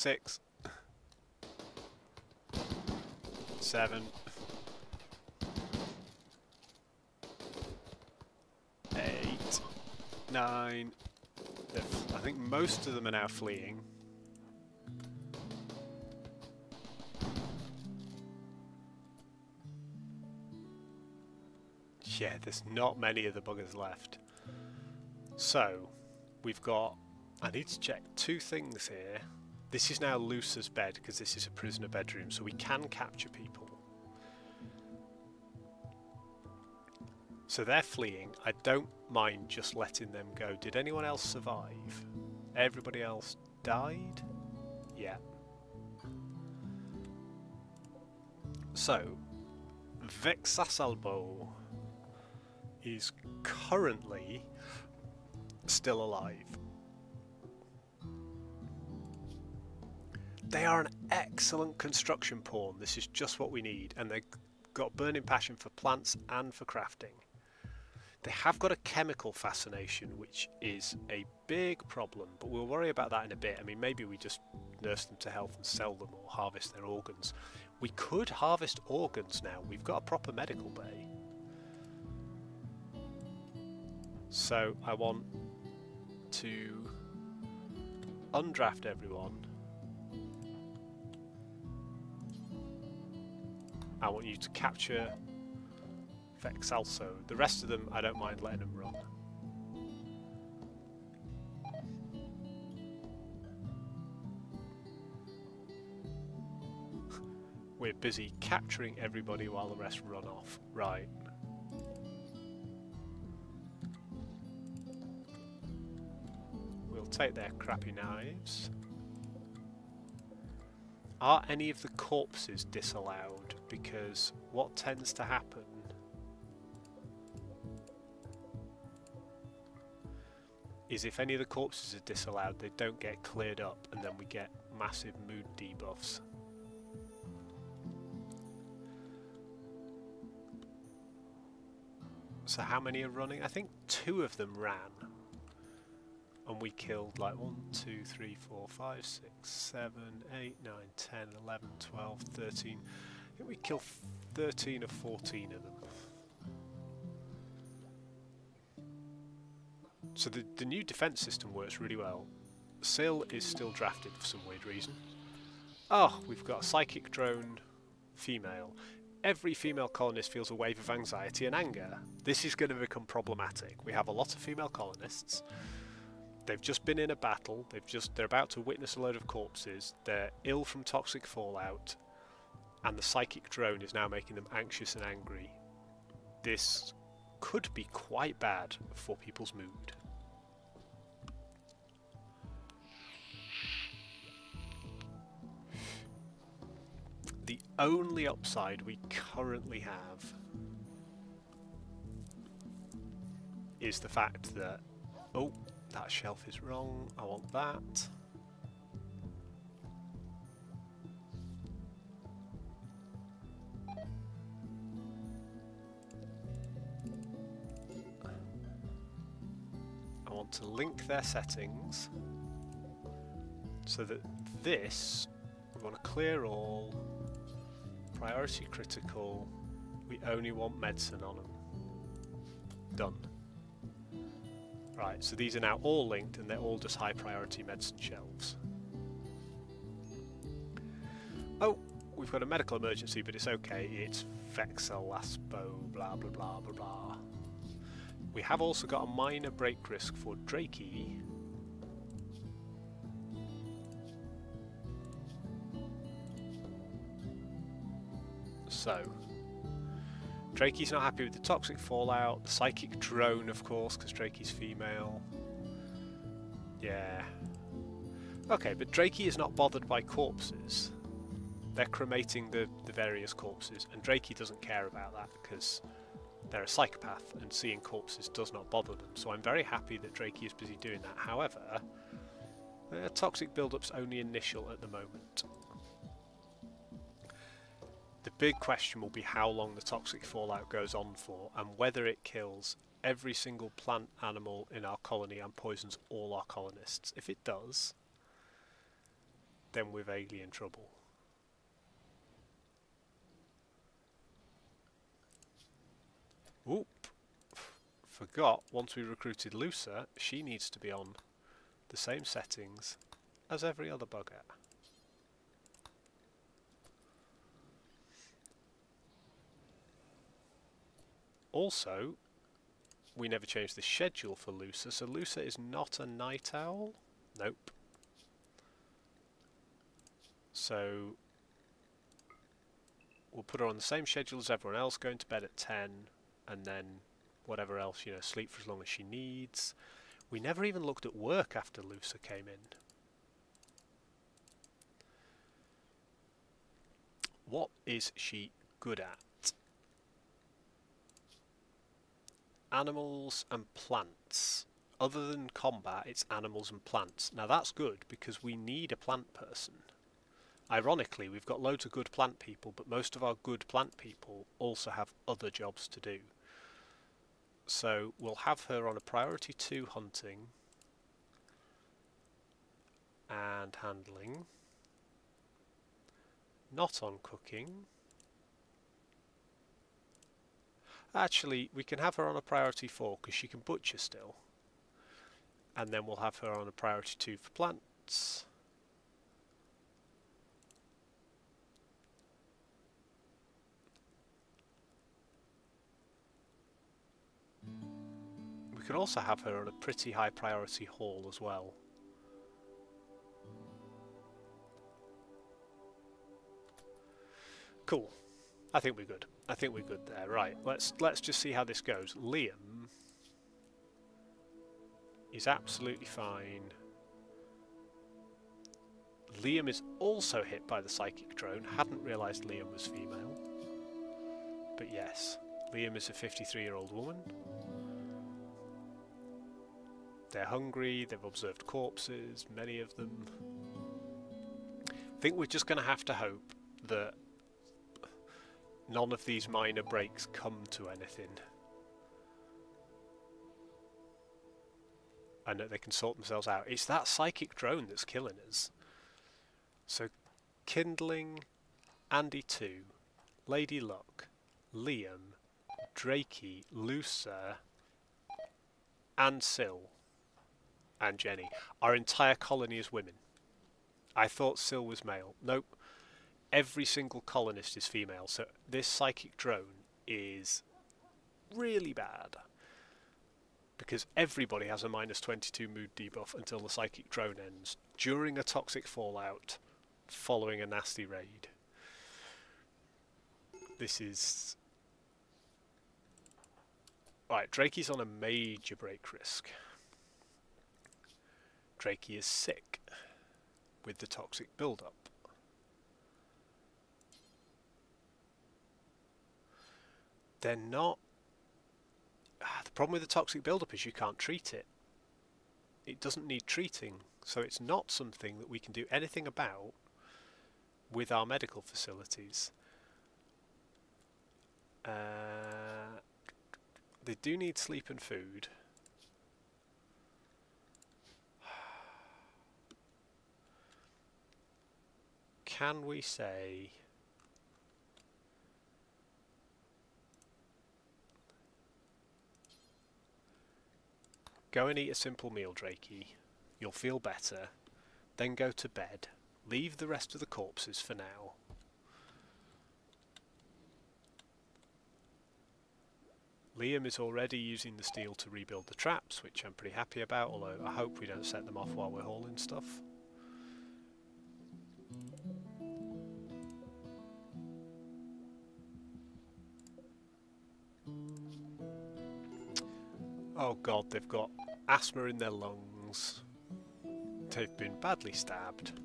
Speaker 1: 6, 7, 8, 9. I think most of them are now fleeing. Yeah, there's not many of the buggers left. So, we've got... I need to check 2 things here. This is now Lucer's bed, because this is a prisoner bedroom, so we can capture people. So they're fleeing. I don't mind just letting them go. Did anyone else survive? Everybody else died? Yeah. So, Vexasalbo is currently still alive. They are an excellent construction pawn. This is just what we need, and they've got burning passion for plants and for crafting. They have got a chemical fascination, which is a big problem, but we'll worry about that in a bit. I mean, maybe we just nurse them to health and sell them, or harvest their organs. We could harvest organs now. We've got a proper medical bay. So I want to undraft everyone. I want you to capture Vexalso. The rest of them, I don't mind letting them run. We're busy capturing everybody while the rest run off. Right. We'll take their crappy knives. Are any of the corpses disallowed? Because what tends to happen is if any of the corpses are disallowed, they don't get cleared up, and then we get massive mood debuffs. So how many are running? I think 2 of them ran. And we killed like 1, 2, 3, 4, 5, 6, 7, 8, 9, 10, 11, 12, 13. I think we killed 13 or 14 of them. So the new defense system works really well. Syl is still drafted for some weird reason. Oh, we've got a psychic drone female. Every female colonist feels a wave of anxiety and anger. This is going to become problematic. We have a lot of female colonists. They've just been in a battle. They're about to witness a load of corpses. They're ill from toxic fallout, and the psychic drone is now making them anxious and angry. This could be quite bad for people's mood. The only upside we currently have is the fact that, oh, that shelf is wrong, I want that. I want to link their settings so that this, we want to clear all, priority critical, we only want medicine on them. Done. Right, so these are now all linked and they're all just high priority medicine shelves. Oh, we've got a medical emergency, but it's okay. It's Vexalaspo, blah blah blah blah blah. We have also got a minor break risk for Drakey. So, Drakey's not happy with the toxic fallout, the psychic drone of course, because Drakey's female. Yeah. Okay, but Drakey is not bothered by corpses. They're cremating the various corpses, and Drakey doesn't care about that because they're a psychopath and seeing corpses does not bother them. So I'm very happy that Drakey is busy doing that. However, toxic build-up's only initial at the moment. The big question will be how long the toxic fallout goes on for, and whether it kills every single plant animal in our colony and poisons all our colonists. If it does, then we're vaguely in trouble. Oop! Forgot, once we recruited Lusa, she needs to be on the same settings as every other bugger. Also, we never changed the schedule for Lusa, so Lusa is not a night owl. Nope. So we'll put her on the same schedule as everyone else, going to bed at 10, and then whatever else, you know, sleep for as long as she needs. We never even looked at work after Lusa came in. What is she good at? Animals and plants. Other than combat, it's animals and plants. Now that's good, because we need a plant person. Ironically, we've got loads of good plant people, but most of our good plant people also have other jobs to do. So we'll have her on a priority 2 hunting and handling. Not on cooking. Actually, we can have her on a priority 4 because she can butcher still. And then we'll have her on a priority 2 for plants. We could also have her on a pretty high priority haul as well. Cool. I think we're good. I think we're good there. Right, let's just see how this goes. Liam is absolutely fine. Liam is also hit by the psychic drone. Hadn't realised Liam was female. But yes, Liam is a 53-year-old woman. They're hungry, they've observed corpses, many of them. I think we're just going to have to hope that none of these minor breaks come to anything. And that they can sort themselves out. It's that psychic drone that's killing us. So, Kindling, Andy 2, Lady Luck, Liam, Drakey, Lusa, and Syl, and Jenny. Our entire colony is women. I thought Syl was male. Nope. Every single colonist is female, so this psychic drone is really bad. Because everybody has a -22 mood debuff until the psychic drone ends, during a toxic fallout, following a nasty raid. This is... Right, Drakey's on a major break risk. Drakey is sick with the toxic build-up. They're not... The problem with the toxic build-up is you can't treat it. It doesn't need treating, so it's not something that we can do anything about with our medical facilities. They do need sleep and food. Can we say... Go and eat a simple meal, Drakey. You'll feel better. Then go to bed. Leave the rest of the corpses for now. Liam is already using the steel to rebuild the traps, which I'm pretty happy about, although I hope we don't set them off while we're hauling stuff. Oh god, they've got asthma in their lungs. They've been badly stabbed.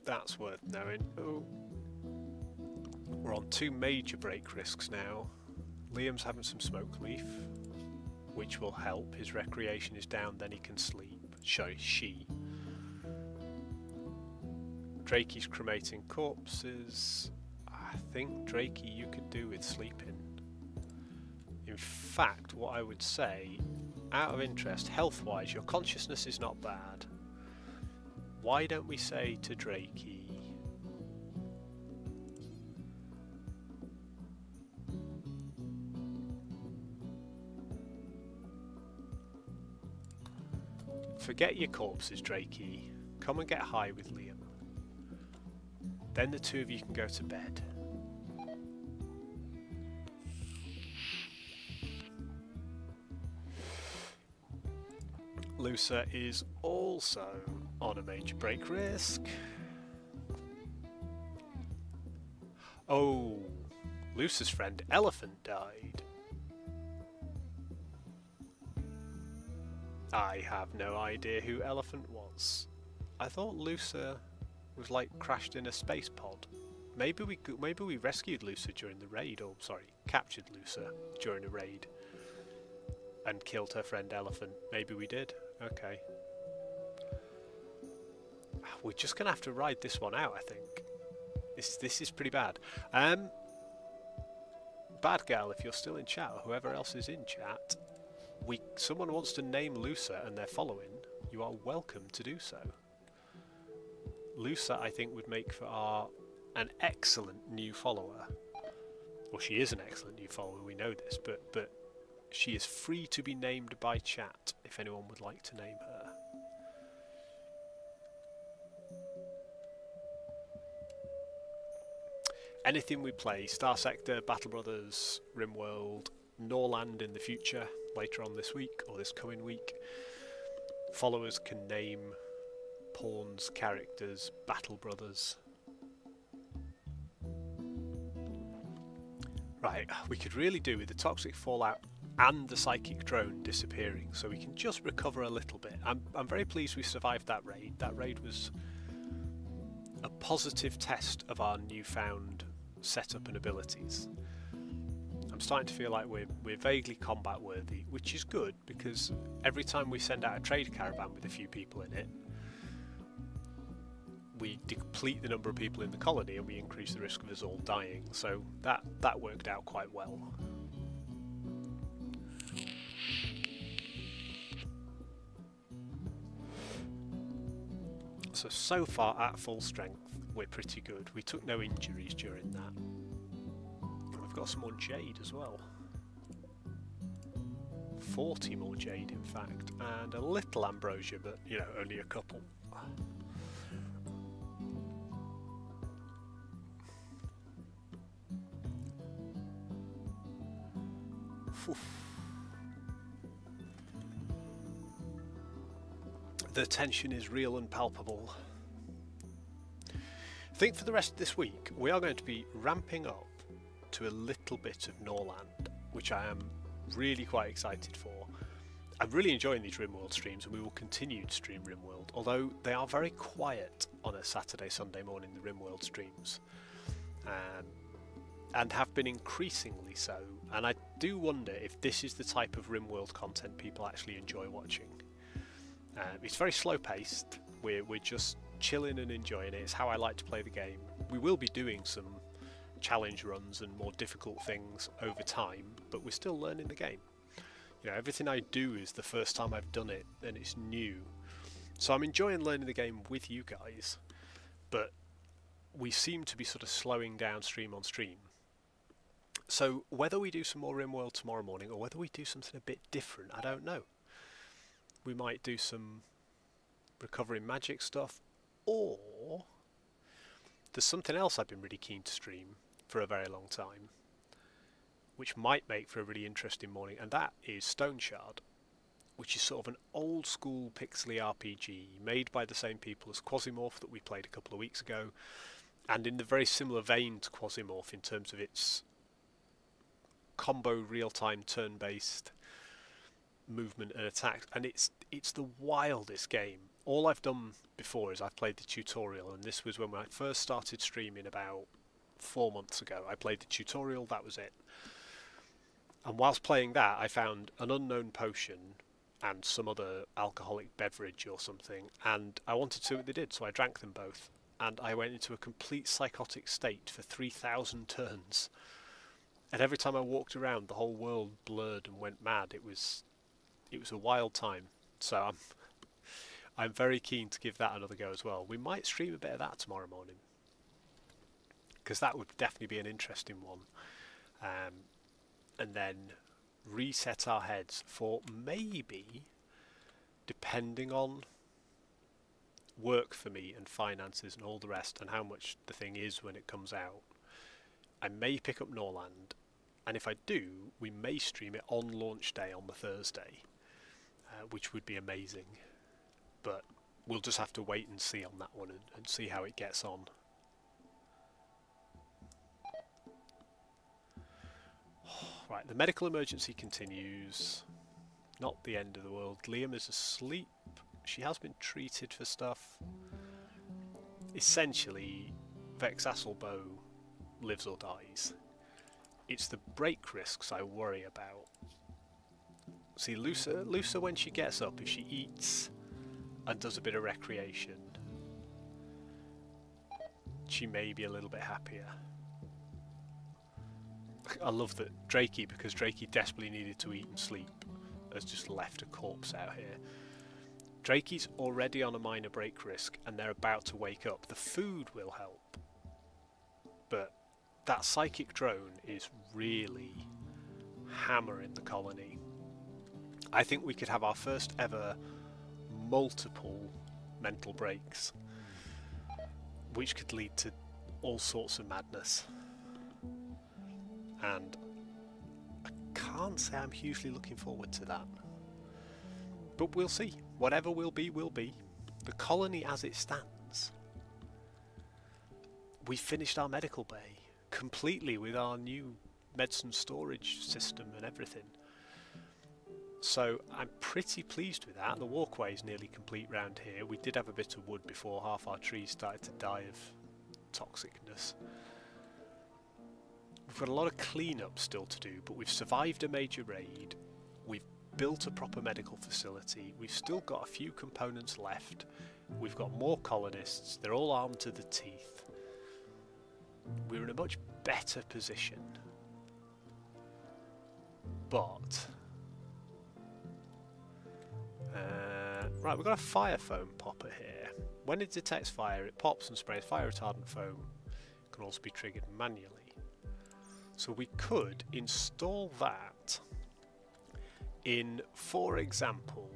Speaker 1: That's worth knowing. Oh. We're on 2 major break risks now. Liam's having some smoke leaf, which will help. His recreation is down, then he can sleep. She. Drakey's cremating corpses. I think Drakey you could do with sleeping. In fact, what I would say, out of interest, health-wise, your consciousness is not bad. Why don't we say to Drakey, forget your corpses, Drakey. Come and get high with Liam. Then the two of you can go to bed. Lusa is also on a major break risk. Oh, Lusa's friend Elephant died. I have no idea who Elephant was. I thought Lusa was like crashed in a space pod. Maybe we rescued Lusa during the raid, or sorry, captured Lusa during a raid and killed her friend Elephant. Maybe we did. Okay. We're just gonna have to ride this one out, I think. This is pretty bad. Bad Gal, if you're still in chat, or whoever else is in chat, someone wants to name Lusa and they're following, you are welcome to do so. Lusa, I think, would make for an excellent new follower. Well, she is an excellent new follower, we know this, but she is free to be named by chat if anyone would like to name her. Anything we play, Star Sector, Battle Brothers, Rimworld, Norland in the future, later on this week or this coming week, followers can name pawns, characters, Battle Brothers. Right, we could really do with the toxic fallout and the psychic drone disappearing, so we can just recover a little bit. I'm very pleased we survived that raid. That raid was a positive test of our newfound setup and abilities. I'm starting to feel like we're vaguely combat worthy, which is good because every time we send out a trade caravan with a few people in it, we deplete the number of people in the colony and we increase the risk of us all dying, so that worked out quite well. So far at full strength we're pretty good. We took no injuries during that. We've got some more jade as well. 40 more jade in fact, and a little ambrosia, but you know, only a couple. The tension is real and palpable. I think for the rest of this week we are going to be ramping up to a little bit of Norland, which I am really quite excited for. I'm really enjoying these Rimworld streams and we will continue to stream Rimworld, although they are very quiet on a Saturday, Sunday morning, the Rimworld streams. And have been increasingly so, and I do wonder if this is the type of Rimworld content people actually enjoy watching. It's very slow paced, we're just chilling and enjoying it. It's how I like to play the game. We will be doing some challenge runs and more difficult things over time, but we're still learning the game. You know, everything I do is the first time I've done it and it's new. So I'm enjoying learning the game with you guys, but we seem to be sort of slowing down stream on stream. So whether we do some more Rimworld tomorrow morning or whether we do something a bit different, I don't know. We might do some recovering magic stuff, or there's something else I've been really keen to stream for a very long time, which might make for a really interesting morning, and that is Stone Shard, which is sort of an old school pixely RPG made by the same people as Quasimorph that we played a couple of weeks ago, and in the very similar vein to Quasimorph in terms of its combo real-time turn-based movement and attack, and it's the wildest game. All I've done before is I've played the tutorial, and this was when I first started streaming about 4 months ago. I played the tutorial, that was it. And whilst playing that, I found an unknown potion and some other alcoholic beverage or something, and I wanted to see what they did, so I drank them both. And I went into a complete psychotic state for 3,000 turns. And every time I walked around, the whole world blurred and went mad. It was a wild time. So I'm very keen to give that another go as well. We might stream a bit of that tomorrow morning, because that would definitely be an interesting one. And then reset our heads for maybe, depending on work for me and finances and all the rest and how much the thing is when it comes out, I may pick up Norland, and if I do, we may stream it on launch day on the Thursday, which would be amazing. But we'll just have to wait and see on that one and see how it gets on. Right, the medical emergency continues. Not the end of the world. Liam is asleep. She has been treated for stuff. Essentially, Vexasselbow lives or dies. It's the break risks I worry about. See, Lusa when she gets up, if she eats and does a bit of recreation, she may be a little bit happier. I love that Drakey, because Drakey desperately needed to eat and sleep, has just left a corpse out here. Drakey's already on a minor break risk and they're about to wake up. The food will help, but that psychic drone is really hammering the colony. I think we could have our first ever multiple mental breaks, which could lead to all sorts of madness. And I can't say I'm hugely looking forward to that. But we'll see. Whatever will be, will be. The colony as it stands. We finished our medical bay completely with our new medicine storage system and everything. So I'm pretty pleased with that. The walkway is nearly complete round here. We did have a bit of wood before half our trees started to die of toxicness. We've got a lot of clean-up still to do, but we've survived a major raid. We've built a proper medical facility. We've still got a few components left. We've got more colonists. They're all armed to the teeth. We're in a much better position. But right, we've got a fire foam popper here. When it detects fire, it pops and sprays fire retardant foam. It can also be triggered manually. So we could install that in, for example,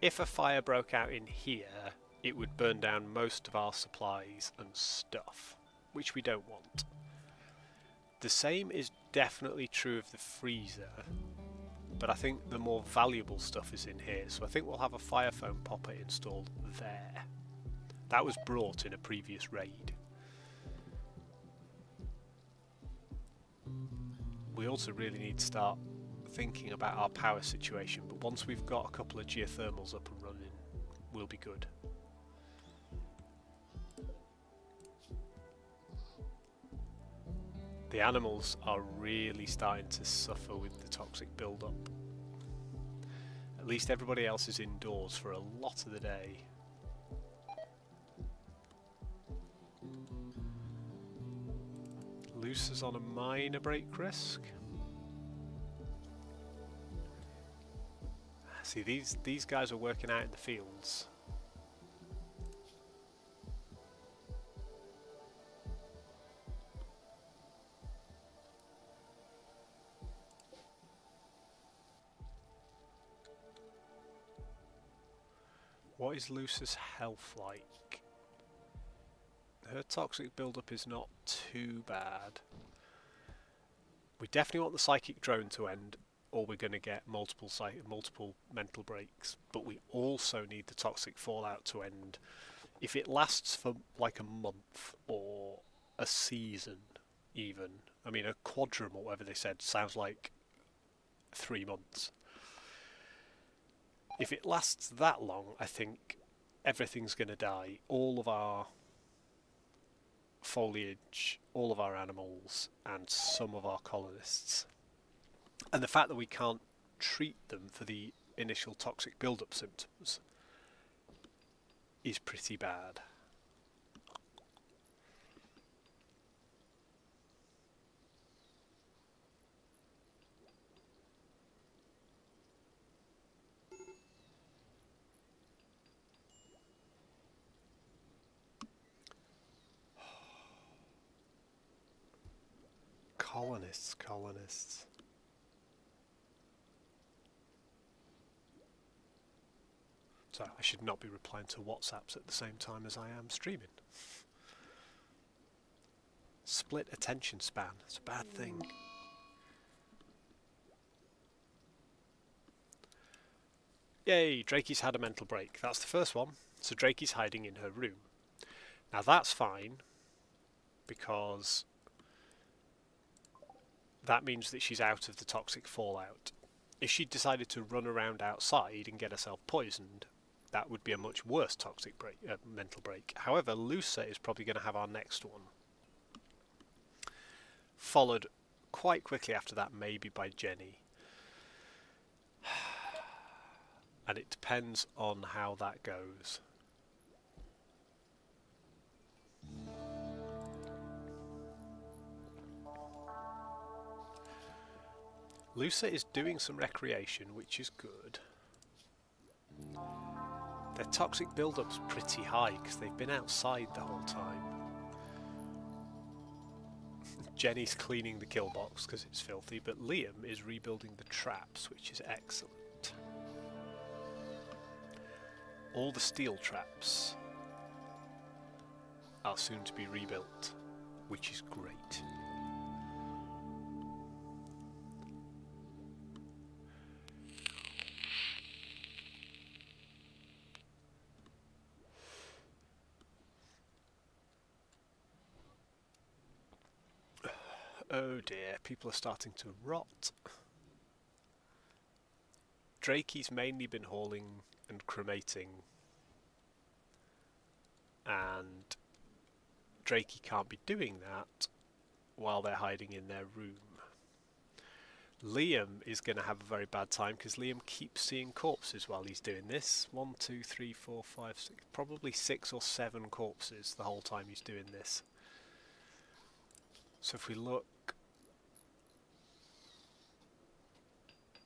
Speaker 1: if a fire broke out in here, it would burn down most of our supplies and stuff, which we don't want. The same is definitely true of the freezer, but I think the more valuable stuff is in here, so I think we'll have a fire foam popper installed there. That was brought in a previous raid. We also really need to start thinking about our power situation, but once we've got a couple of geothermals up and running, we'll be good. The animals are really starting to suffer with the toxic build-up. At least everybody else is indoors for a lot of the day. Luce's on a minor break risk. See, these guys are working out in the fields. What is Luce's health like? Her toxic buildup is not too bad. We definitely want the psychic drone to end, or we're going to get multiple mental breaks. But we also need the toxic fallout to end. If it lasts for like a month or a season, even. I mean, a quadrum or whatever they said sounds like 3 months. If it lasts that long, I think everything's going to die. All of our foliage, all of our animals, and some of our colonists. And the fact that we can't treat them for the initial toxic build-up symptoms is pretty bad. Colonists, colonists. So I should not be replying to WhatsApps at the same time as I am streaming. Split attention span. It's a bad thing. Yay, Drakey's had a mental break. That's the first one. So Drakey's hiding in her room. Now that's fine, because that means that she's out of the toxic fallout. If she decided to run around outside and get herself poisoned, that would be a much worse toxic mental break. However, Lusa is probably going to have our next one. Followed quite quickly after that, maybe by Jenny. And it depends on how that goes. Lusa is doing some recreation, which is good. Their toxic build-up's pretty high because they've been outside the whole time. Jenny's cleaning the kill box because it's filthy, but Liam is rebuilding the traps, which is excellent. All the steel traps are soon to be rebuilt, which is great. Oh dear, people are starting to rot. Drakey's mainly been hauling and cremating, and Drakey can't be doing that while they're hiding in their room. Liam is going to have a very bad time because Liam keeps seeing corpses while he's doing this. 1, 2, 3, 4, 5, 6, probably 6 or 7 corpses the whole time he's doing this. So if we look...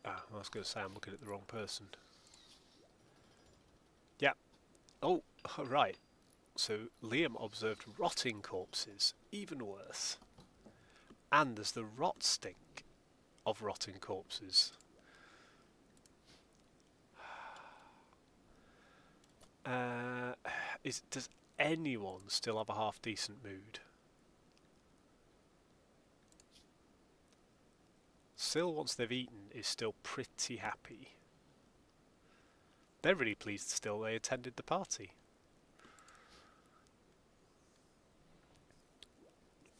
Speaker 1: I was going to say I'm looking at the wrong person. Yeah. Oh, right. So Liam observed rotting corpses, even worse. And there's the rot stink of rotting corpses. Does anyone still have a half-decent mood? Syl, once they've eaten, is still pretty happy. They're really pleased still they attended the party.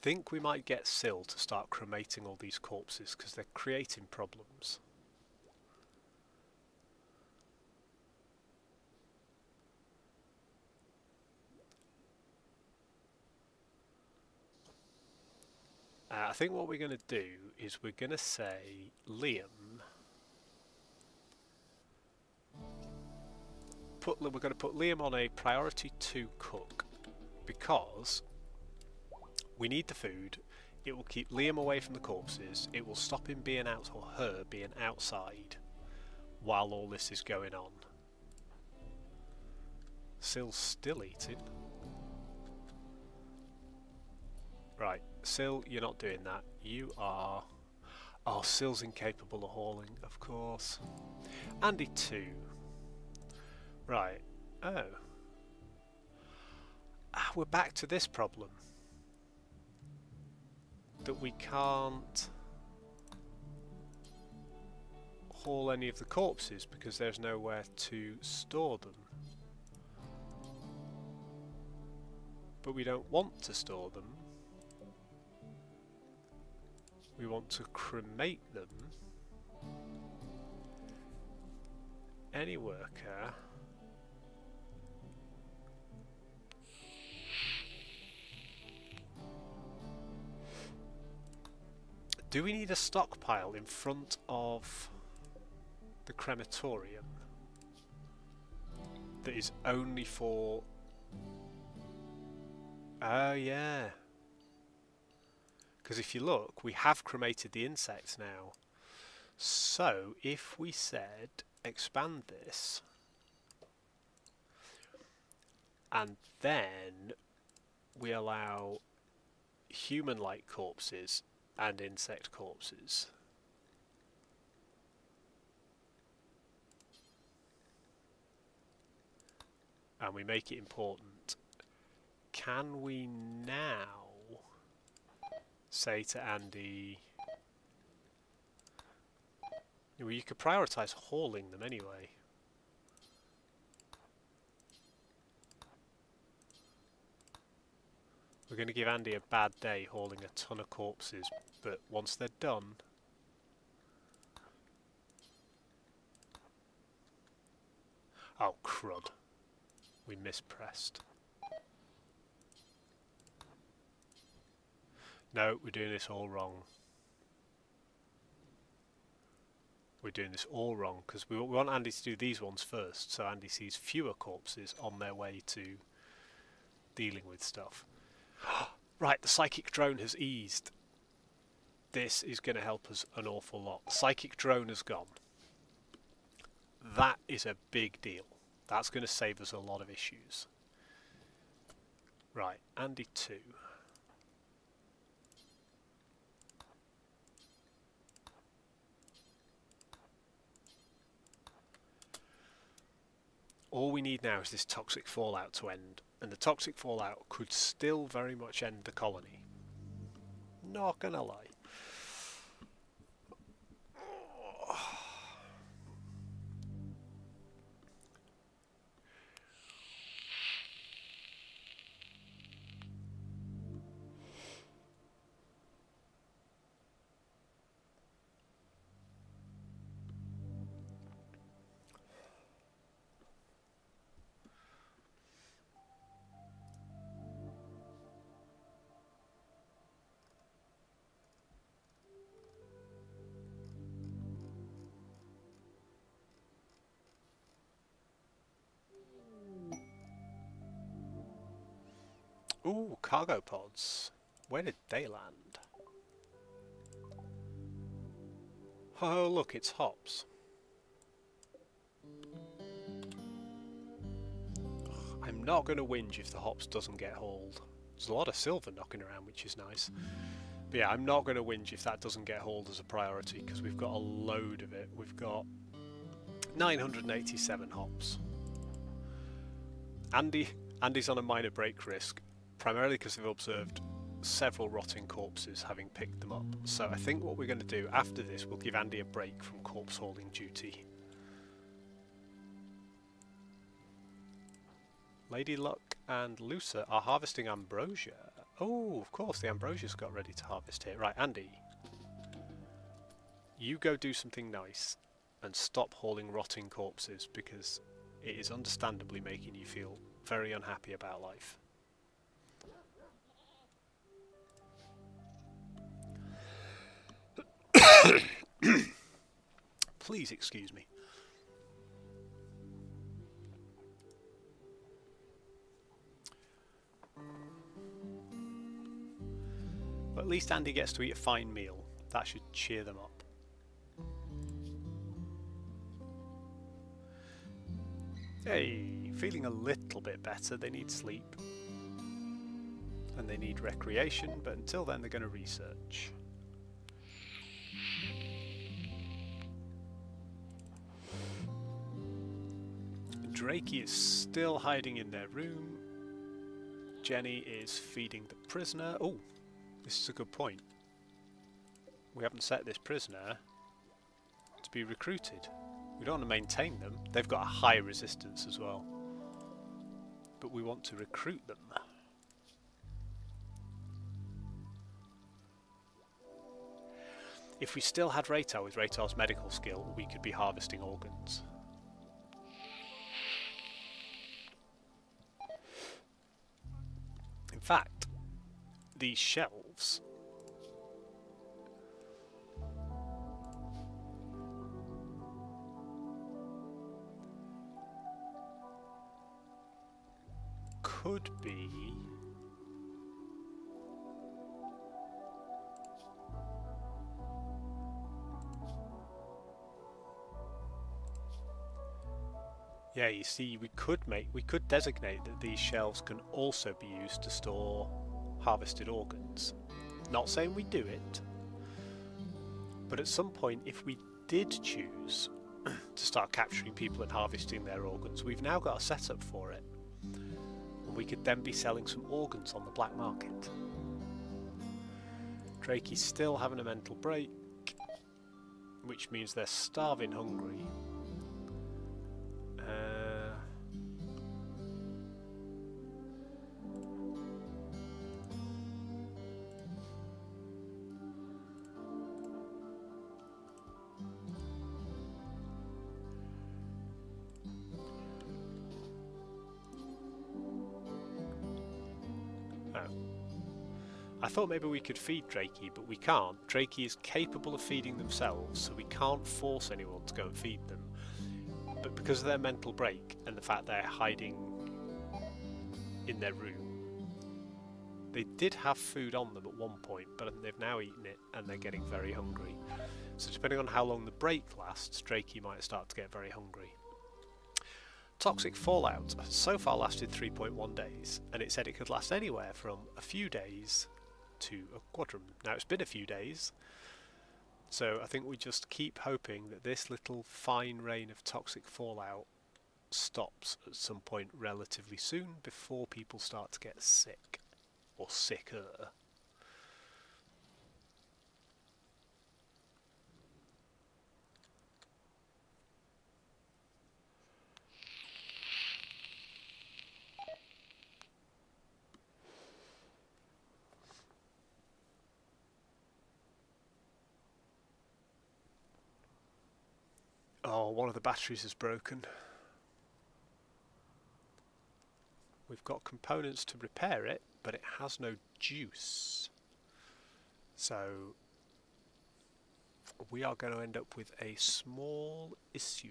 Speaker 1: Think we might get Syl to start cremating all these corpses because they're creating problems. I think what we're going to do is we're going to say Liam. We're going to put Liam on a priority 2 cook because we need the food. It will keep Liam away from the corpses. It will stop him being out, or her being outside, while all this is going on. Syl's still eating. Right, Syl, you're not doing that. You are... Oh, Syl's incapable of hauling, of course. Andy too. Right. Oh. We're back to this problem. That we can't haul any of the corpses because there's nowhere to store them. But we don't want to store them. We want to cremate them. Any worker. Do we need a stockpile in front of the crematorium that is only for... Oh yeah. Because if you look, we have cremated the insects now. So if we said expand this and then we allow human-like corpses and insect corpses, and we make it important, can we now say to Andy, well, you could prioritise hauling them anyway. We're going to give Andy a bad day hauling a ton of corpses, but once they're done... Oh, crud. We mispressed. No, we're doing this all wrong. We're doing this all wrong, because we want Andy to do these ones first, so Andy sees fewer corpses on their way to dealing with stuff. Right, the psychic drone has eased. This is going to help us an awful lot. The psychic drone has gone. That is a big deal. That's going to save us a lot of issues. Right, Andy 2. All we need now is this toxic fallout to end, and the toxic fallout could still very much end the colony. Not gonna lie. Ooh, cargo pods. Where did they land? Oh, look, it's hops. I'm not going to whinge if the hops doesn't get hauled. There's a lot of silver knocking around, which is nice. But yeah, I'm not going to whinge if that doesn't get hauled as a priority, because we've got a load of it. We've got 987 hops. Andy's on a minor break risk, primarily because they've observed several rotting corpses having picked them up. So I think what we're going to do after this, we'll give Andy a break from corpse hauling duty. Lady Luck and Lusa are harvesting ambrosia. Oh, of course, the ambrosia's got ready to harvest here. Right, Andy, you go do something nice and stop hauling rotting corpses, because it is understandably making you feel very unhappy about life. Please excuse me. But at least Andy gets to eat a fine meal. That should cheer them up. Hey, feeling a little bit better. They need sleep. And they need recreation, but until then they're going to research. Drakey is still hiding in their room. Jenny is feeding the prisoner. Oh, this is a good point. We haven't set this prisoner to be recruited. We don't want to maintain them. They've got a high resistance as well. But we want to recruit them. If we still had Raytar with Raytar's medical skill, we could be harvesting organs. In fact, these shelves could be... Yeah, you see, we could designate that these shelves can also be used to store harvested organs. Not saying we do it, but at some point, if we did choose to start capturing people and harvesting their organs, we've now got a setup for it. And we could then be selling some organs on the black market. Drakey's still having a mental break, which means they're starving hungry. I thought maybe we could feed Drakey, but we can't. Drakey is capable of feeding themselves, so we can't force anyone to go and feed them. But because of their mental break and the fact they're hiding in their room, they did have food on them at one point, but they've now eaten it and they're getting very hungry. So depending on how long the break lasts, Drakey might start to get very hungry. Toxic fallout has so far lasted 3.1 days, and it said it could last anywhere from a few days to a quadrum. Now it's been a few days, so I think we just keep hoping that this little fine rain of toxic fallout stops at some point relatively soon before people start to get sick, or sicker. Oh, one of the batteries is broken. We've got components to repair it, but it has no juice. So we are going to end up with a small issue.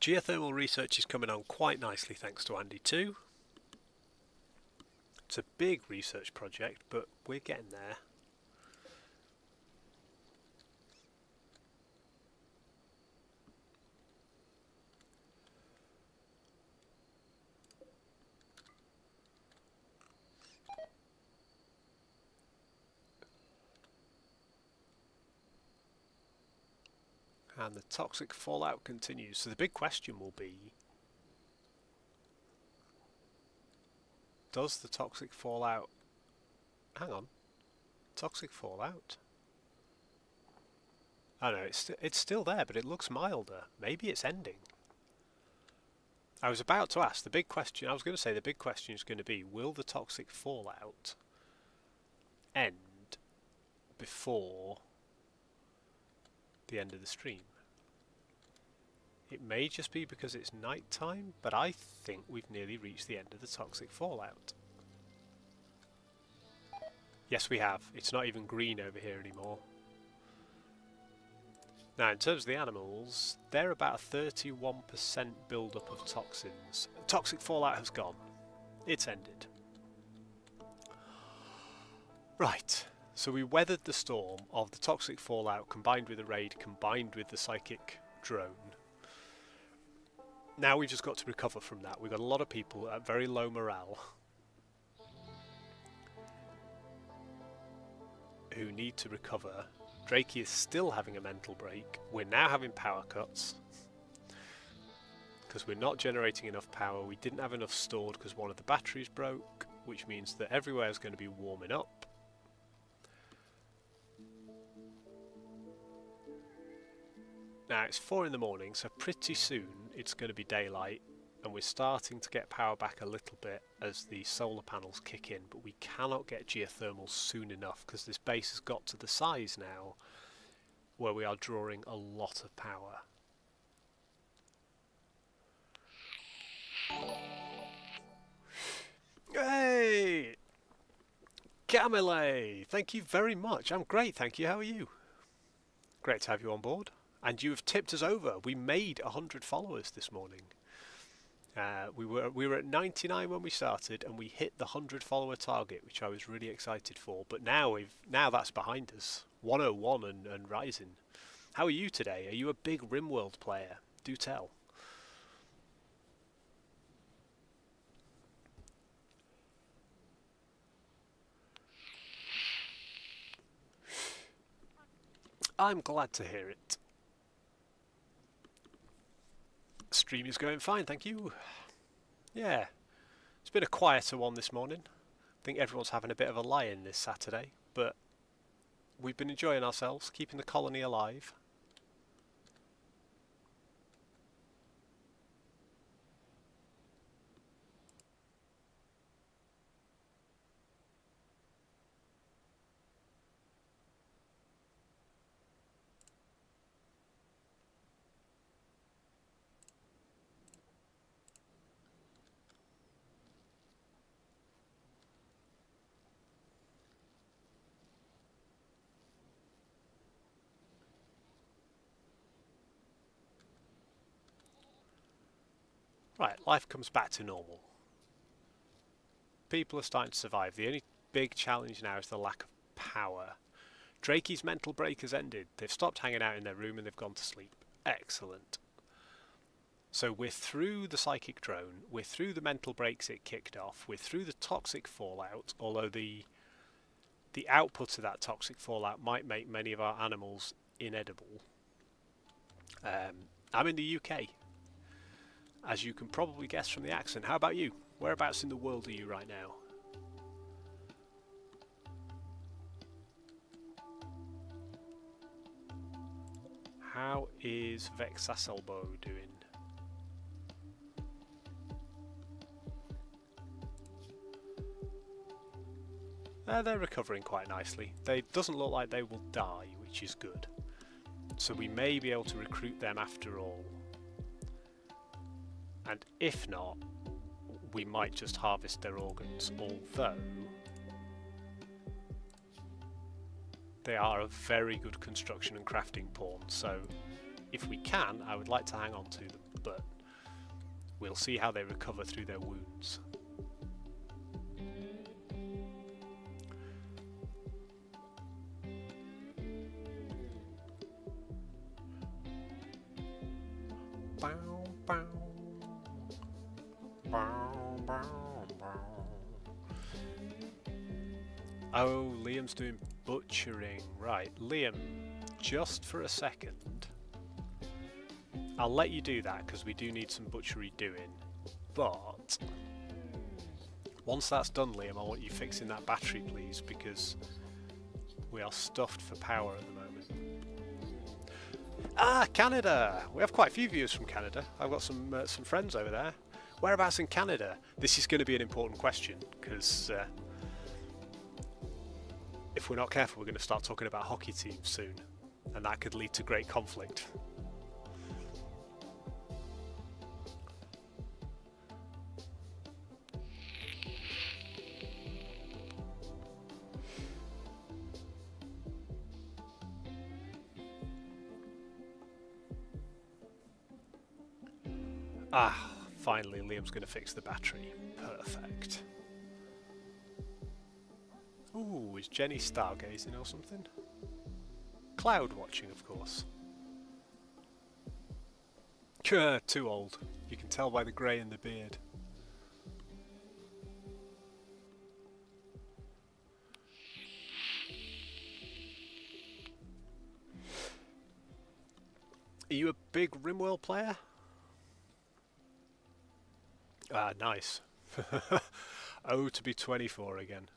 Speaker 1: Geothermal research is coming on quite nicely thanks to Andy too. It's a big research project, but we're getting there. And the toxic fallout continues. So the big question will be, does the toxic fallout... Hang on. Toxic fallout? Oh no, it's still there, but it looks milder. Maybe it's ending. I was about to ask, the big question... I was going to say the big question is going to be, will the toxic fallout end before the end of the stream? It may just be because it's night time, but I think we've nearly reached the end of the toxic fallout. Yes, we have. It's not even green over here anymore. Now, in terms of the animals, they're about a 31% build-up of toxins. Toxic fallout has gone. It's ended. Right. So we weathered the storm of the toxic fallout combined with the raid, combined with the psychic drone. Now we've just got to recover from that. We've got a lot of people at very low morale who need to recover. Drakey is still having a mental break. We're now having power cuts because we're not generating enough power. We didn't have enough stored because one of the batteries broke, which means that everywhere is going to be warming up. Now it's 4 in the morning, so pretty soon it's going to be daylight, and we're starting to get power back a little bit as the solar panels kick in, but we cannot get geothermal soon enough because this base has got to the size now where we are drawing a lot of power. Hey! Camille, thank you very much. I'm great, thank you. How are you? Great to have you on board. And you have tipped us over. We made 100 followers this morning. We were at 99 when we started, and we hit the 100 follower target, which I was really excited for. But now that's behind us. 101 and rising. How are you today? Are you a big Rimworld player? Do tell. I'm glad to hear it. Stream is going fine, thank you. Yeah, it's been a quieter one this morning. I think everyone's having a bit of a lie-in this Saturday, but we've been enjoying ourselves, keeping the colony alive. Right, life comes back to normal. People are starting to survive. The only big challenge now is the lack of power. Drakey's mental break has ended. They've stopped hanging out in their room and they've gone to sleep. Excellent. So we're through the psychic drone, we're through the mental breaks it kicked off, we're through the toxic fallout, although the output of that toxic fallout might make many of our animals inedible. I'm in the UK, as you can probably guess from the accent. How about you? Whereabouts in the world are you right now? How is Vexaselbo doing? They're recovering quite nicely. They doesn't look like they will die, which is good. So we may be able to recruit them after all. And if not, we might just harvest their organs, although they are a very good construction and crafting pawn, so if we can, I would like to hang on to them, but we'll see how they recover through their wounds. Oh, Liam's doing butchering. Right, Liam, just for a second. I'll let you do that because we do need some butchery doing. But once that's done, Liam, I want you fixing that battery, please, because we are stuffed for power at the moment. Ah, Canada! We have quite a few viewers from Canada. I've got some friends over there. Whereabouts in Canada? This is going to be an important question because if we're not careful, we're going to start talking about hockey teams soon, and that could lead to great conflict. Ah, finally Liam's going to fix the battery. Perfect. Ooh, is Jenny stargazing or something? Cloud watching, of course. Too old. You can tell by the grey in the beard. Are you a big Rimworld player? Ah, nice. Oh, to be 24 again.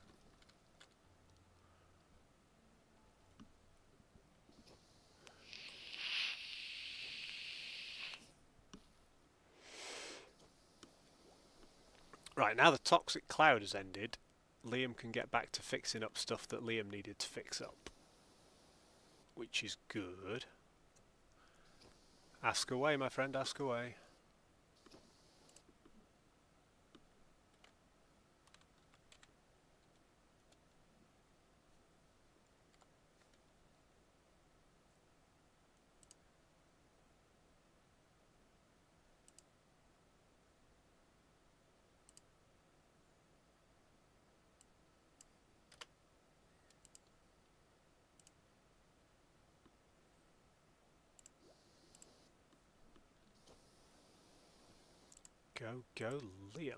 Speaker 1: Right, now the toxic cloud has ended, Liam can get back to fixing up stuff that Liam needed to fix up. Which is good. Ask away, my friend, ask away. Go, go, Liam.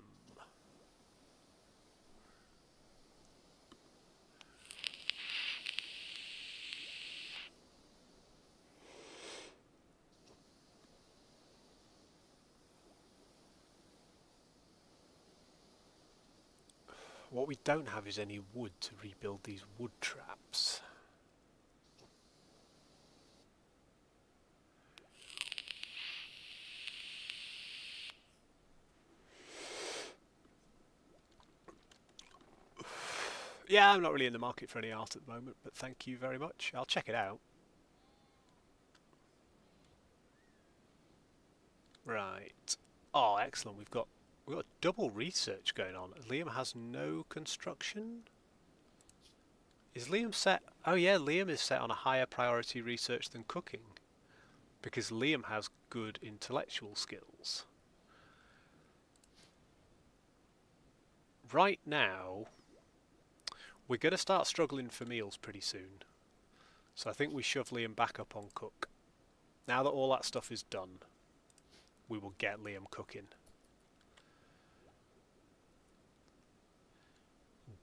Speaker 1: What we don't have is any wood to rebuild these wood traps. Yeah, I'm not really in the market for any art at the moment, but thank you very much. I'll check it out. Right. Oh, excellent. We've got double research going on. Liam has no construction. Is Liam set? Oh yeah, Liam is set on a higher priority research than cooking, because Liam has good intellectual skills. Right now, we're going to start struggling for meals pretty soon. So I think we shove Liam back up on cook. Now that all that stuff is done, we will get Liam cooking.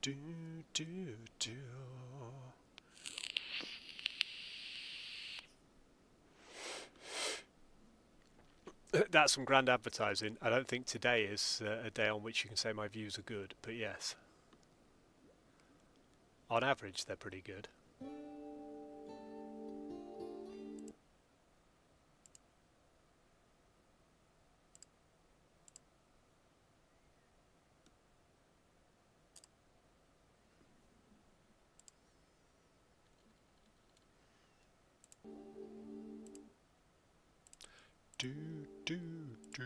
Speaker 1: Do, do, do. That's some grand advertising. I don't think today is a day on which you can say my views are good, but yes. On average, they're pretty good. Do, do, do.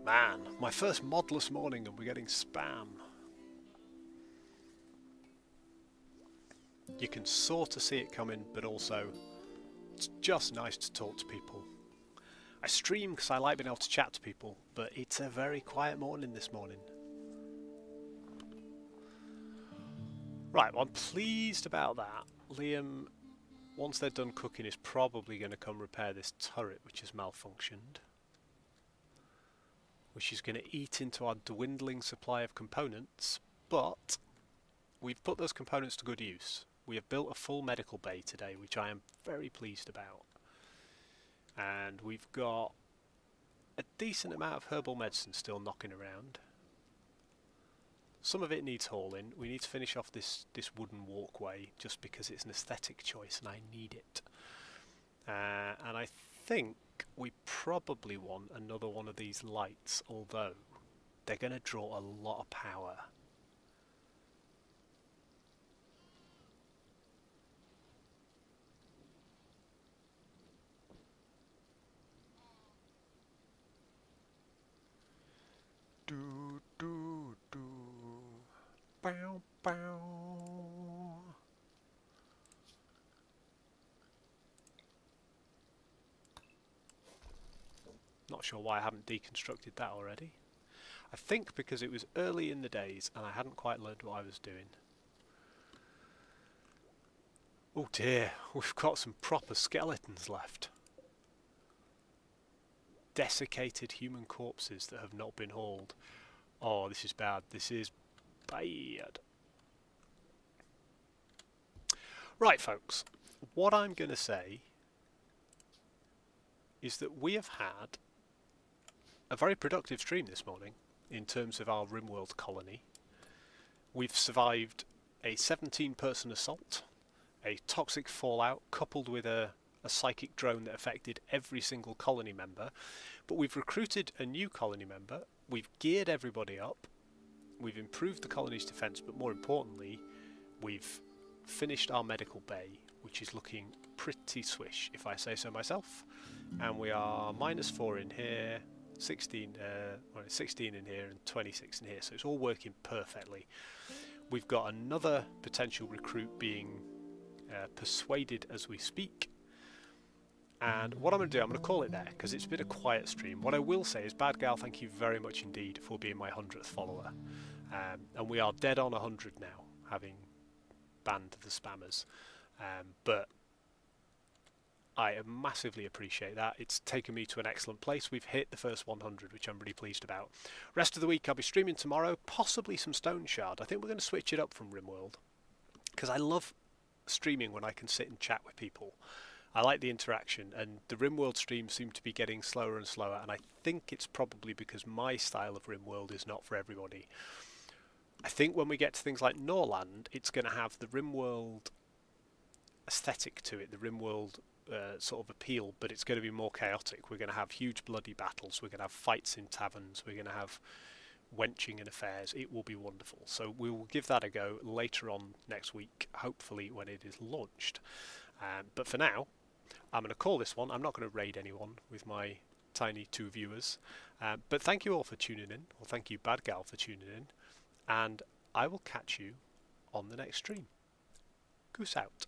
Speaker 1: Man, my first modless morning and we're getting spam. You can sort of see it coming, but also it's just nice to talk to people. I stream because I like being able to chat to people, but it's a very quiet morning this morning. Right, well, I'm pleased about that. Liam, once they're done cooking, is probably going to come repair this turret which has malfunctioned, which is going to eat into our dwindling supply of components, but we've put those components to good use. We have built a full medical bay today, which I am very pleased about. And we've got a decent amount of herbal medicine still knocking around. Some of it needs hauling. We need to finish off this wooden walkway just because it's an aesthetic choice and I need it. And I think we probably want another one of these lights, although they're going to draw a lot of power. Do, do, do. Bow, bow. Not sure why I haven't deconstructed that already. I think because it was early in the days and I hadn't quite learned what I was doing. Oh dear, we've got some proper skeletons left. Desiccated human corpses that have not been hauled. Oh, this is bad. This is bad. Right, folks. What I'm going to say is that we have had a very productive stream this morning in terms of our Rimworld colony. We've survived a 17-person assault, a toxic fallout coupled with a psychic drone that affected every single colony member, but we've recruited a new colony member, we've geared everybody up, we've improved the colony's defence, but more importantly, we've finished our medical bay, which is looking pretty swish, if I say so myself, and we are -4 in here, 16 in here and 26 in here, so it's all working perfectly. We've got another potential recruit being persuaded as we speak. And what I'm going to do, I'm going to call it there, because it's been a quiet stream. What I will say is, Bad Gal, thank you very much indeed for being my 100th follower. And we are dead on 100 now, having banned the spammers. But I massively appreciate that. It's taken me to an excellent place. We've hit the first 100, which I'm really pleased about. Rest of the week I'll be streaming tomorrow, possibly some Stone Shard. I think we're going to switch it up from Rimworld, because I love streaming when I can sit and chat with people. I like the interaction, and the Rimworld streams seem to be getting slower and slower, and I think it's probably because my style of Rimworld is not for everybody. I think when we get to things like Norland, it's going to have the Rimworld aesthetic to it, the Rimworld sort of appeal, but it's going to be more chaotic. We're going to have huge bloody battles, we're going to have fights in taverns, we're going to have wenching and affairs. It will be wonderful. So we will give that a go later on next week, hopefully when it is launched. But for now, I'm going to call this one. I'm not going to raid anyone with my tiny 2 viewers. But thank you all for tuning in. Well, thank you, Bad Gal, for tuning in. And I will catch you on the next stream. Goose out.